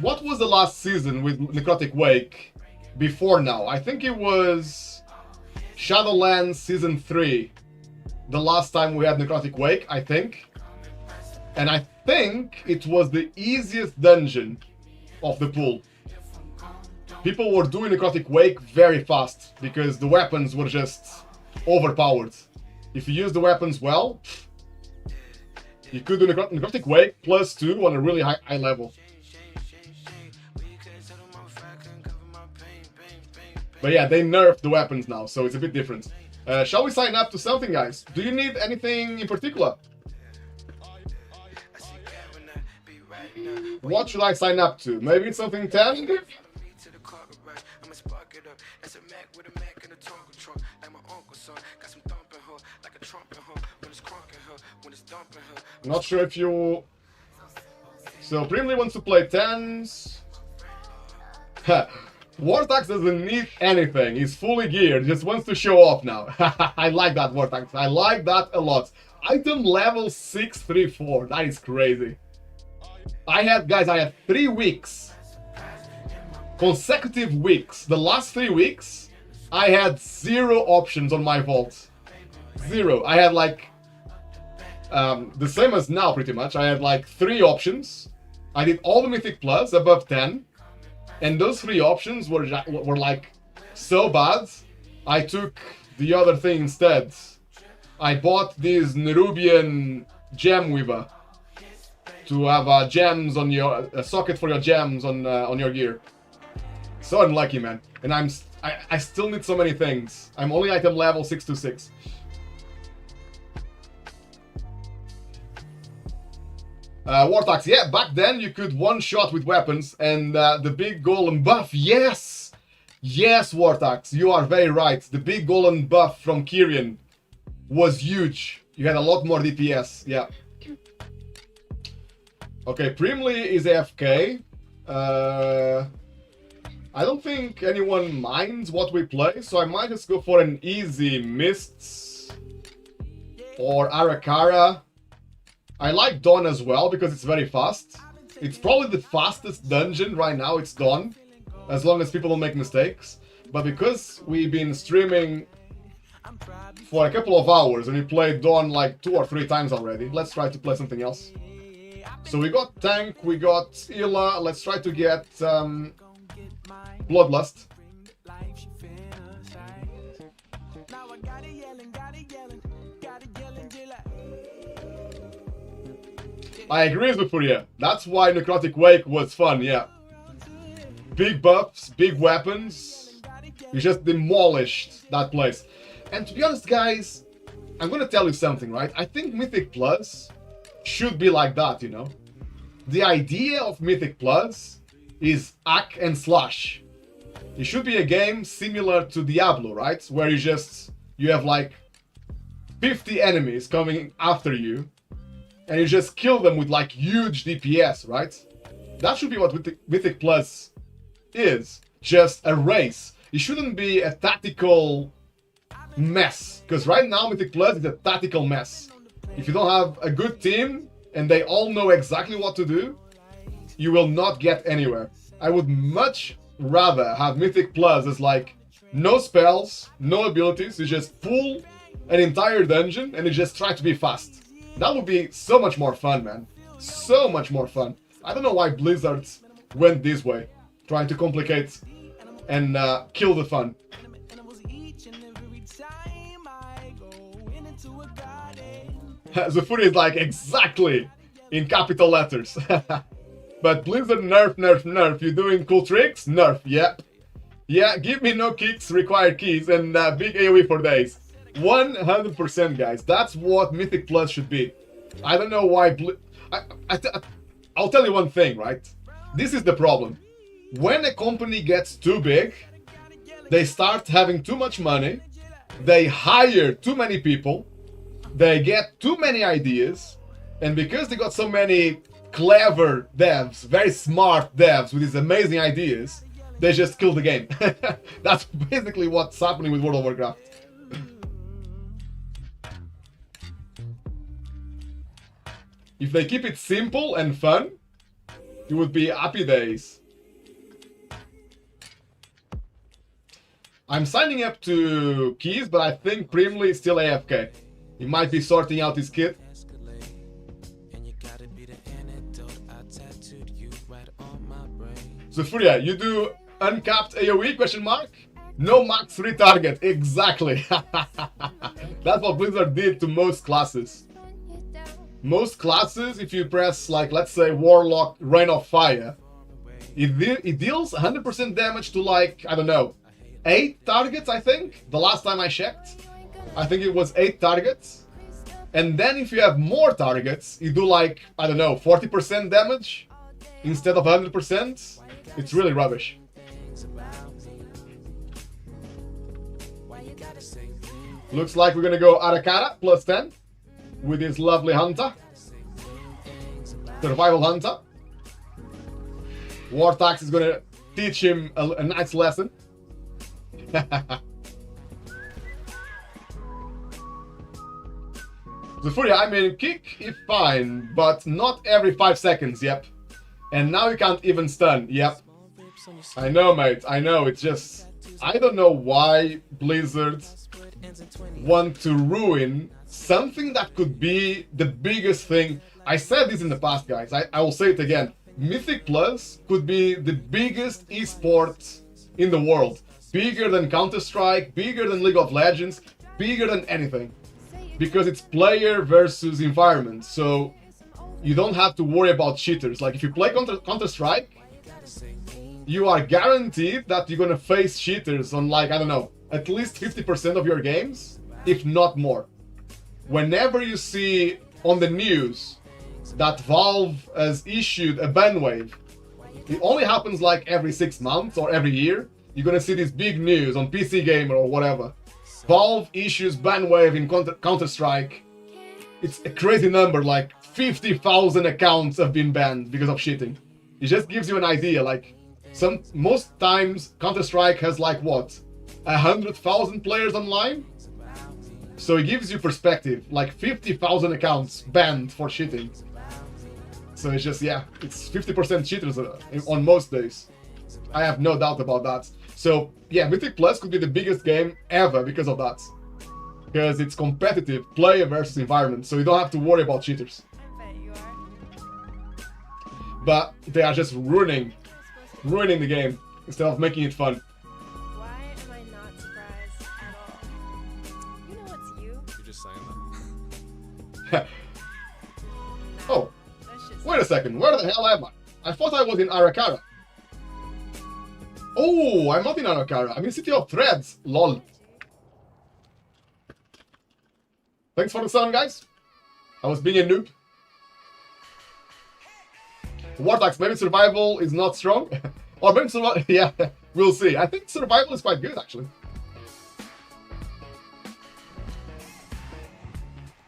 Speaker 2: what was the last season with Necrotic Wake before now? I think it was Shadowlands Season 3. The last time we had Necrotic Wake, I think. And I think it was the easiest dungeon of the pool. People were doing Necrotic Wake very fast because the weapons were just overpowered. If you use the weapons well, you could do Necrotic Wake +2 on a really high level. But yeah, they nerfed the weapons now, so it's a bit different. Shall we sign up to something, guys? Do you need anything in particular? What should I sign up to? Maybe it's something 10? Not sure if you... So, Primly wants to play 10s. Wartax doesn't need anything. He's fully geared. Just wants to show off now. I like that, Wartax. I like that a lot. Item level 634. That is crazy. I had 3 weeks. Consecutive weeks. The last 3 weeks, I had 0 options on my vault. 0. I had like... the same as now, pretty much. I had like 3 options. I did all the Mythic Plus above 10. And those 3 options were like so bad, I took the other thing instead. I bought this Nerubian gem weaver to have gems on your a socket for your gems on your gear. So unlucky, man. And I still need so many things. I'm only item level 626. Wartax, yeah, back then you could one-shot with weapons and the big golem buff, yes! Yes, Wartax, you are very right. The big golem buff from Kyrian was huge. You had a lot more DPS, yeah. Okay, Primly is AFK. I don't think anyone minds what we play, so I might just go for an easy Mists or Arakara. I like Dawn as well because it's very fast. It's probably the fastest dungeon right now, it's Dawn. As long as people don't make mistakes. But because we've been streaming for a couple of hours and we played Dawn like 2 or 3 times already, let's try to play something else. So we got Tank, we got Ila, let's try to get Bloodlust. I agree with Furia. That's why Necrotic Wake was fun, yeah. Big buffs, big weapons. You just demolished that place. And to be honest, guys, I'm gonna tell you something, right? I think Mythic Plus should be like that, you know? The idea of Mythic Plus is hack and slash. It should be a game similar to Diablo, right? Where you have like 50 enemies coming after you, and you just kill them with like huge DPS, right? That should be what Mythic Plus is. Just a race. It shouldn't be a tactical mess. Because right now Mythic Plus is a tactical mess. If you don't have a good team and they all know exactly what to do, you will not get anywhere. I would much rather have Mythic Plus as like no spells, no abilities. You just pull an entire dungeon and you just try to be fast. That would be so much more fun, man. So much more fun. I don't know why Blizzard went this way. Trying to complicate and kill the fun. Zafuri is like, exactly! In capital letters. But Blizzard nerf, nerf, nerf. You doing cool tricks? Nerf, yep. Yeah, give me no kicks, required keys, and big AoE for days. 100%, guys. That's what Mythic Plus should be. I don't know why... I'll tell you one thing, right? This is the problem. When a company gets too big, they start having too much money, they hire too many people, they get too many ideas, and because they got so many clever devs, very smart devs with these amazing ideas, they just kill the game. That's basically what's happening with World of Warcraft. If they keep it simple and fun, it would be happy days. I'm signing up to Keys, but I think Primly is still AFK. He might be sorting out his kit. Zephyria, you do uncapped AoE, question mark? No max 3 target, exactly. That's what Blizzard did to most classes. Most classes, if you press, like, let's say, Warlock, Rain of Fire, it deals 100% damage to, like, I don't know, 8 targets, I think? The last time I checked. I think it was 8 targets. And then if you have more targets, you do, like, I don't know, 40% damage instead of 100%. It's really rubbish. Looks like we're gonna go Arakara plus 10 with his lovely hunter. Survival hunter. Wartax is gonna teach him a nice lesson. Zephyria, I mean, kick is fine, but not every 5 seconds, yep. And now you can't even stun, yep. I know, mate, I know, it's just... I don't know why Blizzard want to ruin something that could be the biggest thing. I said this in the past, guys, I will say it again. Mythic Plus could be the biggest esport in the world. Bigger than Counter-Strike, bigger than League of Legends, bigger than anything. Because it's player versus environment, so you don't have to worry about cheaters. Like, if you play Counter-Strike, you are guaranteed that you're gonna face cheaters on, like, I don't know, at least 50% of your games, if not more. Whenever you see on the news that Valve has issued a ban wave, it only happens like every 6 months or every year. You're gonna see this big news on PC Gamer or whatever. Valve issues ban wave in Counter-Strike. It's a crazy number, like 50,000 accounts have been banned because of cheating. It just gives you an idea, like, most times Counter-Strike has like what, 100,000 players online? So it gives you perspective, like 50,000 accounts banned for cheating. So it's just, yeah, it's 50% cheaters on most days. I have no doubt about that. So yeah, Mythic Plus could be the biggest game ever because of that. Because it's competitive, player versus environment, so you don't have to worry about cheaters.
Speaker 5: I bet you are.
Speaker 2: But they are just ruining the game instead of making it fun.
Speaker 5: Why am I not surprised at all? You know it's you.
Speaker 9: You're just saying that.
Speaker 2: Oh,
Speaker 5: That's just
Speaker 2: wait a second, where the hell am I? I thought I was in Arakara. Oh, I'm not in Arakara, I'm in City of Threads, lol. Thanks for the sun, guys. I was being a noob. Wartax, maybe survival is not strong. Or maybe survival, yeah, we'll see. I think survival is quite good, actually.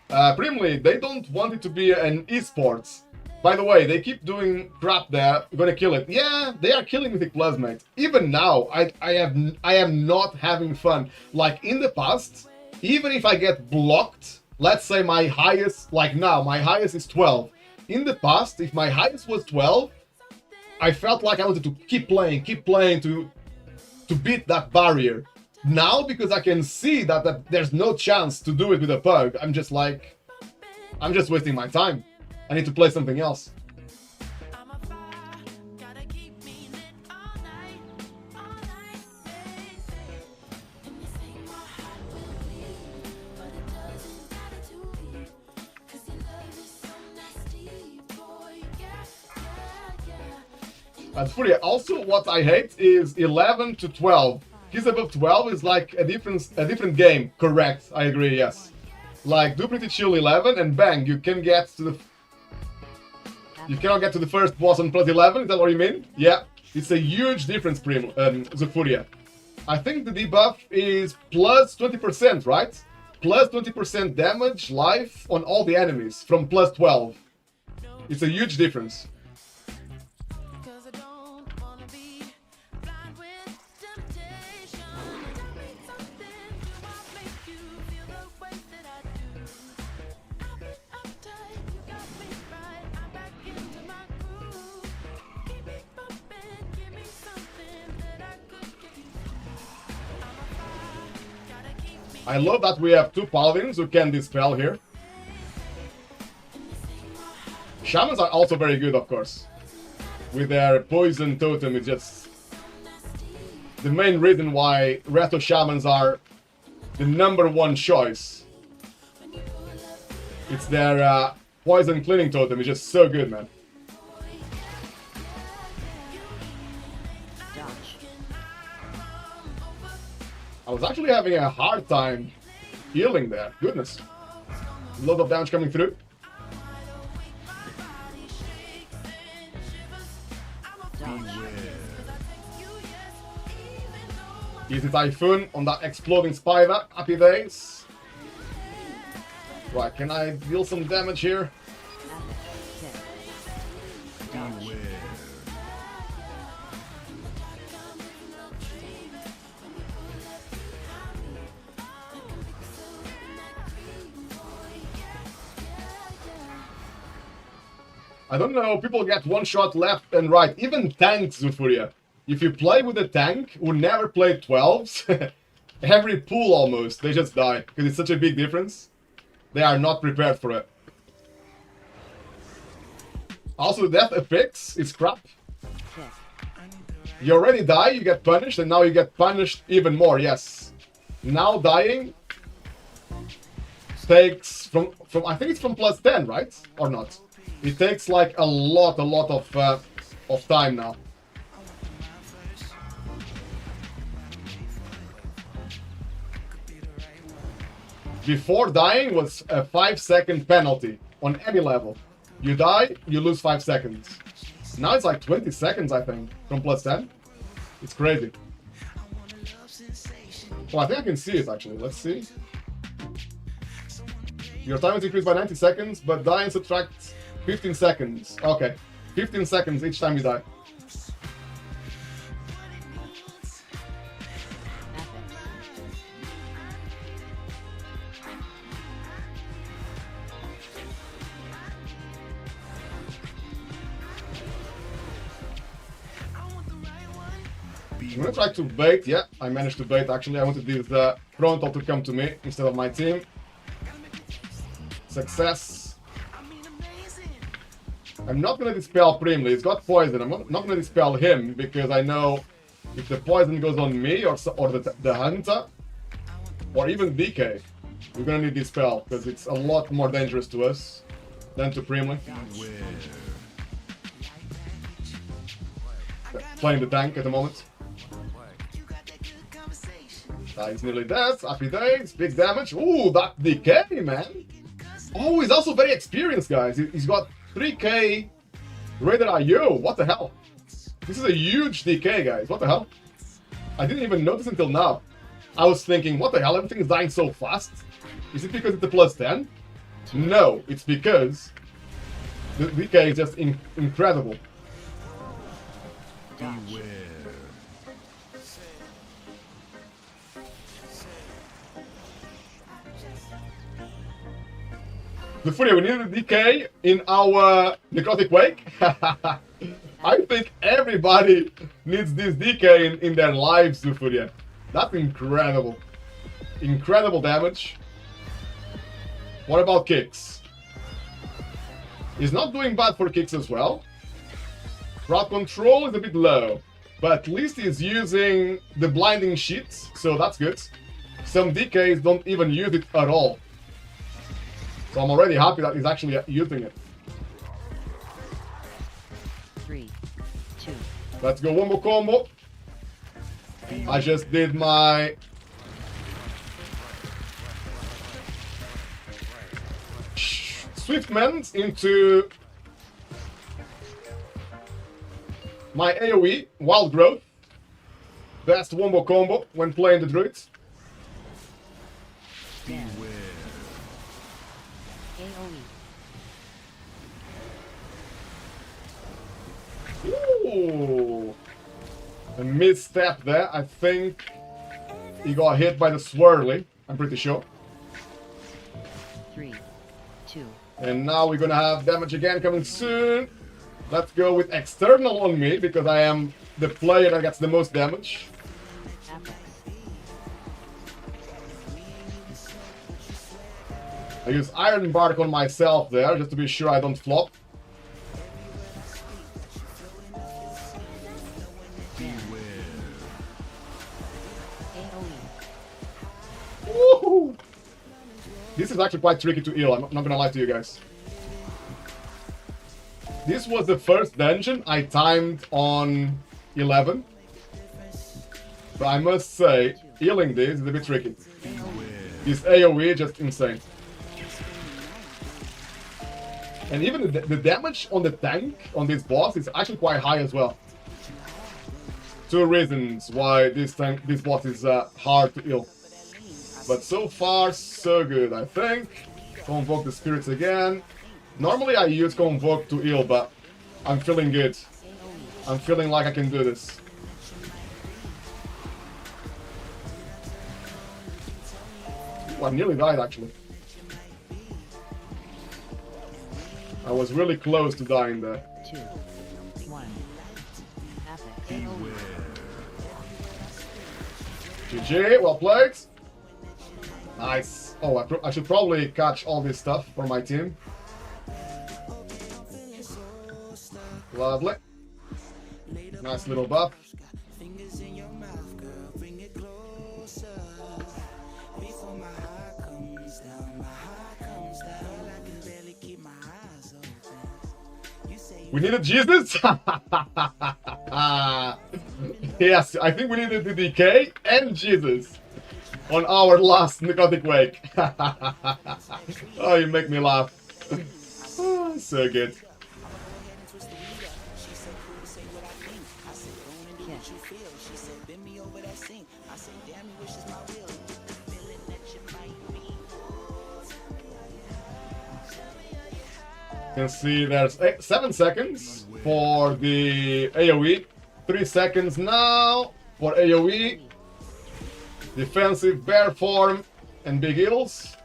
Speaker 2: Primly, they don't want it to be an esports. By the way, they keep doing crap there. You're gonna kill it. Yeah, they are killing Mythic Plus, mate. Even now, I am not having fun. Like in the past, even if I get blocked, let's say my highest, like now, my highest is 12. In the past, if my highest was 12, I felt like I wanted to keep playing to beat that barrier. Now, because I can see that there's no chance to do it with a pug, I'm just like, I'm just wasting my time. I need to play something else.
Speaker 6: I'm a fire, gotta keep me lit all night, baby. And you think my heart will bleed, but it doesn't gotta to be, 'cause your love is so nasty, boy, yeah.
Speaker 2: That's pretty. Also, what I hate is 11 to 12. He's above 12 is like a different game. Correct. I agree. Yes. Like do pretty chill 11 and bang, you can get to the. You cannot get to the first boss on plus 11. Is that what you mean? Yeah. It's a huge difference, Zephyria. I think the debuff is plus 20%, right? Plus 20% damage, life on all the enemies from plus 12. It's a huge difference.
Speaker 6: Cause I don't wanna be blind with temptation. Tell me something, do I make you feel the way that I do? I've been uptight, you got me right, I'm back into my groove. Keep me bumping, give me something that I could get used to. I'm a fire, gotta keep me
Speaker 2: I love that we have two paladins who can dispel here. Shamans are also very good, of course. With their poison totem, it's just the main reason why Resto Shamans are the #1 choice. It's their poison cleaning totem, it's just so good, man.
Speaker 8: Dodge.
Speaker 2: I was actually having a hard time healing there. Goodness. A lot of damage coming through. Easy Typhoon on that exploding spider. Happy days. Right, can I deal some damage here?
Speaker 4: Beware.
Speaker 2: I don't know, people get one shot left and right. Even tanks, Zufuria. If you play with a tank who never played 12s, every pool almost, they just die. Because it's such a big difference. They are not prepared for it. Also, death effects is crap. You already die, you get punished, and now you get punished even more, yes. Now dying takes from I think it's from +10, right? Or not? It takes like a lot of time now. Before dying was a 5-second penalty on any level. You die, you lose 5 seconds. Now it's like 20 seconds, I think, from +10. It's crazy. Oh, I think I can see it actually. Let's see. Your time is increased by 90 seconds, but dying subtracts 15 seconds. Okay. 15 seconds each time you die. I'm gonna try to bait. Yeah, I managed to bait actually. I wanted this frontal to come to me instead of my team. Success. I'm not gonna dispel Primly. He's got poison. I'm not gonna dispel him because I know if the poison goes on me or the hunter or even DK, we're gonna need dispel because it's a lot more dangerous to us than to Primly. Playing the tank at the moment. He's nearly dead. Happy days. Big damage. Ooh, that DK, man. Oh, he's also very experienced, guys. He's got 3k Raider IO. What the hell? This is a huge DK, guys. What the hell? I didn't even notice until now. I was thinking, what the hell? Everything is dying so fast. Is it because it's a +10? No, it's because the DK is just incredible.
Speaker 4: Beware.
Speaker 2: Zufuria, we need a DK in our Necrotic Wake. I think everybody needs this DK in their lives, Zufuria. That's incredible. Incredible damage. What about kicks? He's not doing bad for kicks as well. Crowd control is a bit low, but at least he's using the blinding sheets, so that's good. Some DKs don't even use it at all. So I'm already happy that he's actually using it.
Speaker 8: 3, 2.
Speaker 2: Let's go wombo combo. I just did my Swiftman into my AoE, Wild Growth. Best wombo combo when playing the druids.
Speaker 8: AoE.
Speaker 2: Ooh. A misstep there. I think he got hit by the swirly. I'm pretty sure.
Speaker 8: 3, 2,
Speaker 2: And now we're gonna have damage again coming soon. Let's go with external on me because I am the player that gets the most damage.
Speaker 8: Apex.
Speaker 2: I use Iron Bark on myself there just to be sure I don't flop.
Speaker 8: AoE.
Speaker 2: Woohoo! This is actually quite tricky to heal, I'm not gonna lie to you guys. This was the first dungeon I timed on 11. But I must say, healing this is a bit tricky. This AoE just insane. And even the damage on the tank, on this boss, is actually quite high as well. Two reasons why this boss is hard to heal. But so far, so good, I think. Convoke the spirits again. Normally I use Convoke to heal, but I'm feeling good. I'm feeling like I can do this. Ooh, I nearly died, actually. I was really close to dying there.
Speaker 8: 2, 1. Apex. AoE.
Speaker 2: GG, well played. Nice. Oh, I should probably catch all this stuff for my team. Lovely. Nice little buff. We needed Jesus? Yes, I think we needed the decay and Jesus on our last Necrotic Wake. Oh, you make me laugh. Oh, so good. You can see there's 7 seconds for the AoE, 3 seconds now for AoE, defensive bear form and big heals.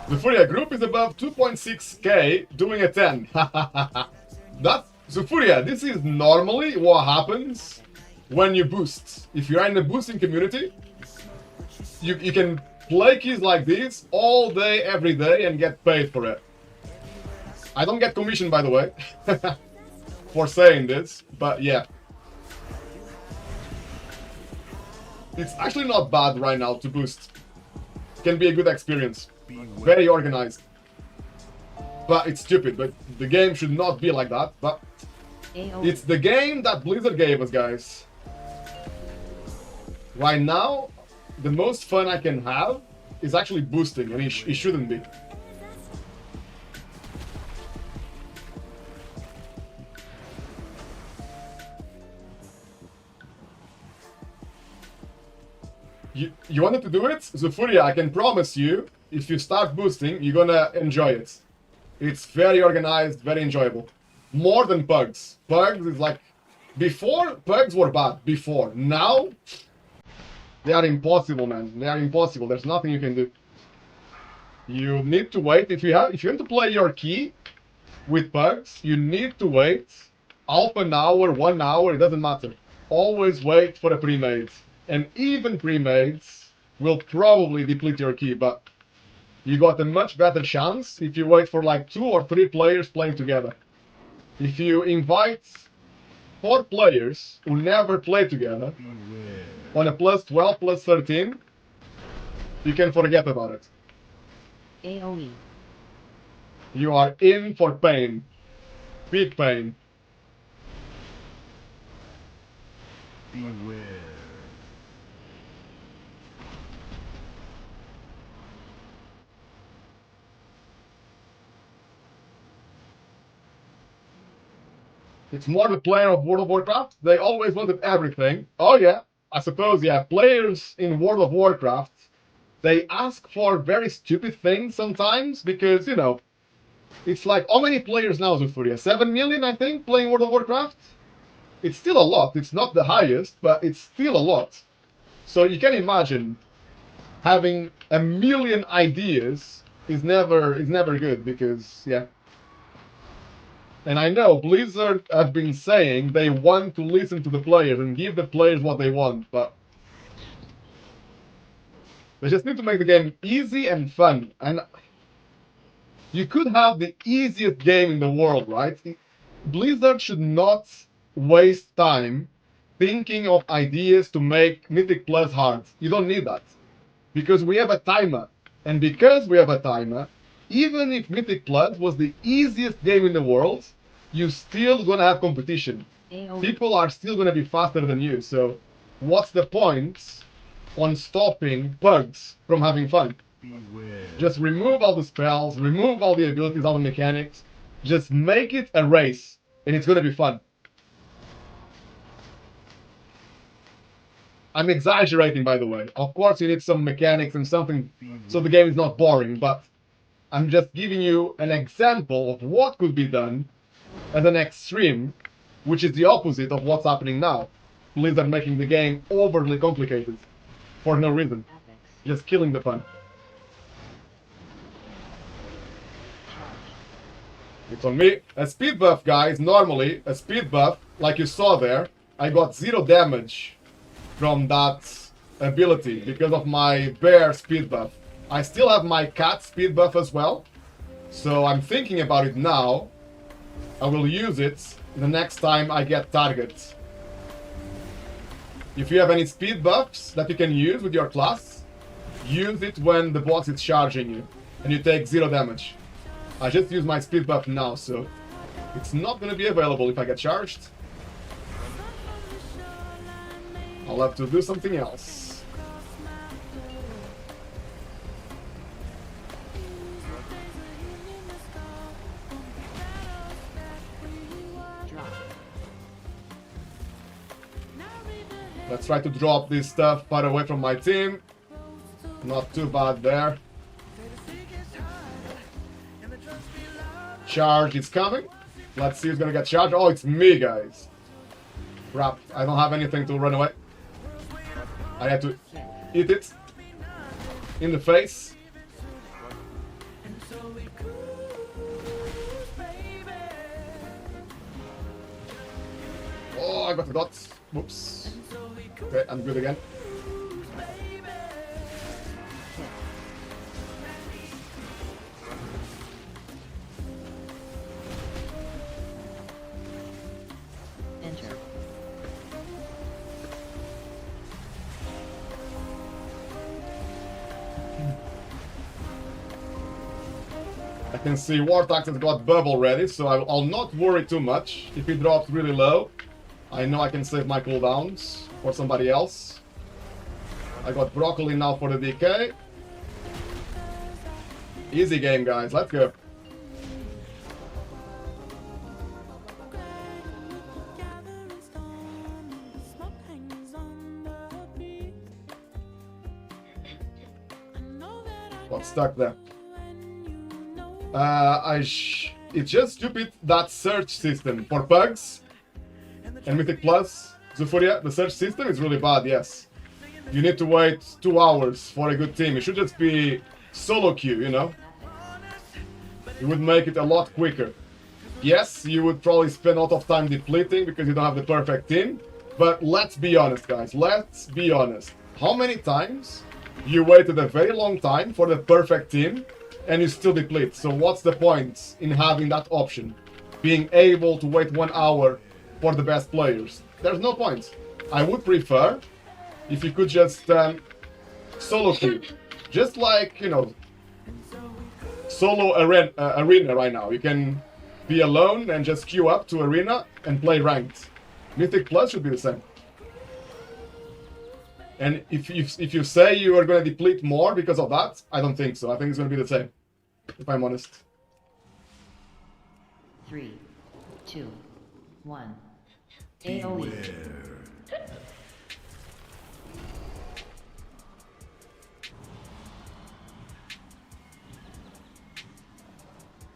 Speaker 2: The Furia group is above 2.6k doing a 10. That's so Furia, this is normally what happens when you boost. If you're in the boosting community, you can play keys like this all day, every day, and get paid for it. I don't get commission, by the way, for saying this, but yeah. It's actually not bad right now to boost. It can be a good experience. Very organized. But it's stupid, but the game should not be like that, but it's the game that Blizzard gave us, guys. Right now, the most fun I can have is actually boosting, and it shouldn't be. You wanted to do it? Zufuria, I can promise you, if you start boosting, you're gonna enjoy it. It's very organized, very enjoyable. More than Pugs. Pugs is like... Before, Pugs were bad. Before. Now... They are impossible, man. They are impossible. There's nothing you can do. You need to wait. If you want to play your key with Pugs, you need to wait half an hour, 1 hour, it doesn't matter. Always wait for a pre-made. And even pre-mades will probably deplete your key, but you got a much better chance if you wait for like 2 or 3 players playing together. If you invite 4 players who never play together on a plus 12, plus 13, you can forget about it.
Speaker 8: AoE.
Speaker 2: You are in for pain. Big pain.
Speaker 4: Beware.
Speaker 2: It's more the player of World of Warcraft. They always wanted everything. Oh yeah, I suppose, yeah. Players in World of Warcraft they ask for very stupid things sometimes because, you know, it's like, how many players now, Zufuria? 7 million, I think, playing World of Warcraft? It's still a lot. It's not the highest, but it's still a lot. So you can imagine having a million ideas is never good because, yeah. And I know Blizzard have been saying they want to listen to the players and give the players what they want, but they just need to make the game easy and fun. And you could have the easiest game in the world, right? Blizzard should not waste time thinking of ideas to make Mythic Plus hard. You don't need that. Because we have a timer. And because we have a timer, even if Mythic Plus was the easiest game in the world, you're still gonna have competition.
Speaker 8: AOE.
Speaker 2: People are still gonna be faster than you, so what's the point on stopping bugs from having fun?
Speaker 4: Beware.
Speaker 2: Just remove all the spells, remove all the abilities, all the mechanics, just make it a race, and it's gonna be fun. I'm exaggerating, by the way. Of course, you need some mechanics and something so the game is not boring, but I'm just giving you an example of what could be done as an extreme, which is the opposite of what's happening now. Blizzard making the game overly complicated for no reason, just killing the fun. It's on me. A speed buff, guys, normally, a speed buff, like you saw there, I got 0 damage from that ability because of my bear speed buff. I still have my cat speed buff as well, so I'm thinking about it now. I will use it the next time I get targets. If you have any speed buffs that you can use with your class, use it when the boss is charging you and you take 0 damage. I just use my speed buff now, so it's not gonna be available if I get charged. I'll have to do something else. Let's try to drop this stuff far away from my team. Not too bad there. Charge is coming. Let's see who's gonna get charged. Oh, it's me, guys. Crap, I don't have anything to run away. I had to eat it in the face. Oh, I got the dots. Whoops. Okay, I'm good again.
Speaker 8: Enter.
Speaker 2: I can see Wartax has got bubble ready, so I'll not worry too much. If he drops really low, I know I can save my cooldowns for somebody else. I got broccoli now for the DK. Easy game, guys. Let's go. Got stuck there. It's just stupid, that search system for bugs and Mythic Plus. Zufuria, the search system is really bad, yes. You need to wait 2 hours for a good team. It should just be solo queue, you know? It would make it a lot quicker. Yes, you would probably spend a lot of time depleting because you don't have the perfect team. But let's be honest, guys. Let's be honest. How many times you waited a very long time for the perfect team and you still deplete? So what's the point in having that option? Being able to wait 1 hour for the best players. There's no point. I would prefer if you could just solo queue. Just like, you know, solo arena right now. You can be alone and just queue up to arena and play ranked. Mythic Plus should be the same. And if you say you are going to deplete more because of that, I don't think so. I think it's going to be the same, if I'm honest.
Speaker 8: 3, 2, 1. AOE.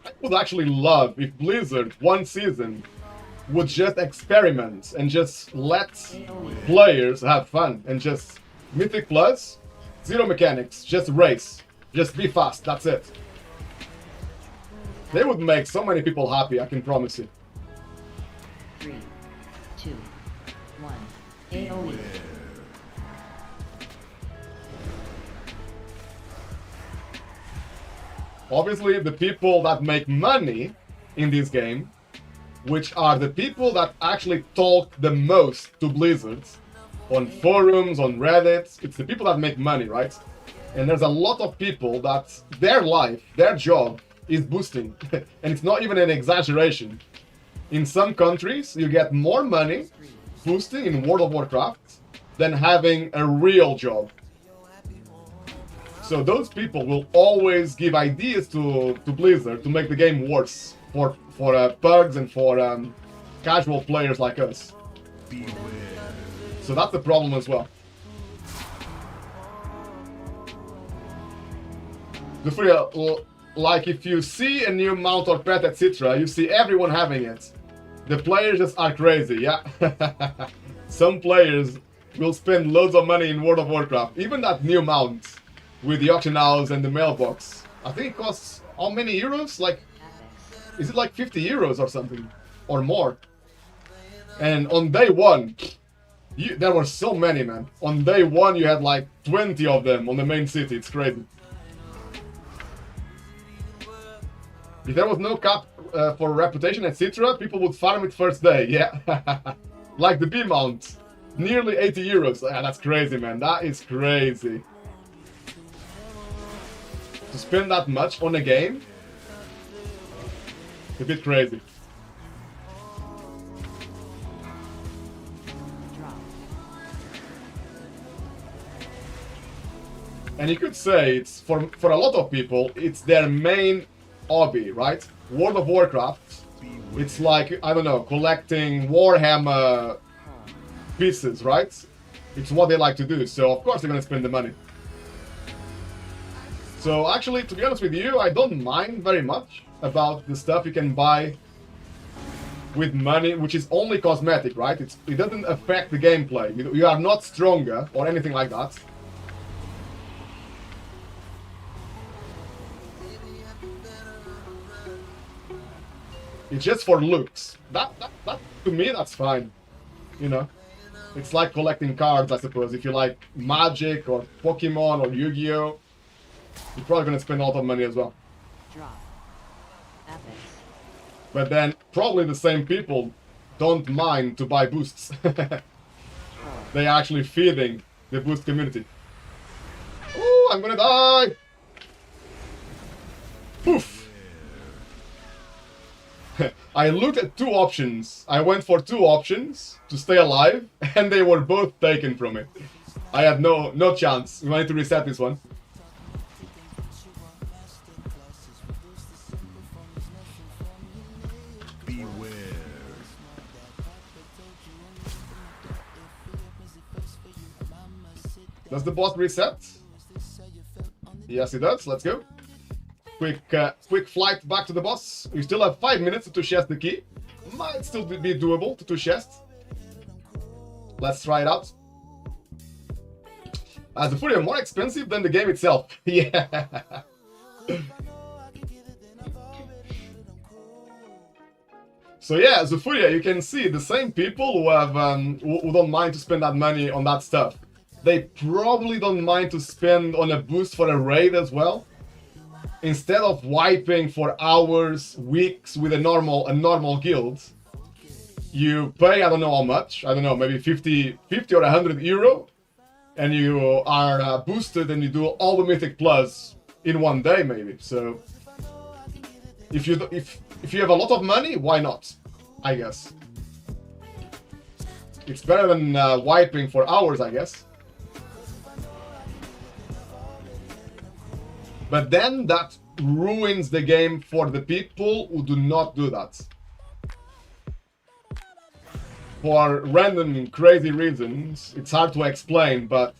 Speaker 2: I would actually love if Blizzard one season would just experiment and just let players have fun and just Mythic Plus, zero mechanics, just race, just be fast, that's it. They would make so many people happy, I can promise you.
Speaker 8: 3, 2, 1. AOE.
Speaker 2: Obviously, the people that make money in this game, which are the people that actually talk the most to Blizzard, on forums, on Reddit, it's the people that make money, right? And there's a lot of people that their life, their job, is boosting. And it's not even an exaggeration. In some countries, you get more money boosting in World of Warcraft than having a real job. So those people will always give ideas to Blizzard to make the game worse for bugs and for casual players like us. So that's the problem as well. Like if you see a new mount or pet, etc., you see everyone having it. The players just are crazy, yeah? Some players will spend loads of money in World of Warcraft. Even that new mount with the auction house and the mailbox. I think it costs how many euros? Like, is it like 50 euros or something? Or more? And on day one, there were so many, man. On day one, you had like 20 of them on the main city. It's crazy. If there was no cap for reputation, etc., people would farm it first day, yeah. Like the B mount. Nearly 80 euros. Yeah, that's crazy, man. That is crazy. To spend that much on a game, it's a bit crazy. And you could say it's for a lot of people, it's their main hobby, right? World of Warcraft, it's like, I don't know, collecting Warhammer pieces, right? It's what they like to do, so of course they're gonna spend the money. So actually, to be honest with you, I don't mind very much about the stuff you can buy with money, which is only cosmetic, right? It doesn't affect the gameplay. You are not stronger or anything like that. It's just for looks. That to me, that's fine. You know? It's like collecting cards, I suppose. If you like Magic or Pokemon or Yu-Gi-Oh! You're probably gonna spend a lot of money as well. But then, probably the same people don't mind to buy boosts. They are actually feeding the boost community. Oh, I'm gonna die! Poof! I looked at two options. I went for two options to stay alive, and they were both taken from me. I had no chance. We wanted to reset this one. Does the boss reset? Yes, it does. Let's go. Quick flight back to the boss. We still have 5 minutes to chest the key. Might still be doable to chest. Let's try it out. The Furia more expensive than the game itself. Yeah. So yeah, Zufuria, you can see the same people who have who don't mind to spend that money on that stuff. They probably don't mind to spend on a boost for a raid as well. Instead of wiping for hours, weeks with a normal guild, you pay, I don't know how much, I don't know, maybe 50 or 100 euro, and you are boosted and you do all the Mythic Plus in one day maybe. So if you have a lot of money, why not? I guess. It's better than wiping for hours, I guess. But then that ruins the game for the people who do not do that. For random crazy reasons, it's hard to explain, but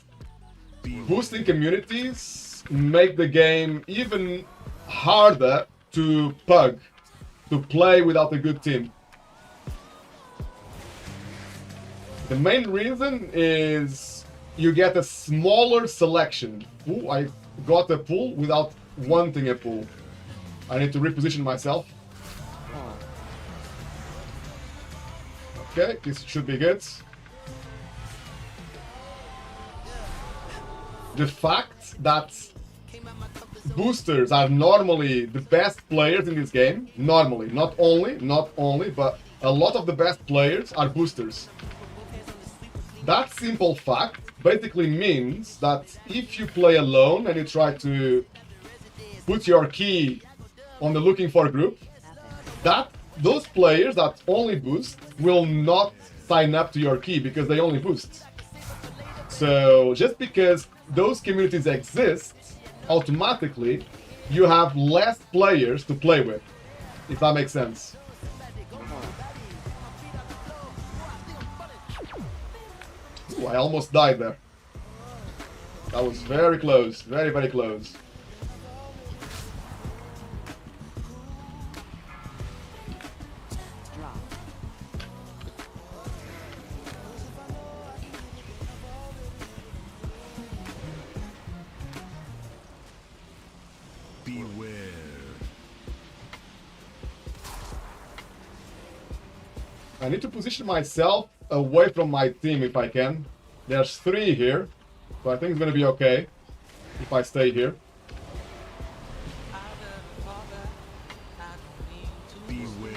Speaker 2: boosting communities make the game even harder to pug, to play without a good team. The main reason is you get a smaller selection. Ooh, I got a pull without wanting a pull. I need to reposition myself. Okay, this should be good. The fact that boosters are normally the best players in this game, normally, not only, but a lot of the best players are boosters. That simple fact basically means that if you play alone and you try to put your key on the looking for group, that those players that only boost will not sign up to your key because they only boost. So just because those communities exist, automatically you have less players to play with, if that makes sense. Ooh, I almost died there. That was very close, very, very close.
Speaker 4: Beware.
Speaker 2: I need to position myself away from my team if I can. There's 3 here, so I think it's gonna be okay if I stay here.
Speaker 4: Beware.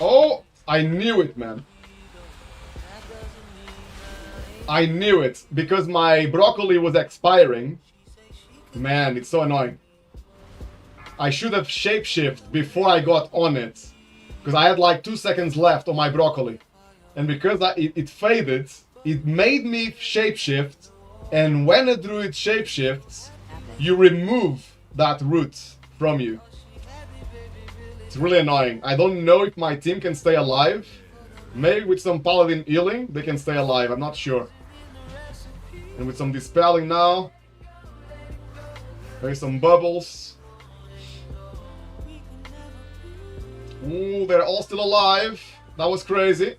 Speaker 2: Oh, I knew it, man. I knew it, because my broccoli was expiring. Man, it's so annoying. I should have shapeshift before I got on it, because I had like 2 seconds left on my broccoli. And because it faded, it made me shapeshift, and when a druid shapeshifts, you remove that root from you. It's really annoying. I don't know if my team can stay alive. Maybe with some paladin healing, they can stay alive, I'm not sure. And with some dispelling now. There's some bubbles. Ooh, they're all still alive. That was crazy.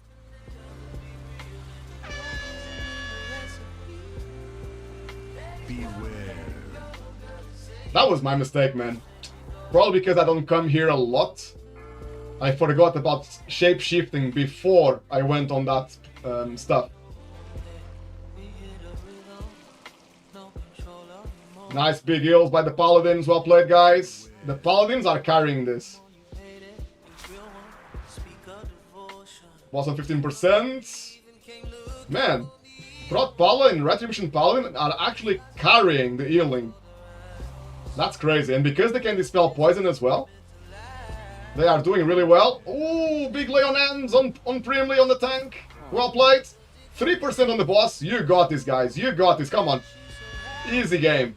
Speaker 4: Beware.
Speaker 2: That was my mistake, man. Probably because I don't come here a lot. I forgot about shape-shifting before I went on that stuff. Nice big heals by the paladins. Well played, guys. The paladins are carrying this. Was on 15%. Man, Prot Paladin and Retribution Paladin are actually carrying the healing. That's crazy. And because they can dispel poison as well, they are doing really well. Ooh, big lay on hands on Primly on the tank. Well played. 3% on the boss. You got this, guys. You got this. Come on. Easy game.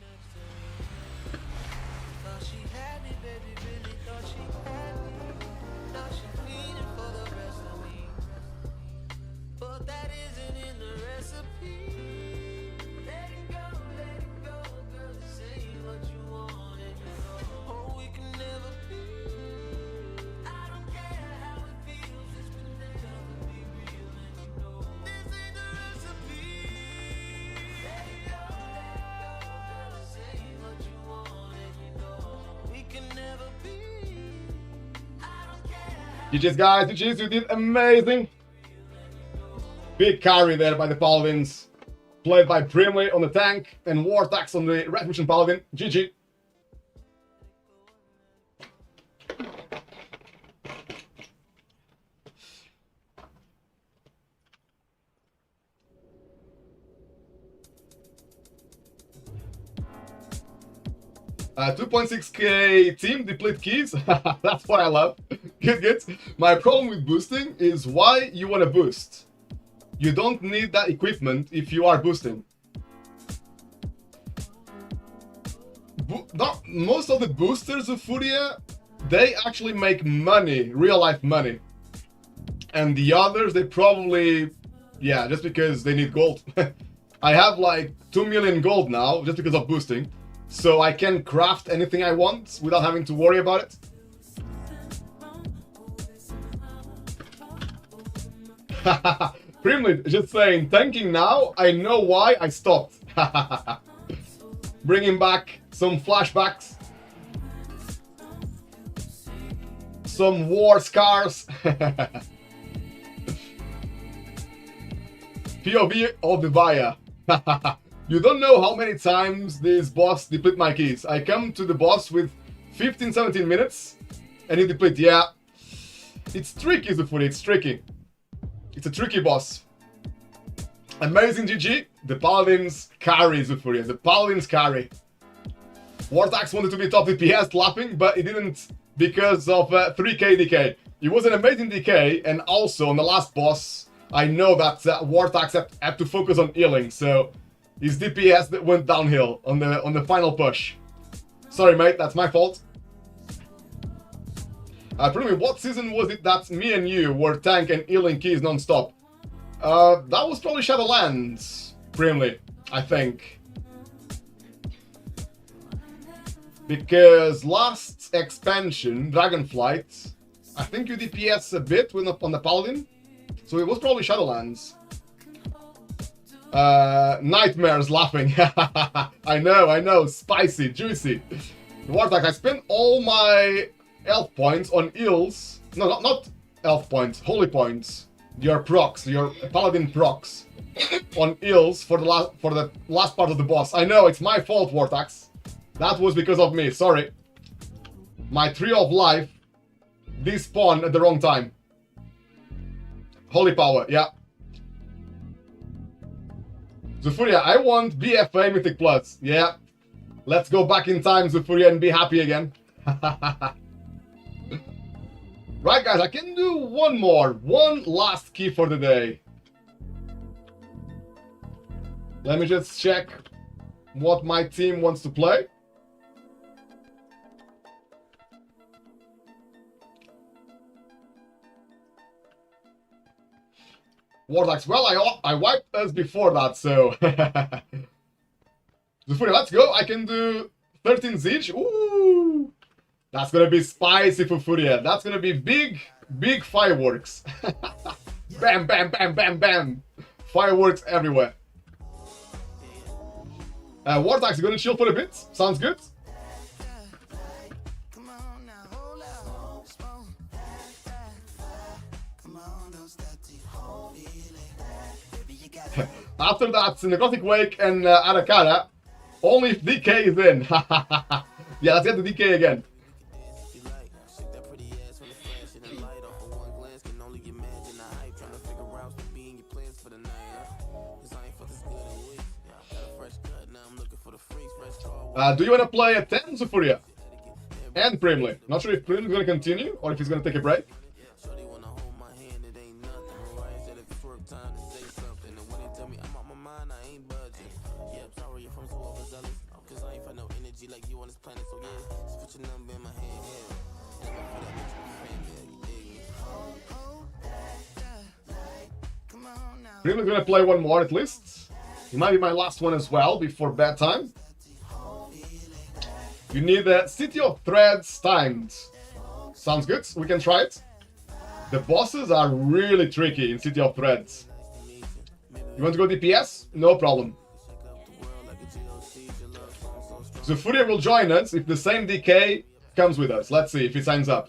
Speaker 2: GG's, guys. GG's, you did amazing. Big carry there by the Paladins. Played by Primly on the tank and Wartax on the Retribution Paladin. GG. Uh, 2.6k team deplete keys. That's what I love. Good, good. My problem with boosting is why you want to boost. You don't need that equipment if you are boosting. Most of the boosters of Furia, they actually make money, real life money. And the others, they probably, yeah, just because they need gold. I have like 2 million gold now, just because of boosting. So I can craft anything I want without having to worry about it. Primly, just saying, tanking now, I know why I stopped. Bringing back some flashbacks. Some war scars. POV of the Vaya. You don't know how many times this boss deplete my keys. I come to the boss with 15-17 minutes and he deplete. Yeah, it's tricky, Zufuri, it's tricky. It's a tricky boss. Amazing GG. The Paladins carry, Zufuri. The Paladins carry. Wartax wanted to be top DPS, laughing, but he didn't because of 3k DK. It was an amazing DK, and also on the last boss, I know that Wartax had to focus on healing, so his DPS that went downhill on the final push. Sorry, mate, that's my fault. Pretty much, what season was it that me and you were tank and healing keys non-stop? That was probably Shadowlands, Primly, I think. Because last expansion, Dragonflight, I think you DPS a bit on the Paladin. So it was probably Shadowlands. Nightmares laughing. I know, spicy, juicy. Wartax, I spent all my health points on heals. No, not health points, holy points. Your procs, your Paladin procs. On heals for the last part of the boss. I know, it's my fault, Wartax. That was because of me, sorry. My Tree of Life despawned at the wrong time. Holy power, yeah. Zufuria, I want BFA Mythic Plus. Yeah. Let's go back in time, Zufuria, and be happy again. Right, guys, I can do one more. One last key for the day. Let me just check what my team wants to play. Wartax, well, I wiped us before that, so... Zufuria, let's go. I can do 13 Siege. Ooh! That's gonna be spicy, Fufuria. That's gonna be big, big fireworks. Bam, bam, bam, bam, bam. Fireworks everywhere. Wartax, you gonna chill for a bit? Sounds good? After that, Necrotic Wake and Arakara, only if DK is in. Yeah, let's get the DK again. Do you want to play a 10, Zufuria? And Primly. Not sure if Primly is going to continue or if he's going to take a break. Primly's going to play one more at least. It might be my last one as well before bedtime. You need the City of Threads timed. Sounds good, we can try it. The bosses are really tricky in City of Threads. You want to go DPS? No problem. Zufuria will join us if the same DK comes with us. Let's see if he signs up.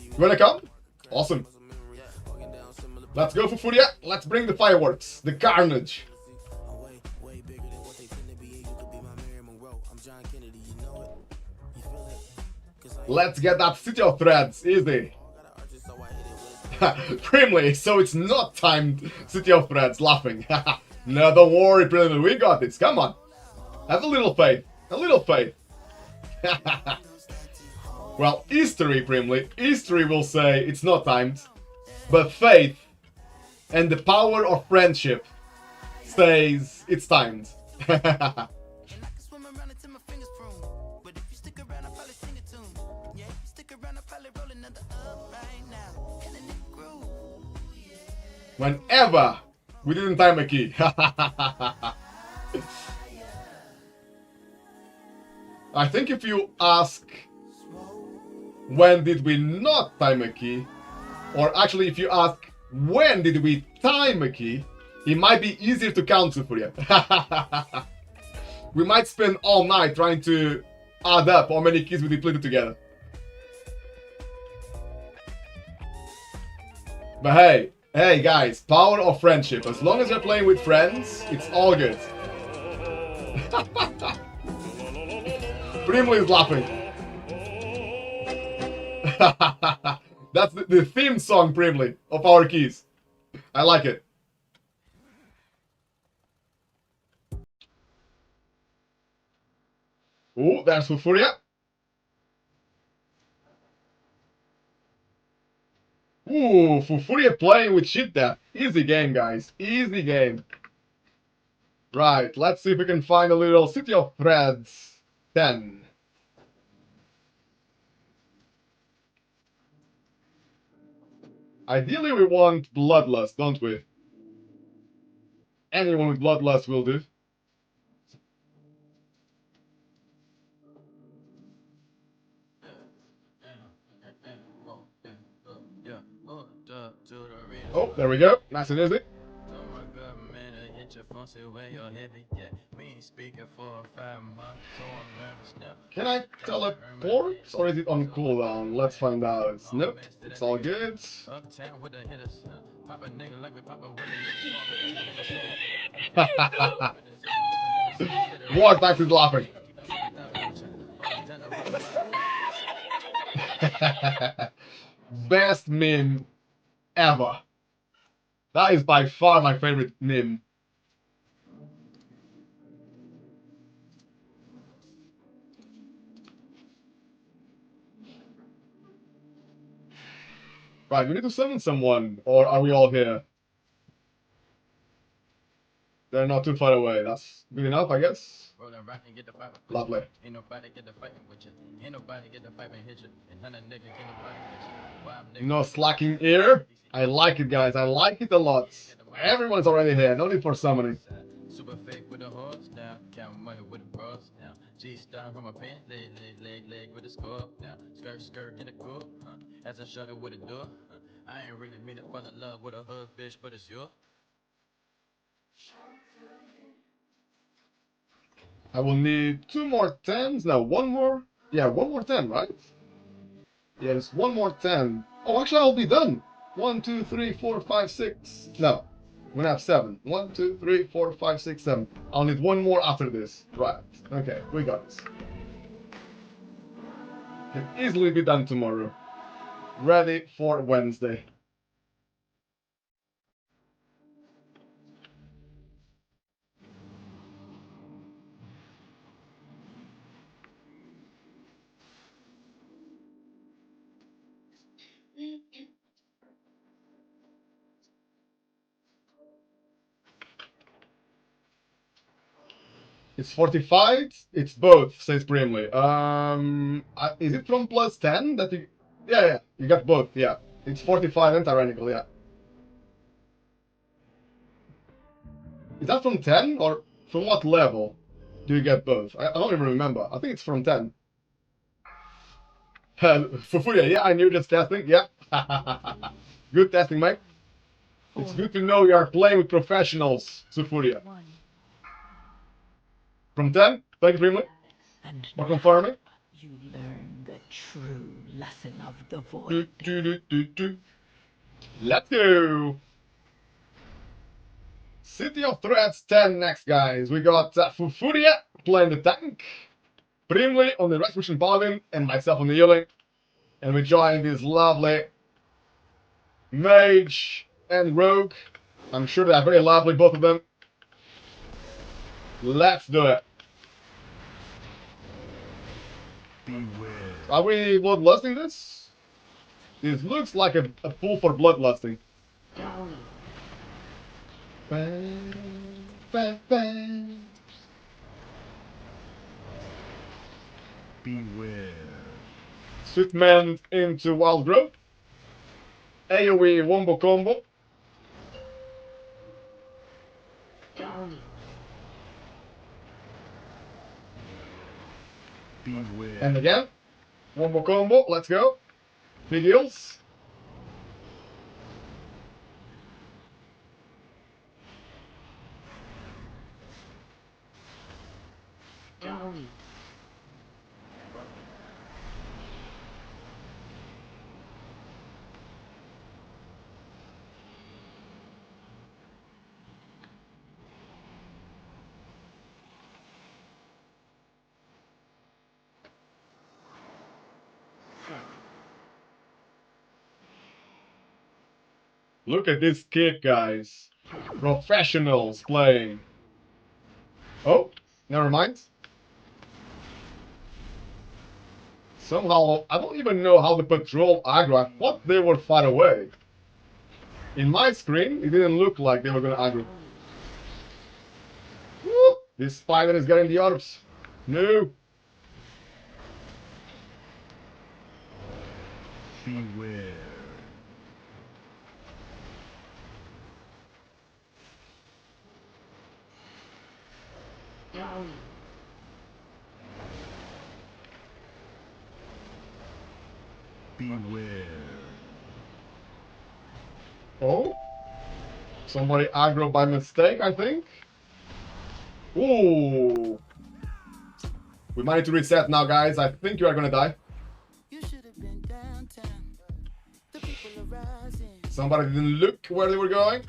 Speaker 2: You wanna come? Awesome. Let's go, Fufuria. Let's bring the fireworks, the carnage. Let's get that City of Threads, easy. Primly, so it's not timed City of Threads, laughing. No, don't worry, Primly, we got this, come on. Have a little faith, a little faith. Well, history, Primly, history will say it's not timed, but faith and the power of friendship says it's timed. Whenever we didn't time a key. I think if you ask when did we not time a key, or actually if you ask when did we time a key, it might be easier to count for you. We might spend all night trying to add up how many keys we depleted together. But hey guys, power of friendship. As long as you're playing with friends, it's all good. Brimley is laughing. That's the theme song, Brimley, of our keys. I like it. Oh, there's Fufuria. Ooh, Fufuria playing with shit there. Easy game, guys. Easy game. Right, let's see if we can find a little City of Threads 10. Ideally, we want Bloodlust, don't we? Anyone with Bloodlust will do. Oh, there we go. Nice and easy. Can I teleport, or is it on cooldown? Let's find out. Nope, it's all good. War Types is laughing. Best meme ever. That is by far my favorite meme. Right, we need to summon someone, or are we all here? They're not too far away. That's good enough, I guess. Lovely. No slacking here. I like it, guys. I like it a lot. Everyone's already here. No need for summoning.
Speaker 6: Super fake with a horse down, count money with a bros down. G-star from my pants, leg with a score down. Skirt in the cool, as I shut it with a door. I ain't really mean to fall in love with a hood bitch, but it's your.
Speaker 2: I will need 2 more 10s. No, 1 more. Yeah, 1 more 10, right? Yes, 1 more 10. Oh, actually, I'll be done. 1, 2, 3, 4, 5, 6. No, we're gonna have 7. 1, 2, 3, 4, 5, 6, 7. I'll need 1 more after this. Right. Okay, we got this. Can easily be done tomorrow. Ready for Wednesday. It's fortified. It's both, says Brimley. Is it from plus 10 that you? Yeah, you got both. Yeah, it's fortified and tyrannical. Yeah. Is that from 10 or from what level do you get both? I don't even remember. I think it's from 10. Fufuria, yeah, I knew this testing. Yeah. Good testing, mate. It's good to know you are playing with professionals, Fufuria. From 10? Thank you, Brimley.
Speaker 3: And
Speaker 2: For confirming.
Speaker 3: you learn the true lesson of the void.
Speaker 2: Let's go. City of Threads 10 next, guys. We got Fufuria playing the tank, Brimley on the Retribution Paladin, and myself on the healing. And we join this lovely Mage and Rogue. I'm sure they're very lovely, both of them. Let's do it.
Speaker 4: Beware.
Speaker 2: Are we bloodlusting this? This looks like a pool for bloodlusting.
Speaker 4: Beware.
Speaker 2: Swiftman into Wild Growth. AoE wombo combo.
Speaker 8: AoE.
Speaker 4: Beware.
Speaker 2: And again. One more combo. Let's go. Big heals.
Speaker 8: AoE.
Speaker 2: Look at this kid, guys. Professionals playing. Oh, never mind. Somehow, I don't even know how the patrol aggro. I thought they were far away. In my screen, it didn't look like they were gonna aggro. Woo! This spider is getting the orbs. No.
Speaker 4: Beware.
Speaker 8: AoE.
Speaker 4: Beware.
Speaker 2: Oh? Somebody aggro by mistake, I think. Ooh. We might need to reset now, guys. I think you are gonna die.
Speaker 6: You should have been downtown. The people are rising.
Speaker 2: Somebody didn't look where they were going.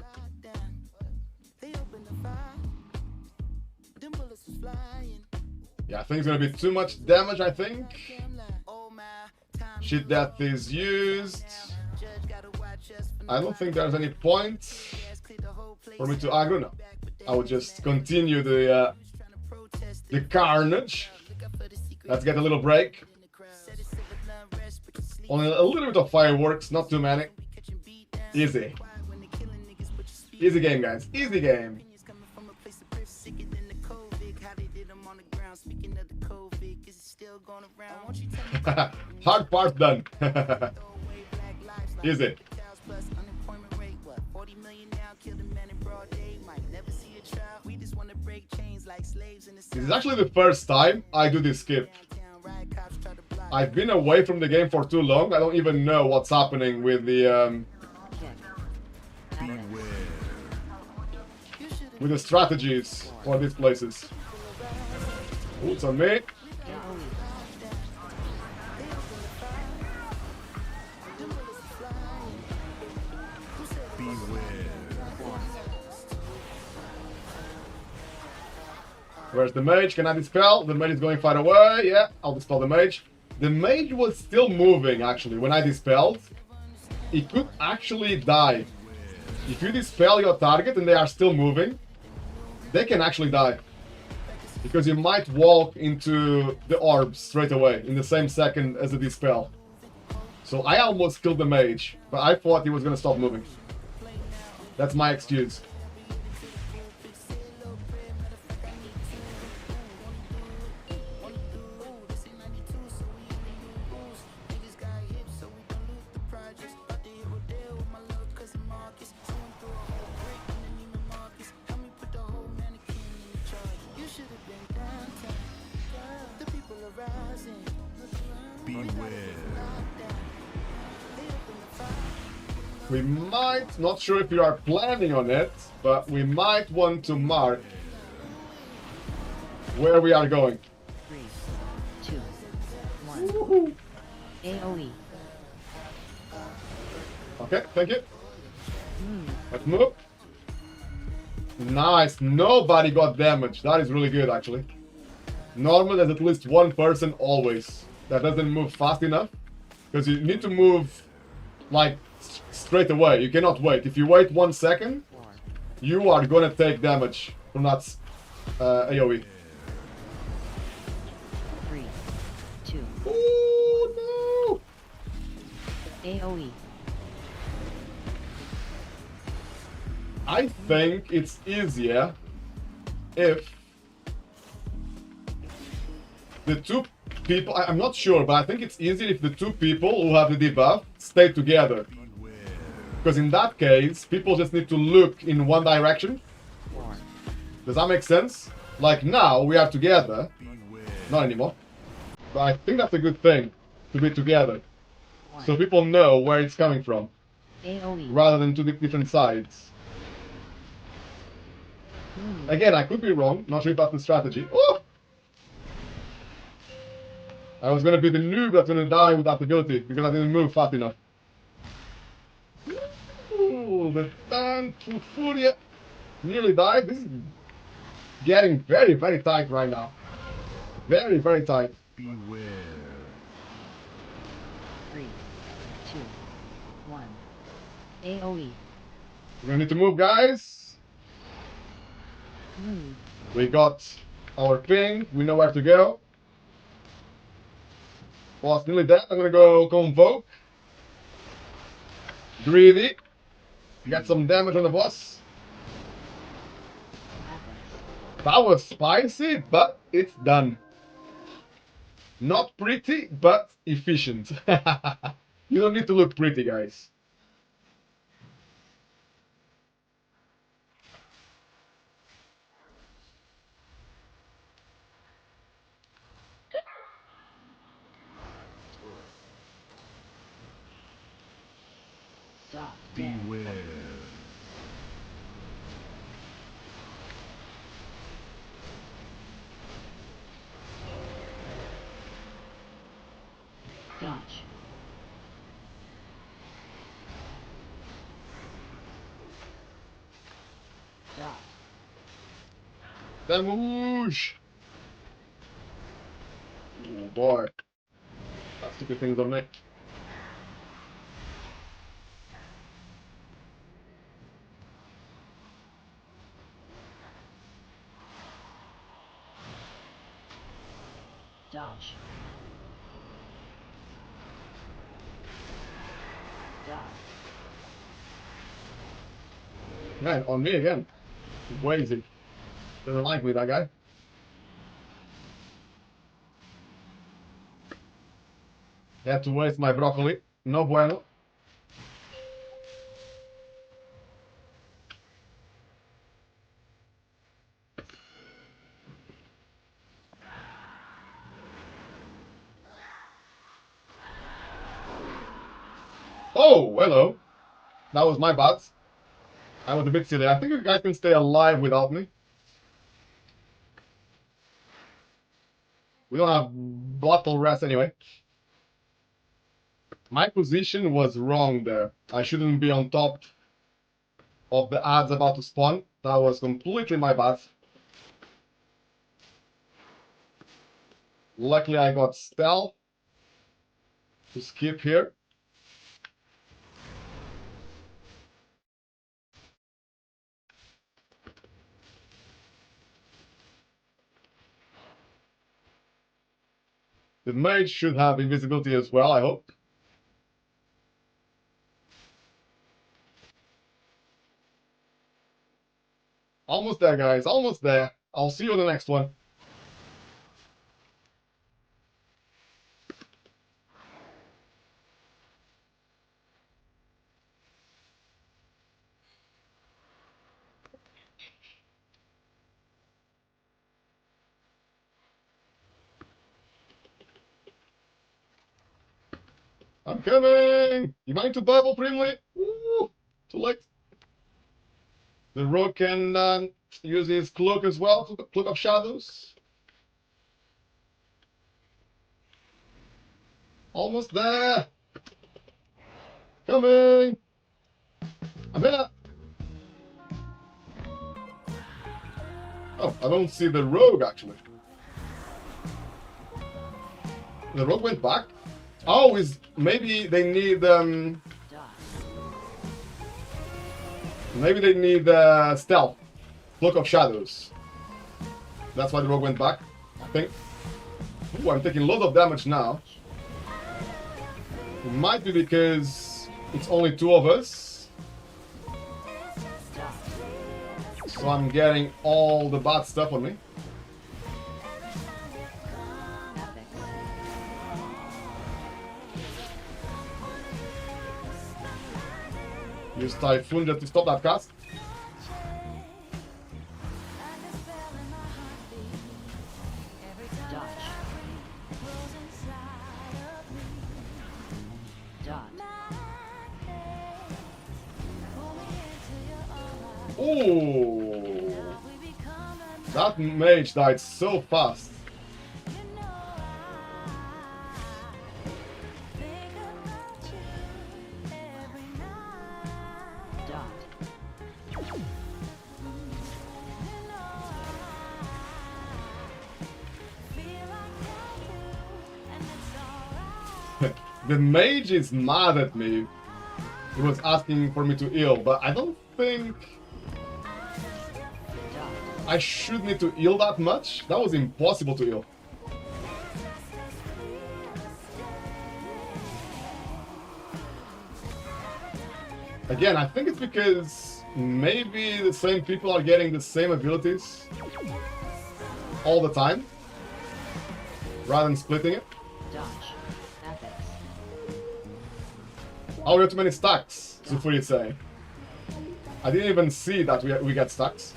Speaker 6: They opened the fire. Them bullets was flying.
Speaker 2: Yeah, I think it's gonna be too much damage, I think.
Speaker 6: Oh my time.
Speaker 2: Shit death is used. I don't think there's any point for me to aggro. No. I will just continue the carnage. Let's get a little break. Only a little bit of fireworks, not too many. Easy. Easy game, guys. Easy game. Hard part done. Easy. This is actually the first time I do this skip. I've been away from the game for too long. I don't even know what's happening with the strategies for these places. Ooh, it's on me. Where's the mage? Can I dispel? The mage is going far away. Yeah, I'll dispel the mage. The mage was still moving, actually, when I dispelled. It could actually die. If you dispel your target and they are still moving, they can actually die. Because you might walk into the orb straight away, in the same second as the dispel. So I almost killed the mage, but I thought he was gonna stop moving. That's my excuse. We might, not sure if you are planning on it, but we might want to mark where we are going.
Speaker 8: 3, 2, 1.
Speaker 2: Woohoo.
Speaker 8: AoE.
Speaker 2: Okay, thank you. Let's move. Nice, nobody got damaged. That is really good, actually. Normally, there's at least one person always that doesn't move fast enough. Because you need to move, like, straight away. You cannot wait. If you wait 1 second, you are gonna take damage from that AoE.
Speaker 8: 3, 2.
Speaker 2: Oh no!
Speaker 8: AoE.
Speaker 2: I think it's easier if the two people, I'm not sure, but I think it's easier if the two people who have the debuff stay together. Because in that case, people just need to look in one direction.
Speaker 8: 4,
Speaker 2: Does that make sense? Like now we are together.
Speaker 4: Beware.
Speaker 2: Not anymore. But I think that's a good thing to be together. So
Speaker 8: 1.
Speaker 2: people know where it's coming from.
Speaker 8: AoE.
Speaker 2: Rather than two different sides. Again, I could be wrong. Not sure if that's the strategy. Oh! I was gonna be the noob that's gonna die with that ability because I didn't move fast enough. Ooh, the Tan Furia nearly died. This is getting very, very tight right now. Very, very tight.
Speaker 4: Beware.
Speaker 8: 3, 2, 1. AoE.
Speaker 2: We're gonna need to move, guys.
Speaker 8: Move.
Speaker 2: We got our ping. We know where to go. Boss nearly dead. I'm gonna go Convoke. Greedy. Get some damage on the boss.
Speaker 8: Epics.
Speaker 2: That was spicy, but it's done. Not pretty, but efficient. You don't need to look pretty, guys.
Speaker 8: Stop.
Speaker 4: Beware.
Speaker 8: Dodge. Dodge.
Speaker 2: Damage! Oh boy. That's stupid things on me.
Speaker 8: Dodge. Dodge.
Speaker 2: Yeah, on me again. Crazy. Doesn't like me, that guy. Had to waste my broccoli. No bueno. Oh, hello. That was my bad. I was a bit silly. I think you guys can stay alive without me. We don't have bottle rest anyway. My position was wrong there. I shouldn't be on top of the ads about to spawn. That was completely my bad. Luckily I got stealth to skip here. The mage should have invisibility as well, I hope. Almost there, guys. Almost there. I'll see you in the next one. I'm coming! You mind to bubble, Primly? Ooh, too late. The rogue can use his cloak as well, cloak of shadows. Almost there. Coming. I'm here. Oh, I don't see the rogue actually. The rogue went back. Oh, is maybe they need maybe they need stealth, cloak of shadows. That's why the rogue went back, I think. Ooh, I'm taking loads of damage now. It might be because it's only two of us. So I'm getting all the bad stuff on me. Use Typhoon just to stop that cast. Ooh. That mage died so fast. The mage is mad at me. He was asking for me to heal, but I don't think I should need to heal that much. That was impossible to heal. Again, I think it's because maybe the same people are getting the same abilities all the time, rather than splitting it. Oh, we have too many stacks, Zufuri is saying. I didn't even see that we get stacks.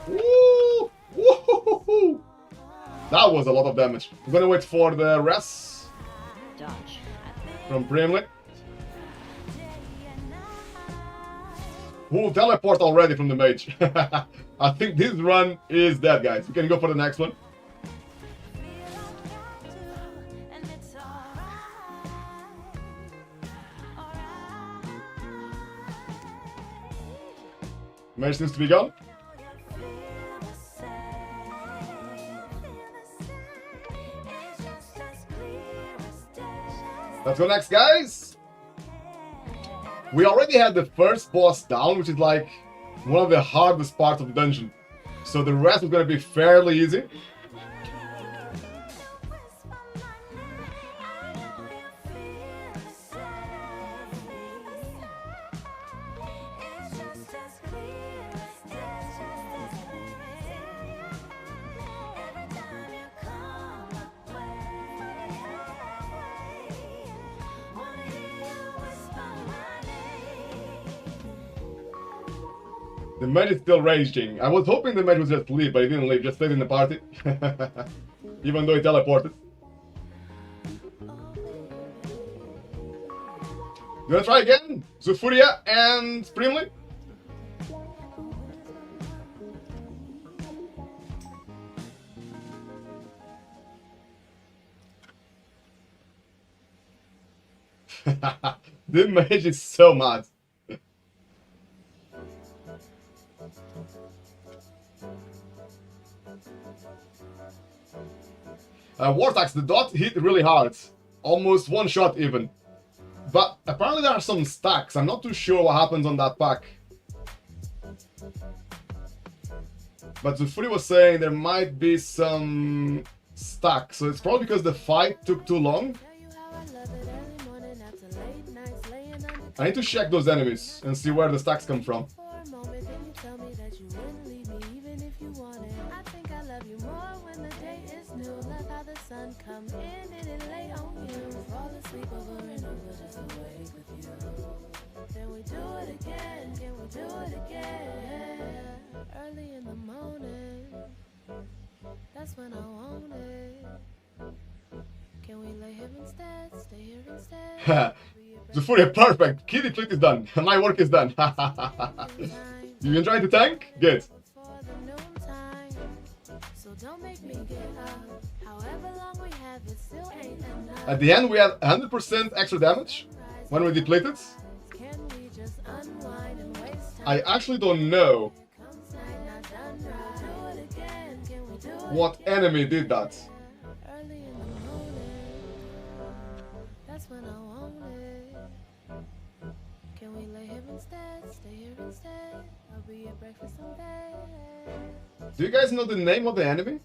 Speaker 2: Woo! Woo! That was a lot of damage. I'm gonna wait for the rest from Brimley. Who teleport already from the mage. I think this run is dead, guys. We can go for the next one. Mage seems to be gone. Let's go next, guys. We already had the first boss down, which is like one of the hardest parts of the dungeon. So the rest is going to be fairly easy. The mage is still raging. I was hoping the mage would just leave, but he didn't leave, just stayed in the party. Even though he teleported. You wanna try again? Zufuria and Brimley? The mage is so mad. Vortex, the dot hit really hard. Almost one shot even. But apparently there are some stacks. I'm not too sure what happens on that pack. But Zufuri was saying there might be some stacks. So it's probably because the fight took too long. I need to check those enemies and see where the stacks come from.
Speaker 10: Come in and it lay on you. Fall asleep over and over just awake with you. Can we do it again? Can we do it again? Early in the morning, that's when I want it. Can we lay here instead? Stay here instead?
Speaker 2: Zufuri, perfect. Kitty click is done. My work is done. You enjoyed the tank? Good.
Speaker 10: So don't make me get up. However long we have it still ain't enough.
Speaker 2: At the end we had 100% extra damage when we depleted. I actually don't know what enemy did that.
Speaker 10: That's when I want it. Can we lay here instead? Stay here instead. I'll be at breakfast in bed.
Speaker 2: Do you guys know the name of the enemy?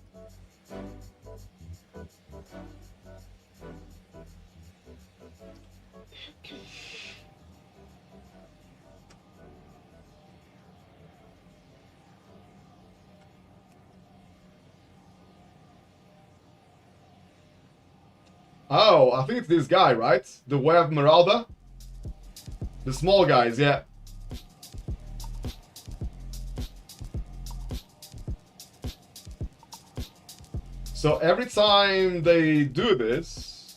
Speaker 2: Oh, I think it's this guy, right? The Way of Meralda. The small guys, yeah. So every time they do this,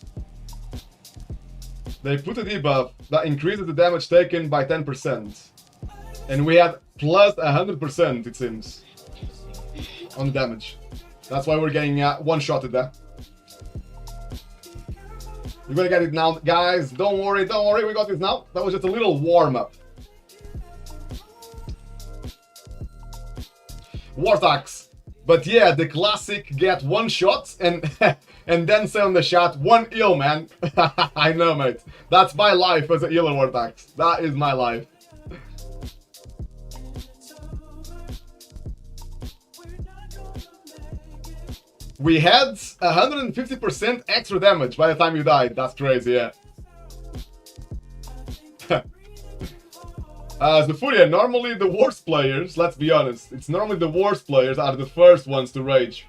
Speaker 2: they put a debuff that increases the damage taken by 10%. And we had plus 100%, it seems, on the damage. That's why we're getting one-shotted there. We're gonna get it now, guys. Don't worry, we got this now. That was just a little warm-up. Warthogs. But yeah, the classic get one shot and and then say on the chat, one heal, man. I know, mate. That's my life as a healer, Warthogs. That is my life. We had 150% extra damage by the time you died. That's crazy, yeah. Zufuria, normally the worst players, let's be honest, it's normally the worst players are the first ones to rage.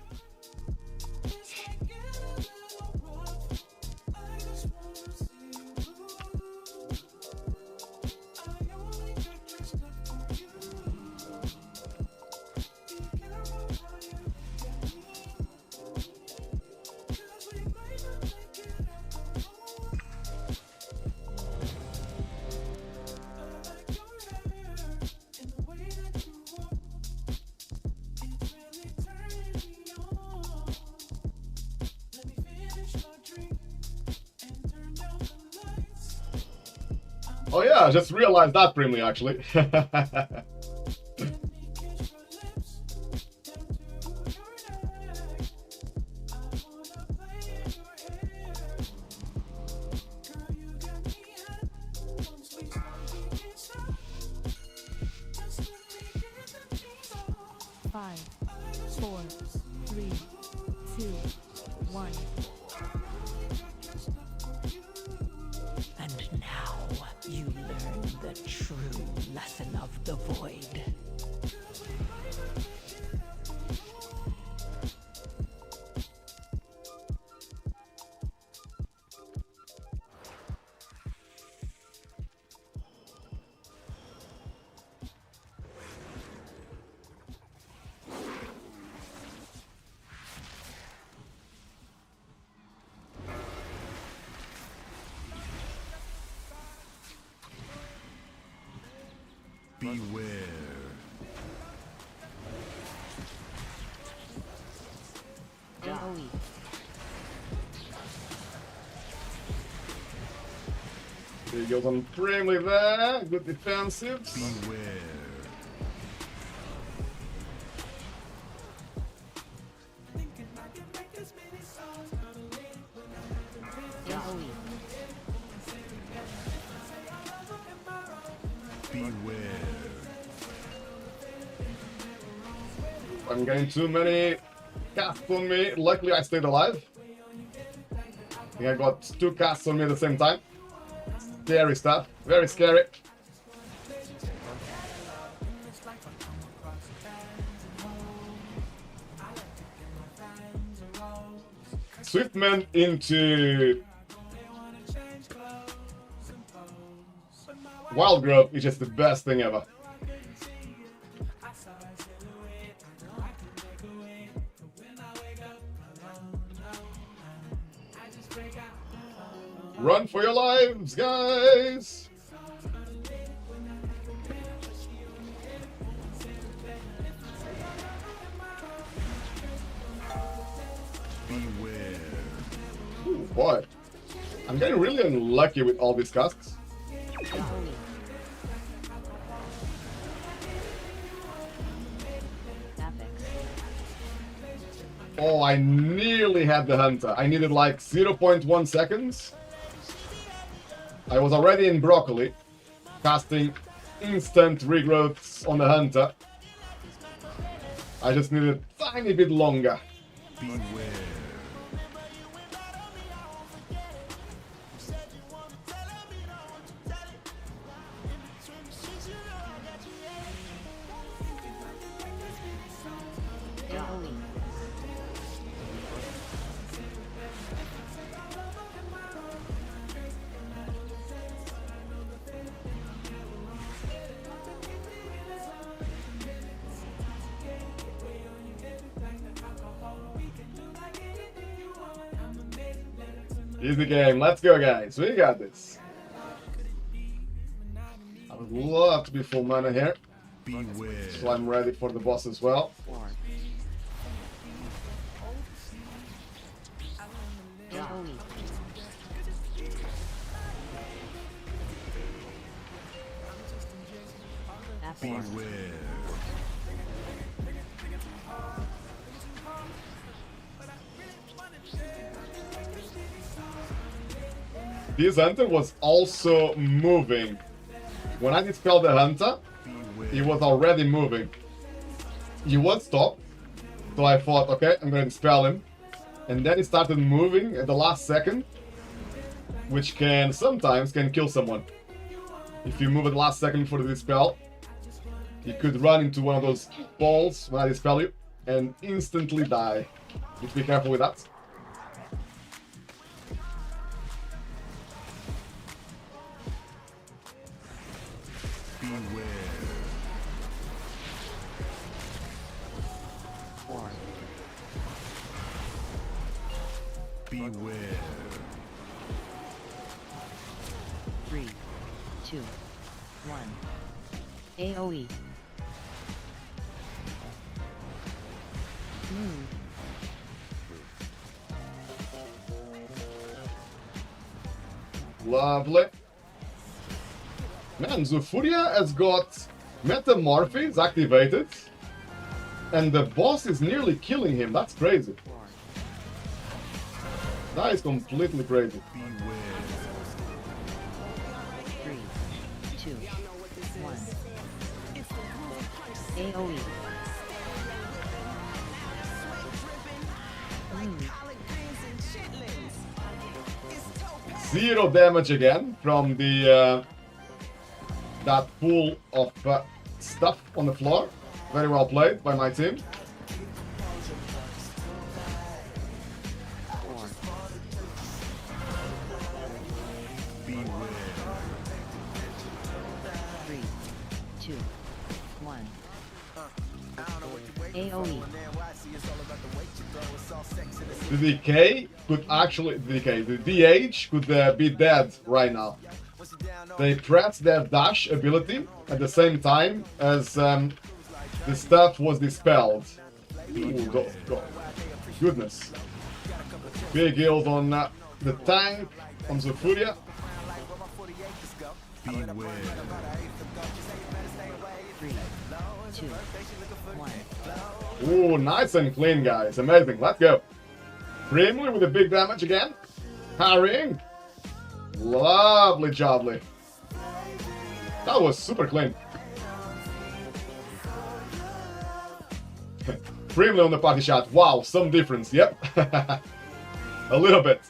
Speaker 2: Oh yeah, I just realized that, Primly, actually.
Speaker 10: Five, 4, 3, 2, 1.
Speaker 3: And now you learn the true lesson of the void.
Speaker 4: Beware.
Speaker 8: AoE.
Speaker 2: There you go, on Primly there. Good defensives.
Speaker 4: Beware.
Speaker 8: AoE.
Speaker 4: Beware.
Speaker 2: I'm getting too many casts on me. Luckily, I stayed alive. I think I got 2 casts on me at the same time. Scary stuff. Very scary. Swiftman into Wild Growth is just the best thing ever. Run for your lives, guys!
Speaker 4: Beware.
Speaker 2: Ooh, boy. I'm getting really unlucky with all these casks.
Speaker 8: AoE. Epic.
Speaker 2: Oh, I nearly had the Hunter. I needed like 0.1 seconds. I was already in Broccoli, casting instant regrowths on the Hunter. I just needed a tiny bit longer.
Speaker 4: Beware.
Speaker 8: AoE.
Speaker 2: Easy game. Let's go, guys. We got this. I would love to be full mana here,
Speaker 4: Beware.
Speaker 2: so I'm ready for the boss as well.
Speaker 8: AoE.
Speaker 4: Beware.
Speaker 2: This hunter was also moving. When I dispelled the hunter, he was already moving. He was stopped, so I thought, okay, I'm gonna dispel him. And then he started moving at the last second, which can sometimes kill someone. If you move at the last second before the dispel, you could run into one of those balls when I dispel you and instantly die. You need to be careful with that.
Speaker 4: Beware. Beware.
Speaker 8: 3, 2, 1. AoE.
Speaker 2: Lovely. Man, Zufuria has got Metamorphosis activated, and the boss is nearly killing him. That's crazy. That is completely crazy.
Speaker 4: Beware.
Speaker 8: 3, 2, 1. AoE.
Speaker 2: Zero damage again from the that pool of stuff on the floor. Very well played by my team.
Speaker 4: Beware.
Speaker 8: 3, 2, 1. AoE.
Speaker 2: The DK could actually the DH could be dead right now. They press their dash ability at the same time as the stuff was dispelled. Ooh, goodness. Big heals on the tank, on Zufuria.
Speaker 4: Beware.
Speaker 8: 3, 2, 1.
Speaker 2: Ooh, nice and clean, guys. Amazing. Let's go. Brimley with a big damage again. Parrying. Lovely jobly. That was super clean. Brimley on the party shot. Wow, some difference. Yep. A little bit.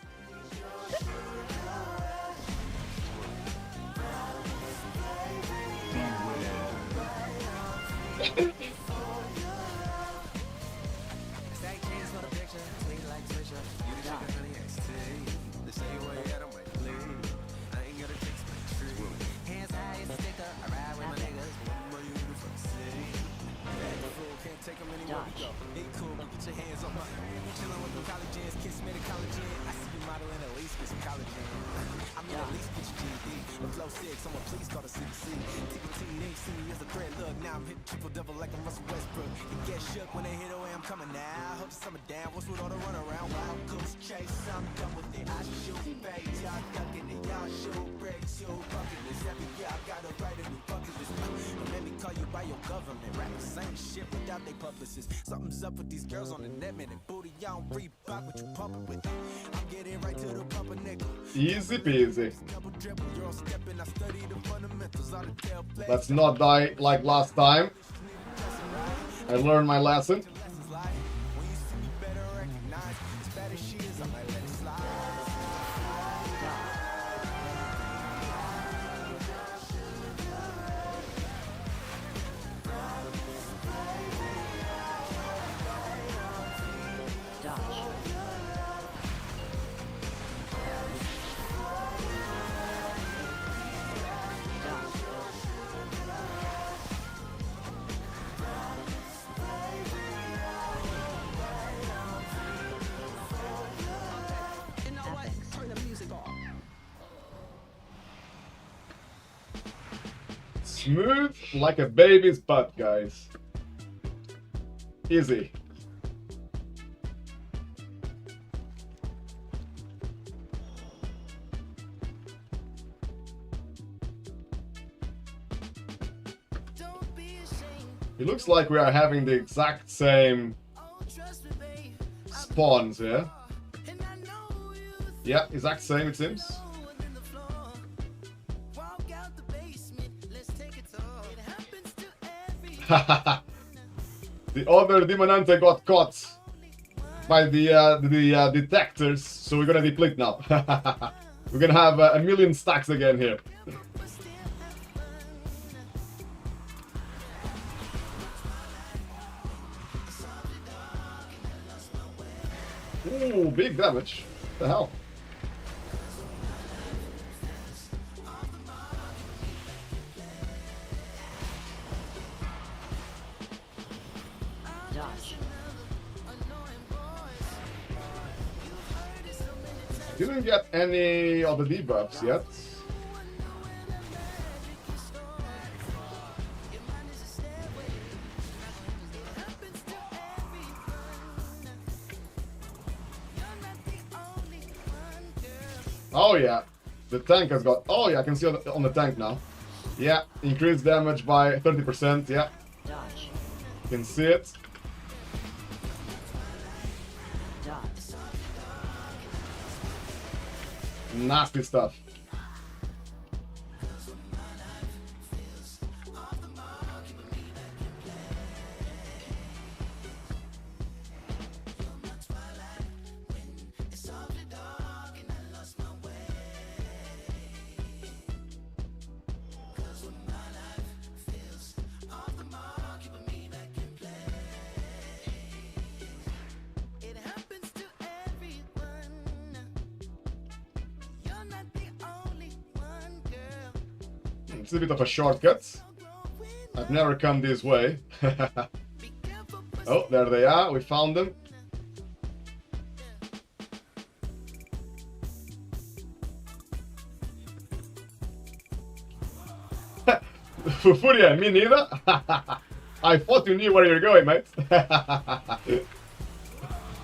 Speaker 8: Dodge.
Speaker 7: Something's up with these girls on the net, man. And booty, y'all don't Reebok what you pumping with. I'm getting right to the pumper, nigga.
Speaker 2: Easy peasy.
Speaker 7: Double dribble, you're stepping. I study the fundamentals on the tail play.
Speaker 2: Let's not die like last time. I learned my lesson.
Speaker 7: Lessons like when you see me better recognize as bad as she is, I might let it slide.
Speaker 8: Dodge. Dodge.
Speaker 2: Smooth like a baby's butt, guys. Easy. It looks like we are having the exact same spawns here. Yeah, exact same it seems. The other Demonante got caught by the detectors, so we're gonna deplete now. We're gonna have a million stacks again here. Ooh, big damage. What the hell?
Speaker 8: Dodge.
Speaker 2: Didn't get any of the debuffs yet. Oh yeah, the tank has got. Oh yeah, I can see on the tank now. Yeah, increased damage by 30%. Yeah,
Speaker 8: Dodge.
Speaker 2: you can see it.
Speaker 8: Dodge.
Speaker 2: Nasty stuff. It's a bit of a shortcut. I've never come this way. Oh, there they are. We found them. Fufuria, me neither. I thought you knew where you're going, mate.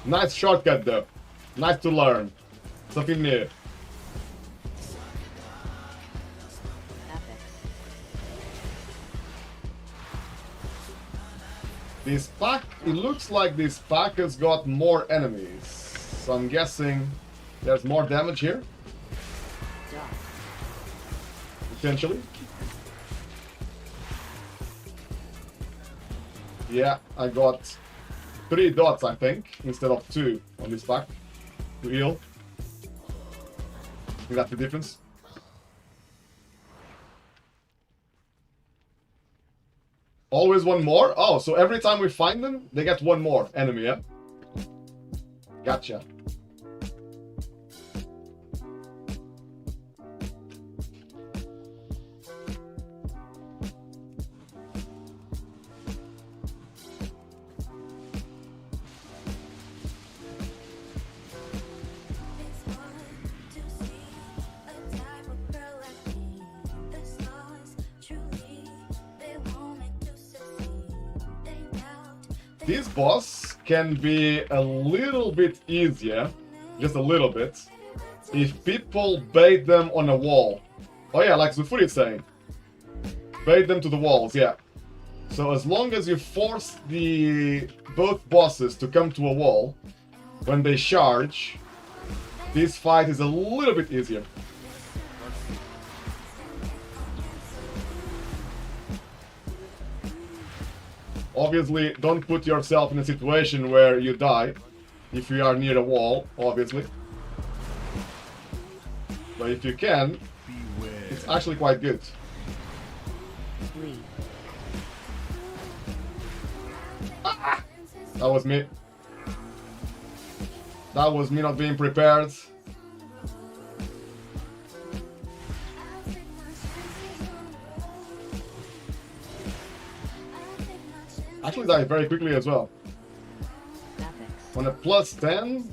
Speaker 2: Nice shortcut, though. Nice to learn. Something new. This pack, it looks like this pack has got more enemies. So I'm guessing there's more damage here. Potentially. Yeah, I got 3 dots, I think, instead of 2 on this pack to heal. I think that's the difference. Always one more? Oh, so every time we find them, they get one more enemy, yeah? Gotcha. This boss can be a little bit easier, just a little bit, if people bait them on a wall. Oh yeah, like Zufuri is saying. Bait them to the walls, yeah. So as long as you force both bosses to come to a wall, when they charge, this fight is a little bit easier. Obviously, don't put yourself in a situation where you die if you are near a wall, obviously. But if you can, it's actually quite good. Ah, that was me. That was me not being prepared. Actually died very quickly as well. On a plus 10,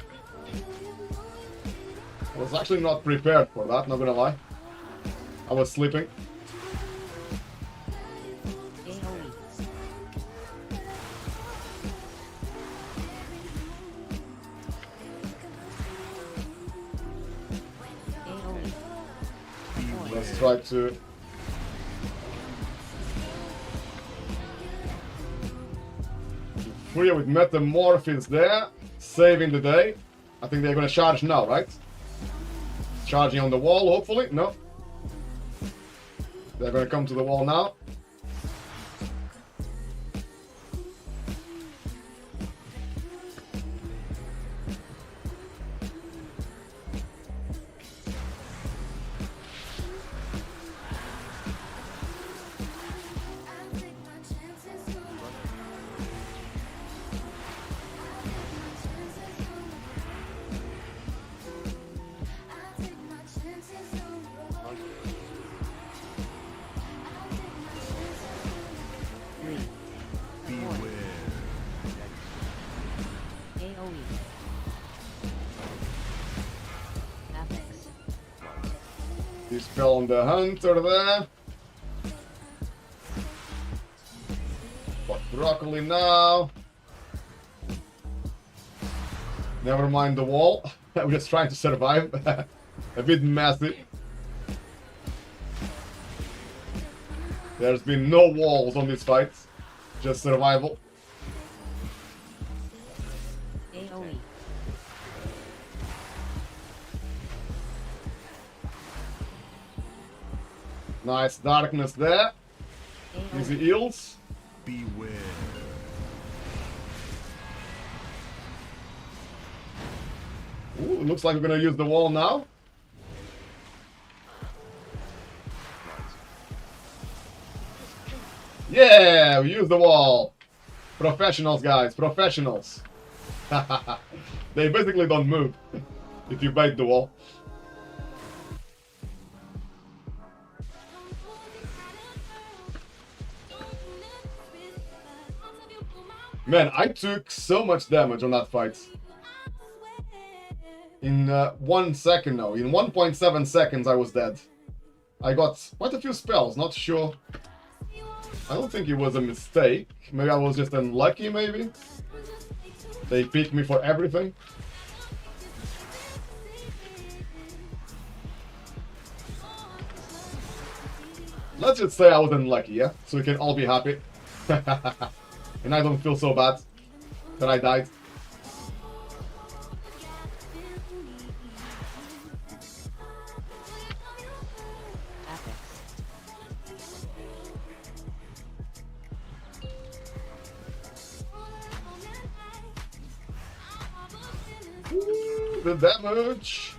Speaker 2: I was actually not prepared for that, not gonna lie. I was sleeping. Let's try to... Free with Metamorphosis there, saving the day. I think they're gonna charge now, right? Charging on the wall, hopefully. No. They're gonna come to the wall now. Dispel on the hunter there. But broccoli now. Never mind the wall. I'm just trying to survive. A bit messy. There's been no walls on this fight. Just survival.
Speaker 8: AoE.
Speaker 2: Nice darkness there. Easy heals.
Speaker 4: Beware.
Speaker 2: Ooh, looks like we're gonna use the wall now. Yeah, we use the wall. Professionals, guys, professionals. They basically don't move if you bait the wall. Man, I took so much damage on that fight. In 1 second now, in 1.7 seconds I was dead. I got quite a few spells, not sure. I don't think it was a mistake. Maybe I was just unlucky, maybe. They picked me for everything. Let's just say I was unlucky, yeah? So we can all be happy. And I don't feel so bad that I died. Ooh, the damage.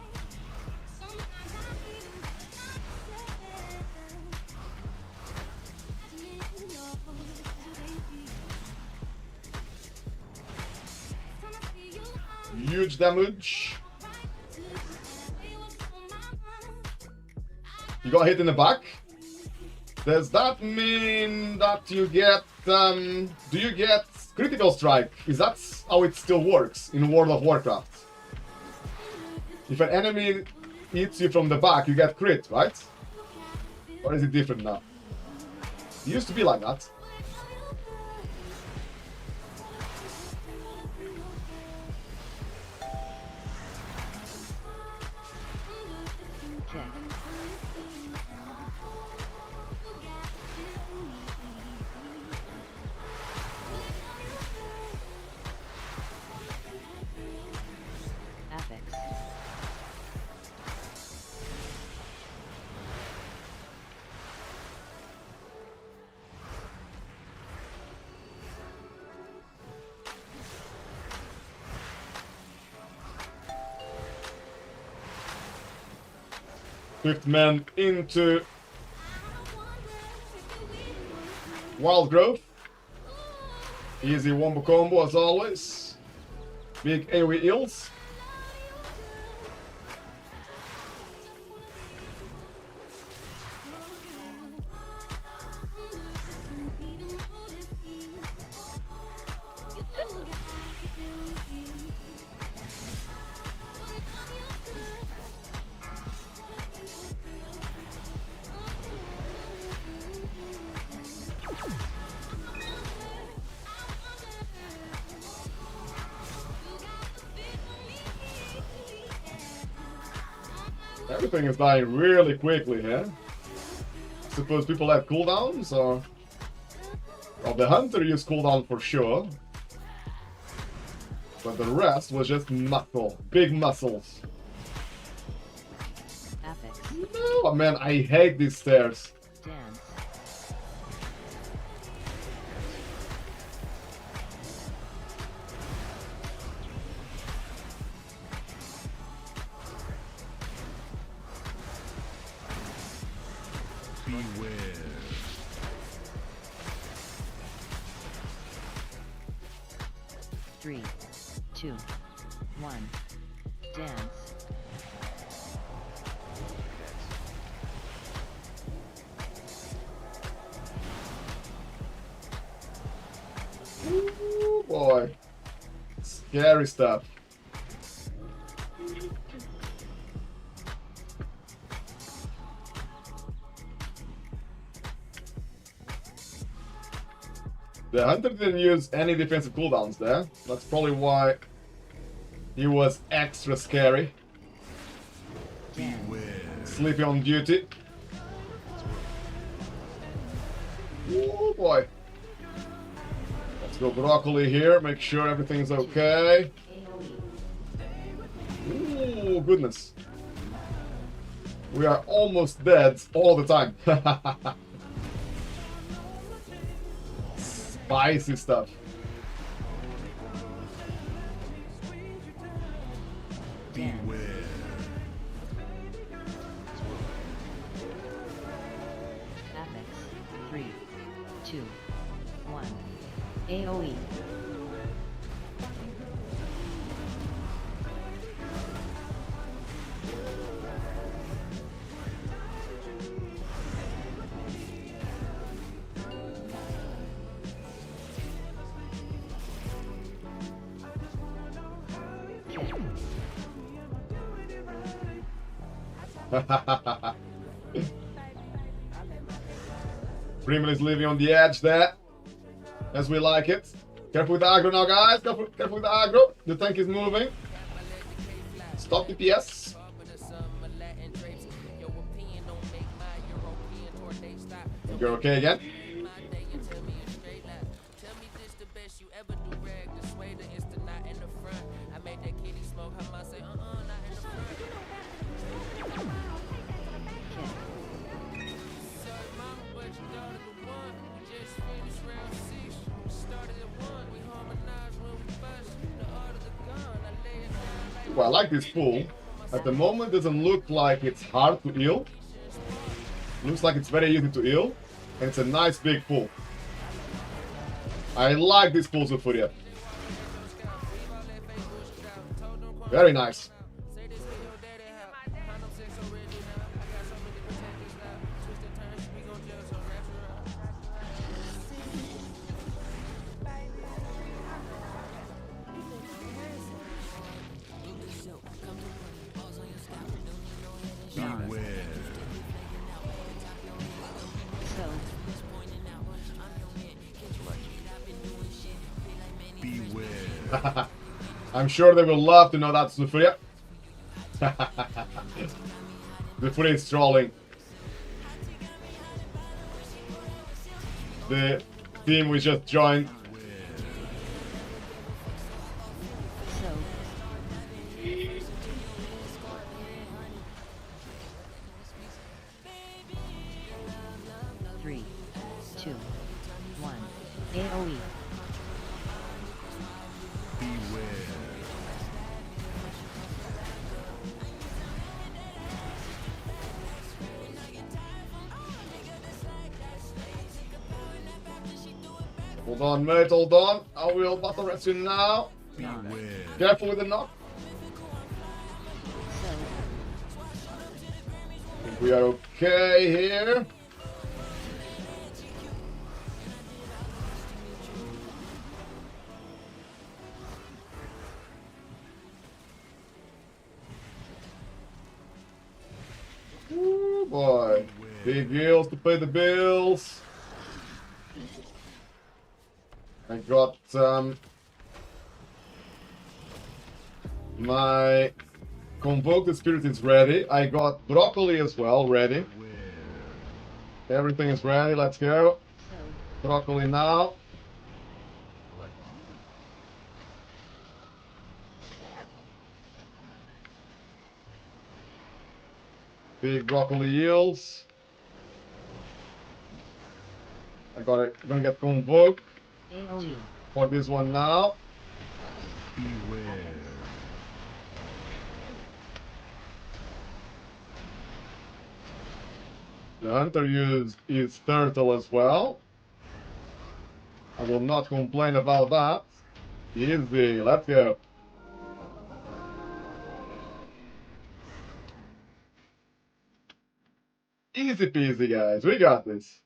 Speaker 2: Huge damage. You got hit in the back. Does that mean that you get do you get critical strike? Is that how it still works in World of Warcraft? If an enemy hits you from the back, you get crit, right? Or is it different now? It used to be like that. Swift man into Wild Growth. Easy wombo combo as always. Big AoE heals. Everything is dying really quickly here. suppose people have cooldowns, or... Well, the hunter used cooldown for sure. But the rest was just muscle. Big muscles.
Speaker 8: Epic.
Speaker 2: No, man, I hate these stairs.
Speaker 8: Dance.
Speaker 4: Beware.
Speaker 8: 3, 2, 1. Dance.
Speaker 2: Ooh, boy. Scary stuff. The hunter didn't use any defensive cooldowns there. That's probably why he was extra scary.
Speaker 4: Beware.
Speaker 2: Sleepy on duty. Oh boy. Let's go broccoli here, make sure everything's okay. Ooh, goodness. We are almost dead all the time. Spicy stuff.
Speaker 4: Beware.
Speaker 8: Epic. 3, 2, 1. AoE.
Speaker 2: Primal is living on the edge there, as we like it. Careful with the aggro now, guys. Careful with the aggro. The tank is moving. Stop DPS. You're okay again. Well, I like this pool. At the moment, doesn't look like it's hard to heal. Looks like it's very easy to heal. And it's a nice big pool. I like this pool, Zufuria. Very nice.
Speaker 4: Beware. Beware.
Speaker 2: I'm sure they will love to know that, Zufuria. Zufuria is trolling. The team we just joined.
Speaker 8: So. 3, 2, 1. AoE.
Speaker 4: Beware.
Speaker 2: Hold on, mate, hold on. I will battle rest you now.
Speaker 4: Beware.
Speaker 2: Careful with the knock.
Speaker 8: So.
Speaker 2: I think we are okay here. Ooh, boy. Big heals to pay the bills. I got my Convoke the Spirit is ready. I got Broccoli as well ready.
Speaker 4: Beware.
Speaker 2: Everything is ready, let's go.
Speaker 8: So,
Speaker 2: Broccoli now. Big broccoli yields. Gonna get convoked
Speaker 8: AoE.
Speaker 2: for this one now.
Speaker 4: Beware.
Speaker 2: The hunter used his turtle as well. I will not complain about that. Easy, let's go. Easy peasy, guys. We got this.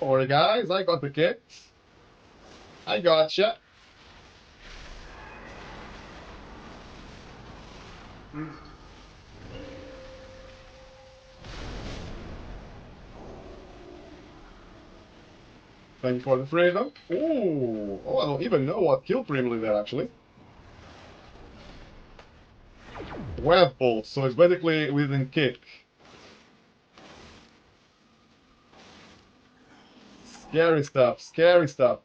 Speaker 2: Alright, guys, I got the kicks. I gotcha. Thank you for the freedom. Ooh, oh, I don't even know what killed Brimley there, actually. Web pulse, so it's basically within kick. Scary stuff, scary stuff.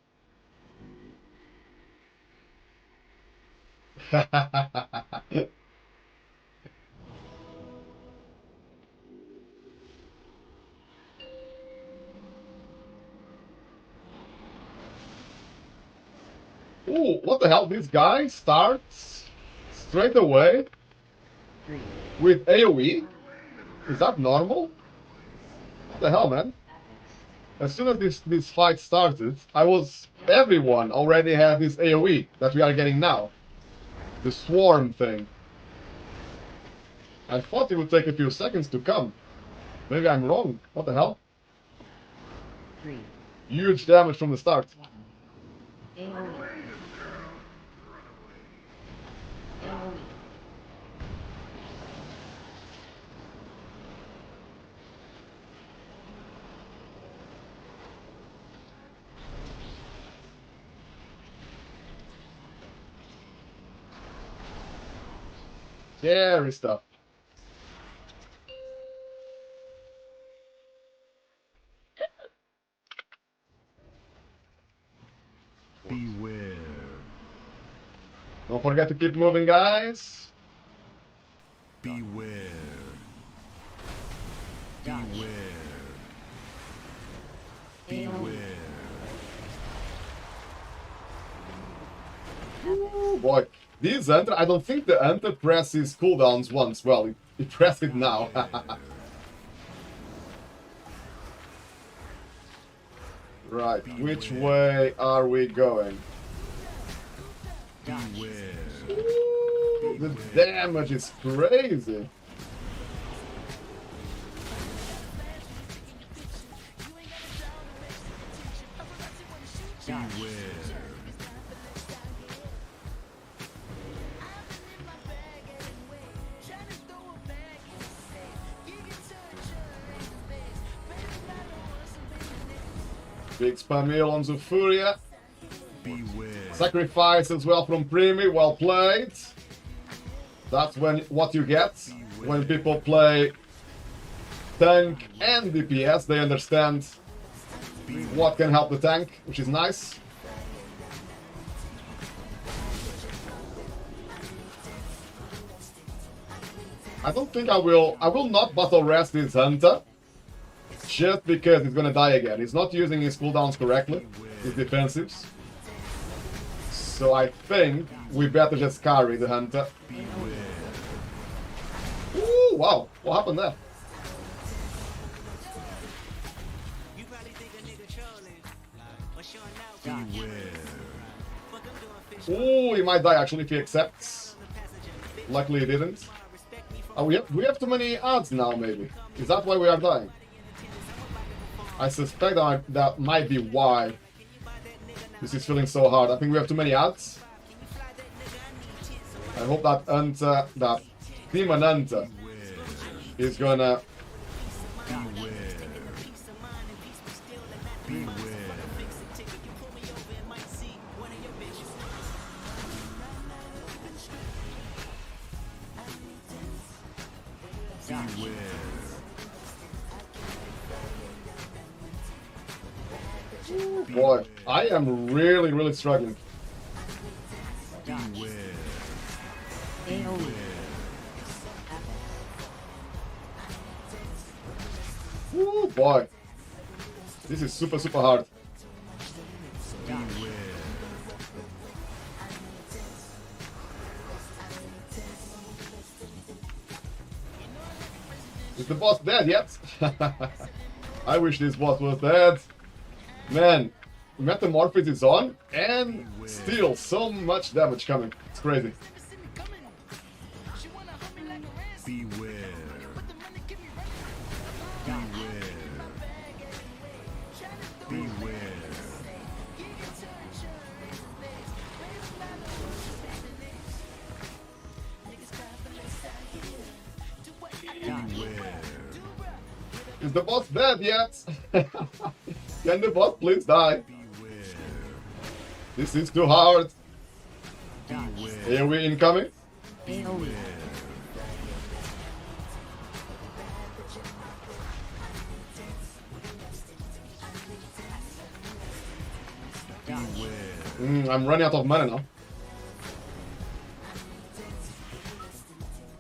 Speaker 2: Ooh, what the hell? This guy starts straight away
Speaker 8: 3,
Speaker 2: with AoE? Is that normal? What the hell, man? As soon as this fight started, everyone already had this AoE that we are getting now. The swarm thing. I thought it would take a few seconds to come. Maybe I'm wrong. What the hell?
Speaker 8: 3,
Speaker 2: Huge damage from the start.
Speaker 8: AoE. AoE.
Speaker 2: Scary stuff.
Speaker 4: Beware.
Speaker 2: Don't forget to keep moving, guys.
Speaker 4: Beware. Beware. Beware.
Speaker 2: Ooh, boy. This Hunter, I don't think the Hunter presses cooldowns once. Well, it pressed it now. Right, which way are we going?
Speaker 4: Beware.
Speaker 2: Ooh, the damage is crazy.
Speaker 4: Beware.
Speaker 2: Big spam meal on Zufuria.
Speaker 4: Beware.
Speaker 2: Sacrifice as well from Primi, well played. That's what you get when people play tank and DPS. They understand what can help the tank, which is nice. I don't think I will not battle rest this Hunter. Just because he's gonna die again. He's not using his cooldowns correctly, his defensives. So I think we better just carry the Hunter. Ooh, wow, what happened there? Ooh, he might die actually if he accepts. Luckily he didn't. Oh, we have too many odds now, maybe. Is that why we are dying? I suspect that might be why this is feeling so hard. I think we have too many ads. I hope that Anta, that Demon Anta, is gonna...
Speaker 4: Beware. Beware. Beware.
Speaker 2: Boy, I am really struggling.
Speaker 4: Beware.
Speaker 8: AoE.
Speaker 2: Woo, boy. This is super hard.
Speaker 4: Beware.
Speaker 2: Is the boss dead yet? I wish this boss was dead. Man, Metamorphosis is on and still so much damage coming. It's crazy.
Speaker 4: Beware. Beware. Beware. Beware.
Speaker 2: Is the boss dead yet? Can the boss please die?
Speaker 4: Beware.
Speaker 2: This is too hard.
Speaker 4: Beware.
Speaker 2: Here we incoming.
Speaker 8: AoE.
Speaker 2: I'm running out of mana now.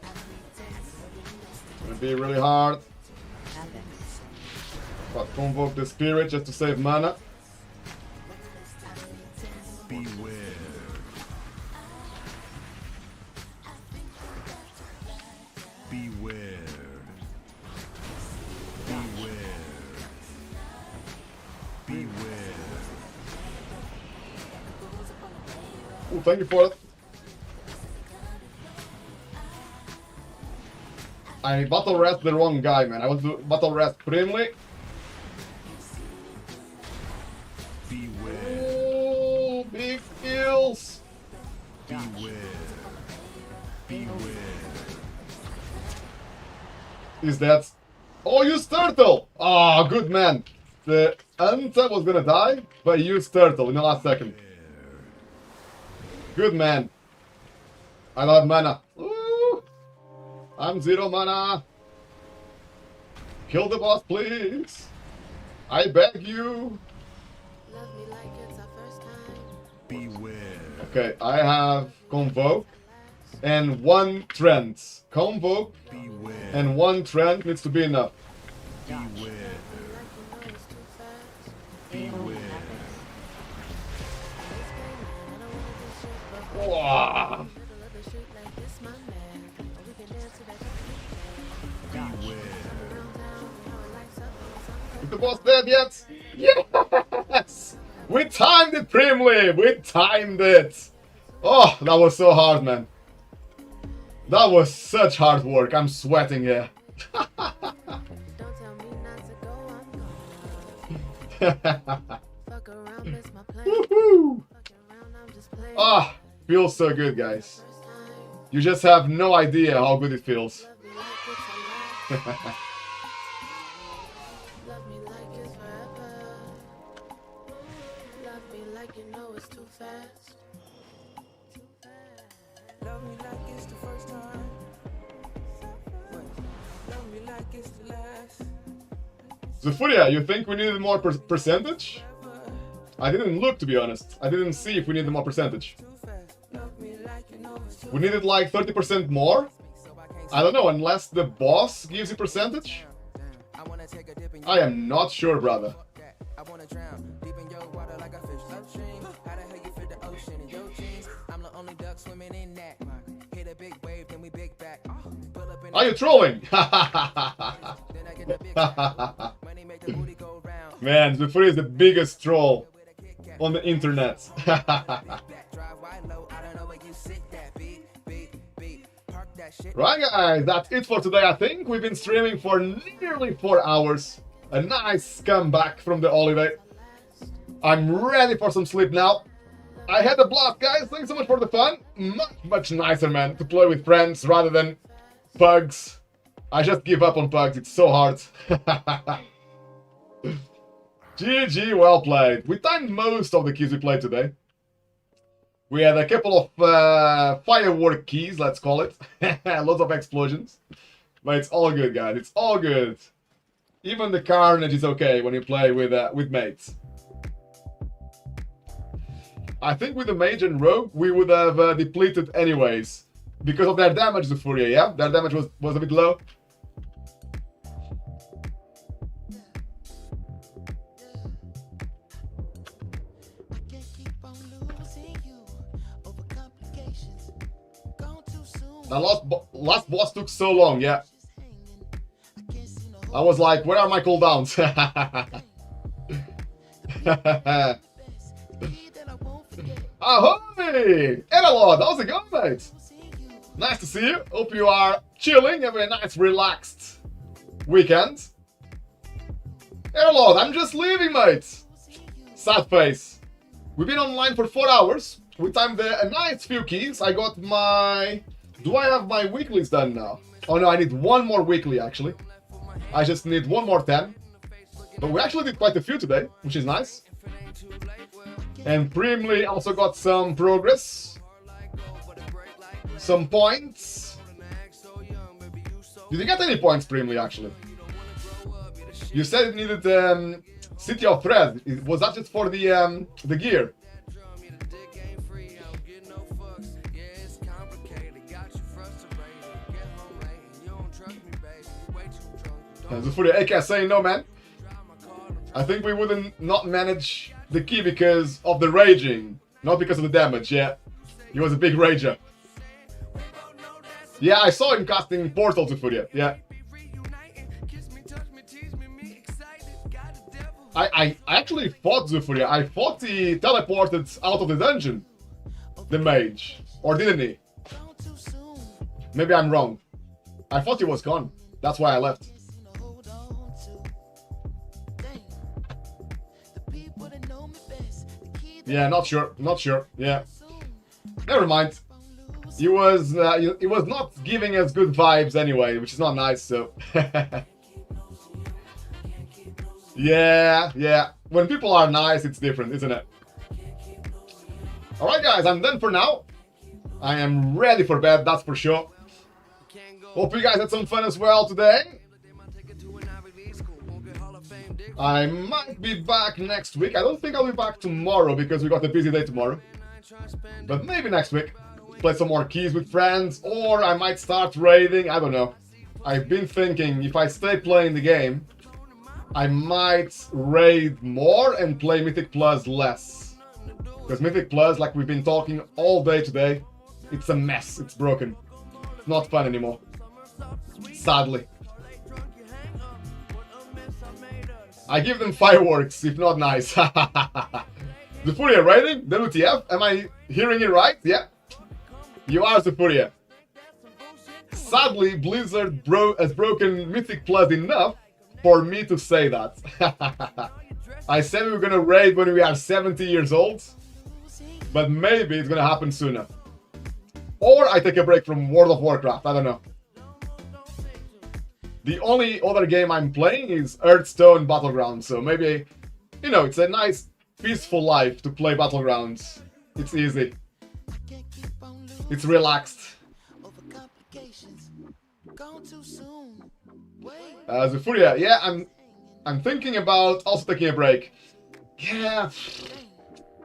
Speaker 2: It's gonna be really hard. But convoke the spirit just to save mana.
Speaker 4: Beware. Beware. Beware. Beware.
Speaker 2: Oh, thank you for it. I battle rest the wrong guy, man. I want to battle rest Primly.
Speaker 4: Beware.
Speaker 2: Oh, big kills.
Speaker 4: Beware. Beware.
Speaker 2: Is that... Oh, use turtle! Ah, good man. The Anta was gonna die, but he used turtle in the last second. Good man. I love mana. Ooh, I'm 0 mana. Kill the boss, please. I beg you.
Speaker 10: Love me like it's our first time.
Speaker 4: Beware.
Speaker 2: Okay, I have Convoke and 1 Trent. Convoke
Speaker 4: Beware.
Speaker 2: and 1 Trent needs to be enough.
Speaker 4: Beware.
Speaker 10: Like you know it's too fast.
Speaker 4: Beware.
Speaker 2: Wow.
Speaker 10: Middle of the street like this, my man. Or we can dance to that.
Speaker 4: Beware.
Speaker 10: Around town, how it lights up on
Speaker 2: Is the boss dead yet? Yes! We timed it, Primly! We timed it! Oh, that was so hard, man. That was such hard work. I'm sweating here.
Speaker 10: Don't tell me not to go, I'm gone. Fuck around, miss my plane.
Speaker 2: Woohoo!
Speaker 10: Fucking around, I'm just playing.
Speaker 2: Ah, feels so good, guys.
Speaker 10: First time.
Speaker 2: You just have no idea how good it feels.
Speaker 10: Love me like it's a life. Love me like it's forever. Love me like you know it's too fast. Too fast.
Speaker 7: Love me like it's the first time. Love me like it's the last.
Speaker 2: Zufuria, you think we needed more percentage? I didn't look, to be honest. I didn't see if we needed more percentage.
Speaker 7: Too fast. Love me like you know it's too
Speaker 2: We needed like 30% more? I don't know, unless the boss gives you percentage?
Speaker 7: I wanna take a dip in your
Speaker 2: I am not sure, brother.
Speaker 7: that. I wanna drown deep in your water like a fish upstream. How the hell you fit the ocean in your jeans? I'm the only duck swimming in that. Hit a big wave, then we big back. Pull up in
Speaker 2: Are you trolling?
Speaker 7: then I get the big back. Money make the booty go round.
Speaker 2: Man, Zufuria is the biggest troll
Speaker 7: With a Kit Kat.
Speaker 2: on the internet.
Speaker 7: Drive wide low, I don't know where you sit that beat. Park that
Speaker 2: Right, guys, that's it for today. I think we've been streaming for nearly 4 hours. A nice comeback from the holiday. I'm ready for some sleep now. I had a blast, guys. Thanks so much for the fun. Much nicer, man, to play with friends rather than pugs. I just give up on pugs. It's so hard. GG, well played. We timed most of the keys we played today. We had a couple of firework keys, let's call it. Lots of explosions. But it's all good, guys. It's all good. Even the carnage is okay when you play with mates. I think with the mage and rogue, we would have depleted anyways. Because of their damage to Furia, yeah? Their damage was a bit low. The last boss took so long, yeah. I was like, where are my cooldowns? Ahoy! Analog, how's it going, mate? Nice to see you. Hope you are chilling, having a nice, relaxed weekend. Analog, I'm just leaving, mate. Sad face. We've been online for 4 hours. We timed a nice few keys. I got my... Do I have my weeklies done now? Oh no, I need one more weekly, actually. I just need one more 10. But we actually did quite a few today, which is nice. And Primly also got some progress. Some points. Did you get any points, Primly, actually? You said it needed City of Thread. Was that just for the gear? Zufuria AK saying no, man. I think we wouldn't not manage the key because of the raging, not because of the damage, yeah. He was a big rager. Yeah, I saw him casting Portal to Furia, yeah. I actually fought Zufuria. I thought he teleported out of the dungeon. The mage. Or didn't he? Maybe I'm wrong. I thought he was gone. That's why I left. Yeah, not sure. Not sure. Yeah. Never mind. He was not giving us good vibes anyway, which is not nice, so... Yeah. When people are nice, it's different, isn't it? Alright guys, I'm done for now. I am ready for bed, that's for sure. Hope you guys had some fun as well today. I might be back next week. I don't think I'll be back tomorrow because we got a busy day tomorrow. But maybe next week. Play some more keys with friends, or I might start raiding, I don't know. I've been thinking if I stay playing the game, I might raid more and play Mythic Plus less. Because Mythic Plus, like we've been talking all day today, it's a mess, it's broken. It's not fun anymore. Sadly. I give them fireworks, if not nice. The Furia raiding? WTF? Am I hearing it right? Yeah. You are the Furia. Sadly, Blizzard has broken Mythic Plus enough for me to say that. I said we were gonna raid when we are 70 years old, but maybe it's gonna happen sooner. Or I take a break from World of Warcraft, I don't know. The only other game I'm playing is Hearthstone Battlegrounds, so maybe, you know, it's a nice, peaceful life to play Battlegrounds. It's easy. It's relaxed. Zufuria, yeah, I'm thinking about also taking a break. Yeah,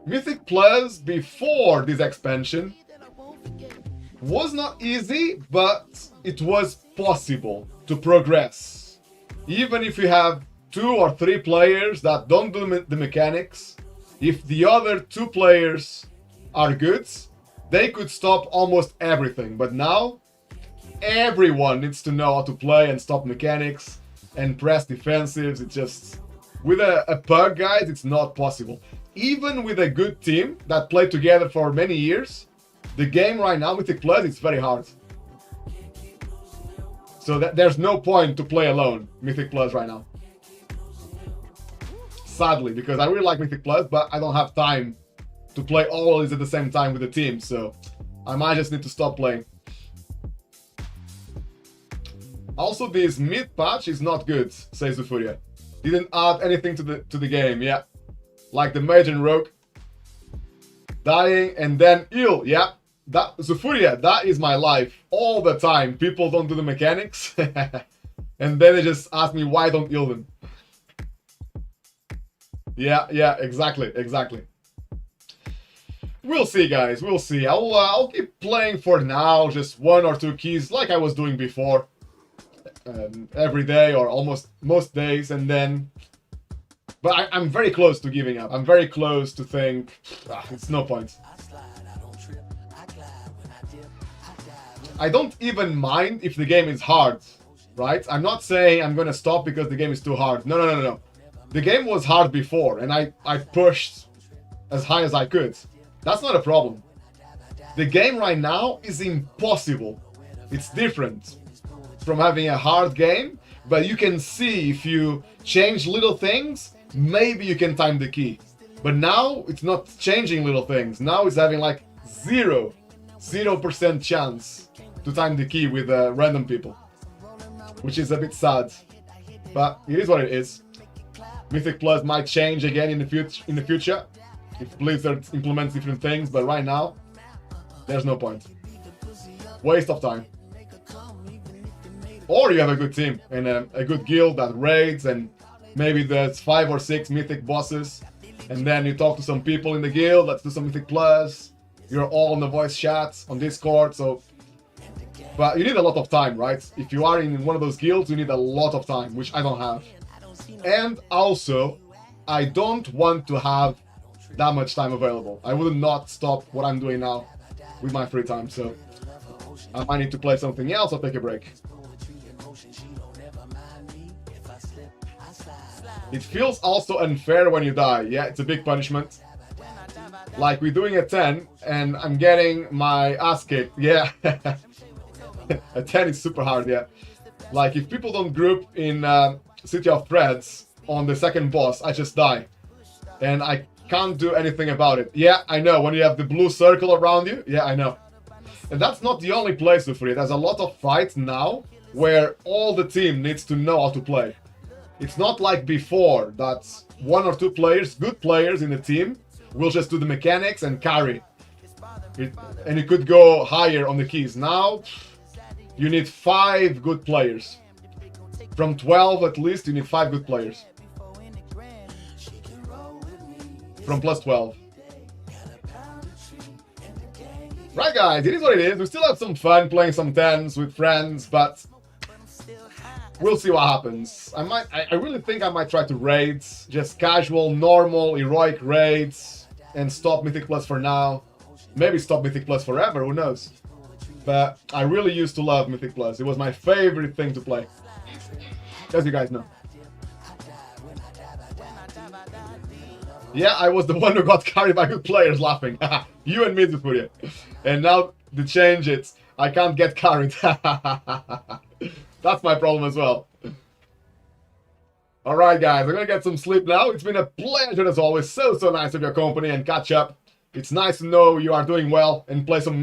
Speaker 2: Mythic Plus before this expansion was not easy, but it was possible to progress. Even if you have 2 or 3 players that don't do the mechanics, if the other 2 players are good, they could stop almost everything. But now, everyone needs to know how to play and stop mechanics and press defensives. It's just... With a pug, guys, it's not possible. Even with a good team that played together for many years, the game right now, Mythic Plus, it's very hard. So there's no point to play alone Mythic Plus right now. Sadly, because I really like Mythic Plus, but I don't have time to play all of these at the same time with the team, so I might just need to stop playing. Also, this mid patch is not good, says Zufuria. Didn't add anything to the game, yeah. Like the mage and rogue. Dying and then ill, yeah. That Zufuria, that is my life all the time. People don't do the mechanics. And then they just ask me why I don't heal them. Yeah, exactly. We'll see, guys, we'll see. I'll keep playing for now, just 1 or 2 keys like I was doing before. Every day or almost most days, and then... But I'm very close to giving up. I'm very close to think, it's no point. I don't even mind if the game is hard, right? I'm not saying I'm gonna stop because the game is too hard. No. The game was hard before, and I pushed as high as I could. That's not a problem. The game right now is impossible. It's different from having a hard game, but you can see if you change little things, maybe you can time the key. But now it's not changing little things. Now it's having like 0% chance to time the key with random people, which is a bit sad, but it is what it is. Mythic Plus might change again in the future if Blizzard implements different things, but right now there's no point. Waste of time. Or you have a good team and a good guild that raids, and maybe there's 5 or 6 mythic bosses, and then you talk to some people in the guild. Let's do some Mythic Plus. You're all on the voice chats on Discord, so... But you need a lot of time, right? If you are in one of those guilds, you need a lot of time, which I don't have. And also, I don't want to have that much time available. I would not stop what I'm doing now with my free time, so I might need to play something else or take a break. It feels also unfair when you die. Yeah, it's a big punishment. Like, we're doing a 10, and I'm getting my ass kicked. Yeah. A 10 is super hard, yeah. Like, if people don't group in City of Threads on the second boss, I just die. And I can't do anything about it. Yeah, I know, when you have the blue circle around you. Yeah, I know. And that's not the only place for it. There's a lot of fights now where all the team needs to know how to play. It's not like before that 1 or 2 players, good players in the team, will just do the mechanics and carry. And you could go higher on the keys. Now, you need 5 good players. From 12 at least, you need 5 good players. From plus 12. Right, guys, it is what it is. We still have some fun playing some 10s with friends, but we'll see what happens. I really think I might try to raid. Just casual, normal, heroic raids. And stop Mythic Plus for now. Maybe stop Mythic Plus forever, who knows. But I really used to love Mythic Plus. It was my favorite thing to play. As you guys know. Yeah, I was the one who got carried by good players laughing. You and me, Zufuria. And now, to change it, I can't get carried. That's my problem as well. Alright, guys, I'm gonna get some sleep now. It's been a pleasure as always. So nice of your company and catch up. It's nice to know you are doing well and play some